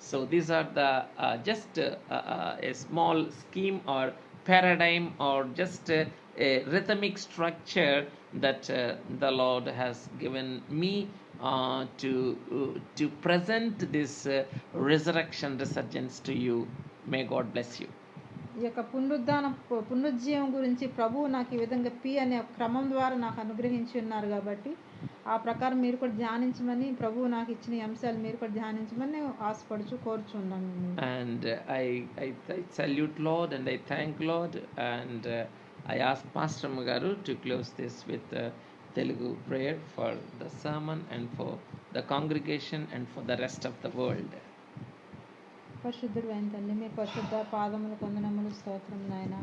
So these are the just a small scheme or paradigm or just a rhythmic structure that the Lord has given me to present this resurrection resurgence to you. May God bless you. ఈ యొక్క పునరుజ్జీవం గురించి ప్రభువు నాకు ఈ విధంగా P అనే క్రమం ద్వారా నాకు అనుగ్రహించి ఉన్నారు కాబట్టి ఆ ప్రకారం మీరు కూడా ధ్యానించమని, ప్రభువు నాకు ఇచ్చిన అంశాలు మీరు కూడా ధ్యానించమని కోరుచున్నాను. And I salute Lord and I thank Lord, and I ask Pastor Magaru to close this with Telugu prayer for the sermon and for the congregation and for the rest of the world. పరిశుద్ధుడు అయిన తండ్రి, మీ పరిశుద్ధ పాదములకు వందనములు, స్తోత్రం నాయన.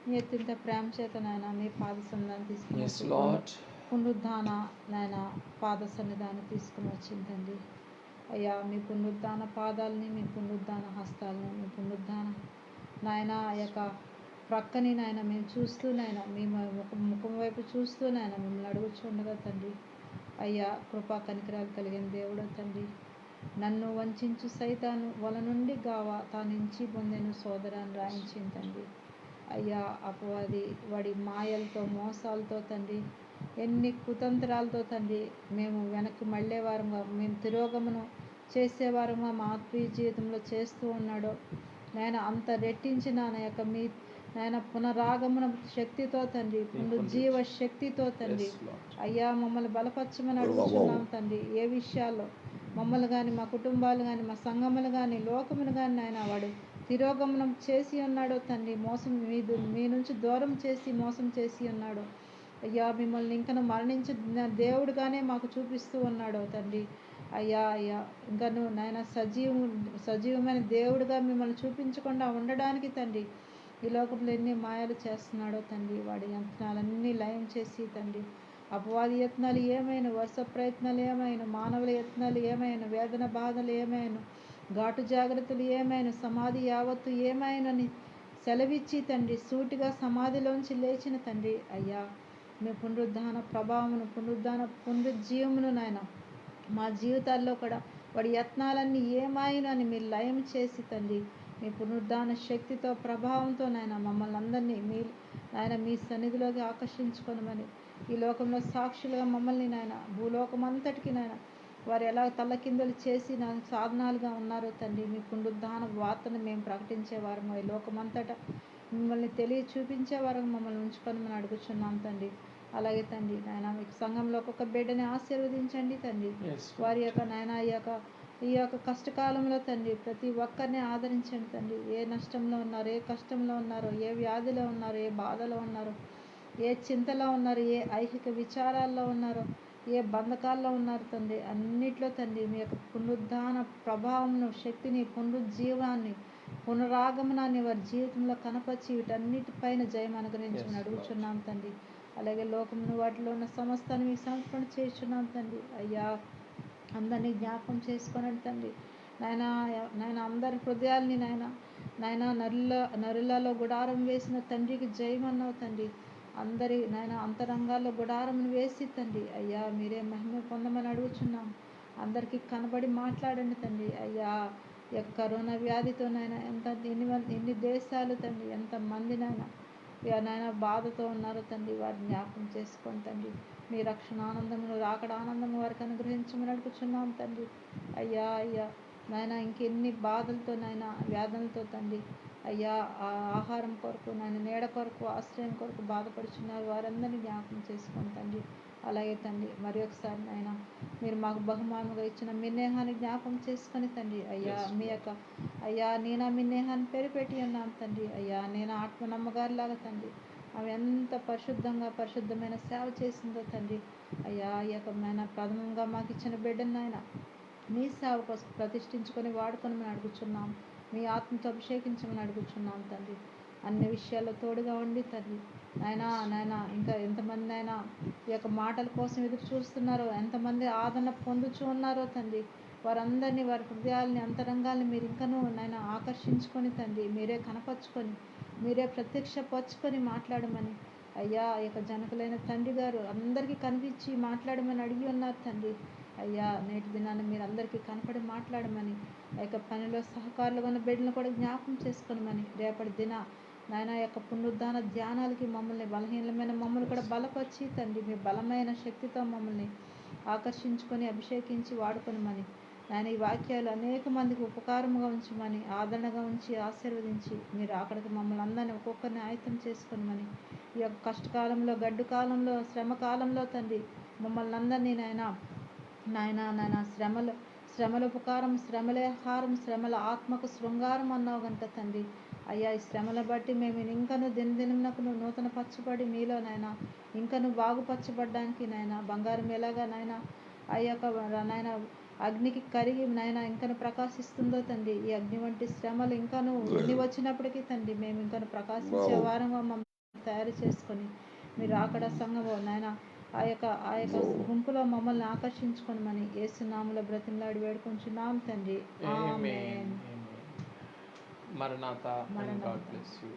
మీ అత్యంత ప్రేమ చేత నాయన మీ పాద సన్నిధానం తీసుకుని పునరుద్ధాన నాయన పాద సన్నిధానం తీసుకుని వచ్చిందండి. అయ్యా, మీ పునరుద్ధాన పాదాలని, మీ పునరుద్ధాన హస్తాలని, మీ పునరుద్ధాన నాయన ఆ యొక్క ప్రక్కని నాయన మేము చూస్తూ నాయన మీ ముఖం వైపు చూస్తూ నాయన మిమ్మల్ని అడుగుచుండగా తండ్రి, అయ్యా కృపా కనికరాలు కలిగిన దేవుడు తండ్రి, నన్ను వంచించు సైతాను వల నుండి గావా తానించి పొందేను సోదరాన్ని రాయించింది తండ్రి. అయ్యా, అపవాది వాడి మాయలతో మోసాలతో తండ్రి, ఎన్ని కుతంత్రాలతో తండ్రి మేము వెనక్కి మళ్ళేవారంగా, మేము తిరోగమనం చేసేవారంగా మా ఆత్మీయ జీవితంలో చేస్తూ ఉన్నాడో నాయన అంత రెట్టించిన నా యొక్క మీ నాయన పునరాగమన శక్తితో తండ్రి, పునరుజ్జీవ శక్తితో తండ్రి అయ్యా మమ్మల్ని బలపరచమని అడుగుతున్నాం తండ్రి. ఏ విషయాల్లో మమ్మల్ని కానీ, మా కుటుంబాలు కానీ, మా సంఘములు కానీ, లోకమును కానీ నాయన వాడు తిరోగమనం చేసి ఉన్నాడో తండ్రి, మోసం మీ నుంచి దూరం చేసి మోసం చేసి ఉన్నాడో అయ్యా, మిమ్మల్ని ఇంకను మరణించిన దేవుడుగానే మాకు చూపిస్తూ ఉన్నాడో తండ్రి. అయ్యా ఇంకను నాయన సజీవమైన దేవుడుగా మిమ్మల్ని చూపించకుండా ఉండడానికి తండ్రి ఈ లోకంలో ఎన్ని మాయలు చేస్తున్నాడో తండ్రి, వాడి యంత్రాలన్నీ లయం చేసి తండ్రి అపవాది యత్నాలు ఏమైనా, వరుస ప్రయత్నాలు ఏమైనా, మానవుల యత్నాలు ఏమైనా, వేదన బాధలు ఏమైనా, ఘాటు జాగ్రత్తలు ఏమైనా, సమాధి యావత్తు ఏమైనని సెలవిచ్చి తండ్రి సూటిగా సమాధిలోంచి లేచిన తండ్రి అయ్యా, మీ పునరుద్ధాన ప్రభావమును, పునరుజ్జీవమును నాయన మా జీవితాల్లో కూడా వాడి యత్నాలన్నీ ఏమైనని మీరు లయం చేసి తండ్రి మీ పునరుద్ధాన శక్తితో ప్రభావంతో నాయన మమ్మల్ని అందరినీ నాయన మీ సన్నిధిలోకి ఆకర్షించుకొనమని, ఈ లోకంలో సాక్షులుగా మమ్మల్ని నాయన భూలోకం అంతటికి నాయన వారు ఎలా తల్లకిందులు చేసి నా సాధనాలుగా ఉన్నారో తండ్రి, మీ పునరుద్ధాన వార్తను మేము ప్రకటించేవారము ఈ లోకమంతటా మిమ్మల్ని చూపించేవారు మమ్మల్ని ఉంచుకొని అడుగుచున్నాం తండ్రి. అలాగే తండ్రి నాయన మీకు సంఘంలో ఒక్కొక్క బిడ్డని ఆశీర్వదించండి తండ్రి. వారి యొక్క నాయన ఈ యొక్క కష్టకాలంలో తండ్రి ప్రతి ఒక్కరిని ఆదరించండి తండ్రి. ఏ నష్టంలో ఉన్నారో, ఏ కష్టంలో ఉన్నారో, ఏ వ్యాధిలో ఉన్నారో, ఏ బాధలో ఉన్నారో, ఏ చింతలో ఉన్నారో, ఏ ఐహిక విచారాల్లో ఉన్నారో, ఏ బంధకాల్లో ఉన్నారు తండ్రి, అన్నిట్లో తండ్రి మీ యొక్క పునరుద్ధాన ప్రభావంను, శక్తిని, పునరుజ్జీవాన్ని, పునరాగమనాన్ని వారి జీవితంలో కనపరిచి వీటన్నిటిపైన జయం అనుగ్రహించమని అడుగుచున్నాం తండ్రి. అలాగే లోకమును వాటిలో ఉన్న సమస్తాన్ని మీకు సమర్పణ చేస్తున్నాం తండ్రి. అయ్యా అందరినీ జ్ఞాపకం చేసుకోనండి తండ్రి. నాయన అందరి హృదయాల్ని నాయన నరులలో గుడారం వేసిన తండ్రికి జయమన్నావు తండ్రి. అందరి నాయన అంతరంగాల్లో గుడారమును వేసి తండ్రి అయ్యా మీరే మహిమ పొందమని అడుగుచున్నాం. అందరికీ కనబడి మాట్లాడండి తండ్రి. అయ్యా కరోనా వ్యాధితో నాయన ఎన్ని దేశాలు తండ్రి, ఎంతమంది నాయన బాధతో ఉన్నారు తండ్రి, వారిని జ్ఞాపకం చేసుకోండి తండ్రి. మీ రక్షణ ఆనందమును, రాకడ ఆనందము వారికి అనుగ్రహించమని అడుగుచున్నాం తండ్రి. అయ్యా నాయన ఇంకెన్ని బాధలతో నాయన వ్యాధులతో తండ్రి అయ్యా ఆహారం కొరకు నాయన నీడ కొరకు ఆశ్రయం కొరకు బాధపడుచున్నారు వారందరినీ జ్ఞాపకం చేసుకోండి తండ్రి. అలాగే తండ్రి మరి ఒకసారి నాయన మీరు మాకు బహుమానుగా ఇచ్చిన మిన్నేహాన్ని జ్ఞాపకం చేసుకొని తండ్రి అయ్యా మీ యొక్క అయ్యా నేను ఆ మిన్నేహాన్ని పెట్టి ఉన్నాను తండ్రి. అయ్యా నేను ఆత్మ నమ్మగారిలాగా తండ్రి ఆమె ఎంత పరిశుద్ధమైన సేవ చేసిందో తండ్రి. అయ్యా ఈ యొక్క ప్రథమంగా మాకు ఇచ్చిన బిడ్డను నాయన మీ సేవ కోసం ప్రతిష్ఠించుకొని వాడుకొనమని అడుగుచున్నాం. మీ ఆత్మతో అభిషేకించమని అడుగుచున్నాం తండ్రి. అన్ని విషయాల్లో తోడుగా ఉండి తండ్రి నాయన ఇంకా ఎంతమంది అయినా ఈ యొక్క మాటల కోసం ఎదురు చూస్తున్నారో, ఎంతమంది ఆదరణ పొందుచూ ఉన్నారో తండ్రి, వారందరినీ వారి హృదయాలని అంతరంగాల్ని మీరు ఇంకనూ నాయన ఆకర్షించుకొని తండ్రి మీరే కనపరుచుకొని మీరే ప్రత్యక్షపరుచుకొని మాట్లాడమని అయ్యా ఈ యొక్క జనకులైన తండ్రి గారు అందరికీ కనిపించి మాట్లాడమని అడిగి ఉన్నారు తండ్రి. అయ్యా నేటి దినాన్ని మీరు అందరికీ కనపడి మాట్లాడమని, ఆ యొక్క పనిలో సహకారులు ఉన్న బిడ్డలను కూడా జ్ఞాపకం చేసుకోనమని, రేపటి దిన నాయన యొక్క పునరుద్ధాన ధ్యానాలకి బలహీనమైన మమ్మల్ని కూడా బలపరిచి తండ్రి మీ బలమైన శక్తితో మమ్మల్ని ఆకర్షించుకొని అభిషేకించి వాడుకొనమని, ఆయన ఈ వాక్యాలు అనేక మందికి ఉపకారముగా ఉంచమని, ఆదరణగా ఉంచి ఆశీర్వదించి మీరు అక్కడికి మమ్మల్ని అందరినీ ఒక్కొక్కరిని ఆయుతం చేసుకోనమని, ఈ యొక్క కష్టకాలంలో, గడ్డు కాలంలో, శ్రమ కాలంలో తండ్రి మమ్మల్ని అందరినీ నాయన శ్రమల ఉపకారం, శ్రమలే ఆహారం, శ్రమల ఆత్మకు శృంగారం అన్నావు కనుక తండ్రి అయ్యా ఈ శ్రమల బట్టి మేము ఇంకను దినదినమునకు నూతన పరచబడి మీలో నాయన ఇంకను బాగుపరచబడ్డానికి నాయన బంగారం ఎలాగా నాయన ఆ యొక్క నాయన అగ్నికి కరిగి నాయన ఇంకను ప్రకాశిస్తుందో తండ్రి, ఈ అగ్ని వంటి శ్రమలు ఇంకను ఎన్ని వచ్చినప్పటికీ తండ్రి మేము ఇంకను ప్రకాశించే వారంగా మమ్మల్ని తయారు చేసుకొని మీరు అక్కడ సంఘము నాయన ఆ యొక్క గుంపులో మమ్మల్ని ఆకర్షించుకోనమని యేసు నామములో బ్రతిమలాడి వేడుకొంచున్నాం తండ్రి. ఆమేన్. Maranatha, and God bless you.